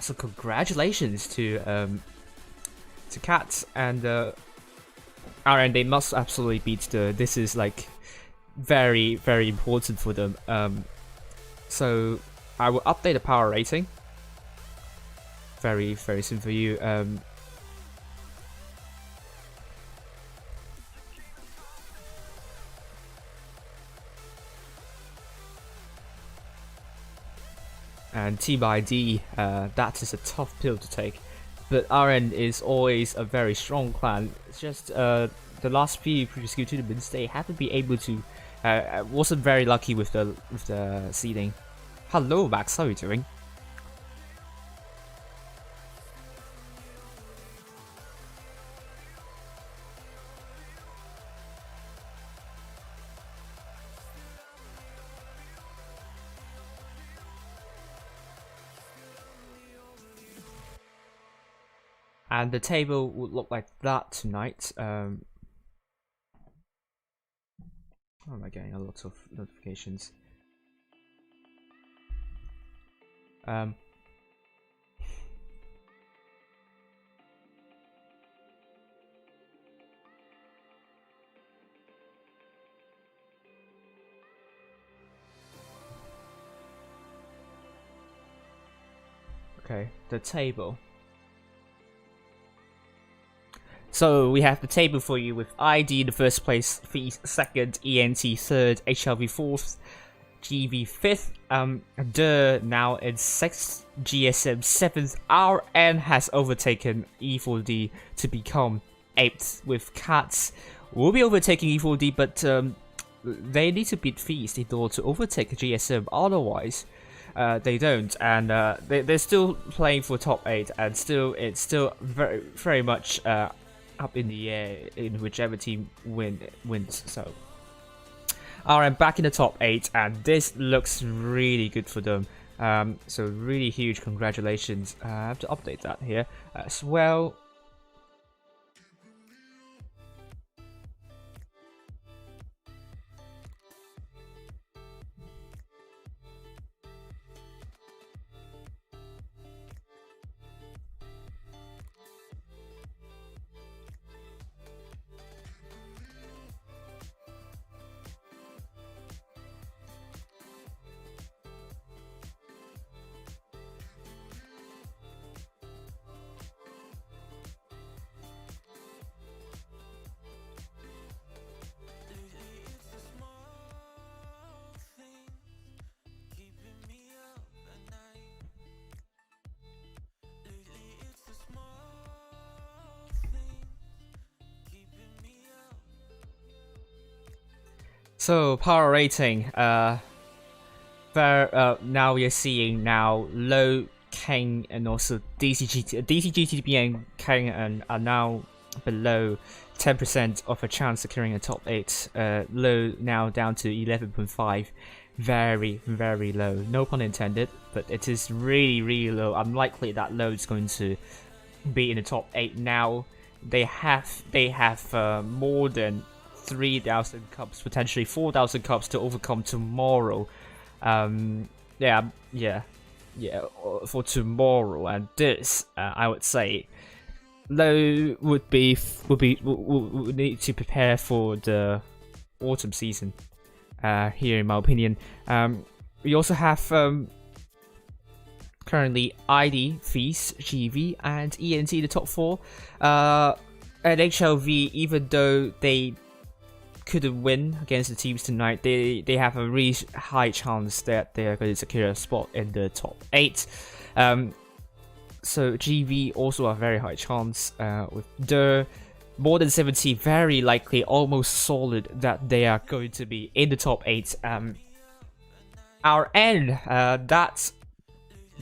So congratulations to Cats and RN. They must absolutely beat this is like very, very important for them. So I will update the power rating very, very soon for you. And Team ID, that is a tough pill to take, but RN is always a very strong clan. It's just the last few previous tournaments they haven't been able to. Wasn't very lucky with the seeding. Hello Max, how are you doing? And the table would look like that tonight. Oh, am I getting a lot of notifications? Okay, the table. So we have the table for you with ID in the first place, Feast second, ENT third, HLV fourth, GV fifth, now in sixth, GSM seventh. RN has overtaken E4D to become eighth, with Cats will be overtaking E4D, but they need to beat Feast in order to overtake GSM. Otherwise, they don't, and they're still playing for top 8, and it's still very, very much up in the air in whichever team wins. So RM back in the top 8, and this looks really good for them. So really huge congratulations. I have to update that here as well. So power rating, now we are seeing Low, King, and also DCGTB and King are now below 10% of a chance securing a top 8. Low now down to 11.5, very, very low. No pun intended, but it is really, really low. Unlikely that Low is going to be in the top 8 now. They have more than 3,000 cups, potentially 4,000 cups to overcome tomorrow. For tomorrow, and this I would say though would need to prepare for the autumn season. Here, in my opinion, we also have currently ID, Feast, GV, and ENT the top 4. And HLV, even though they couldn't win against the teams tonight, they have a really high chance that they are going to secure a spot in the top 8. So GV also a very high chance, with the more than 70 very likely, almost solid that they are going to be in the top 8. Our end, that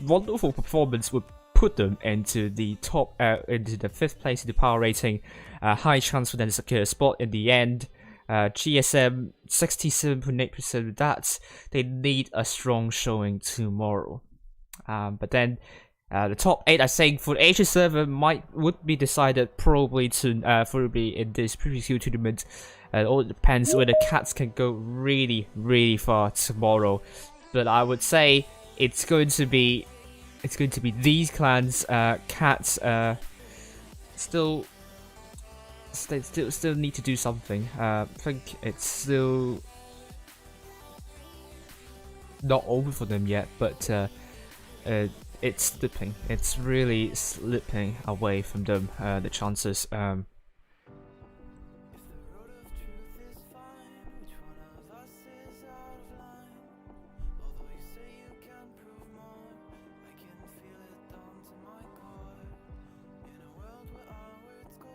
wonderful performance would put them into the top, into the 5th place in the power rating. High chance for them to secure a spot in the end. GSM 67.8%. That they need a strong showing tomorrow. But then the top 8, I think, for the Asia server would be decided probably in this preview tournament. It all depends whether Cats can go really, really far tomorrow. But I would say it's going to be these clans. Cats still need to do something. I think it's still not over for them yet, but it's slipping. It's really slipping away from them, the chances.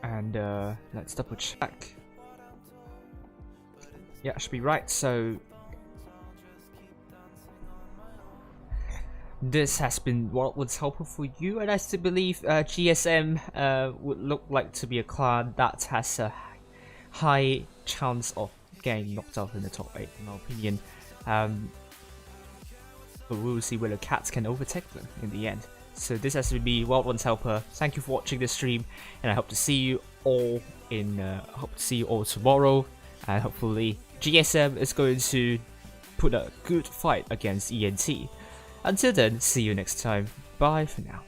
And let's double check. Yeah, I should be right. So this has been what was helpful for you, and I still believe GSM would look like to be a clan that has a high chance of getting knocked out in the top 8, in my opinion. But we'll see whether Cats can overtake them in the end. So this has been me, Wild One's Helper. Thank you for watching this stream, and I hope to see you all tomorrow. And hopefully GSM is going to put a good fight against ENT. Until then, see you next time. Bye for now.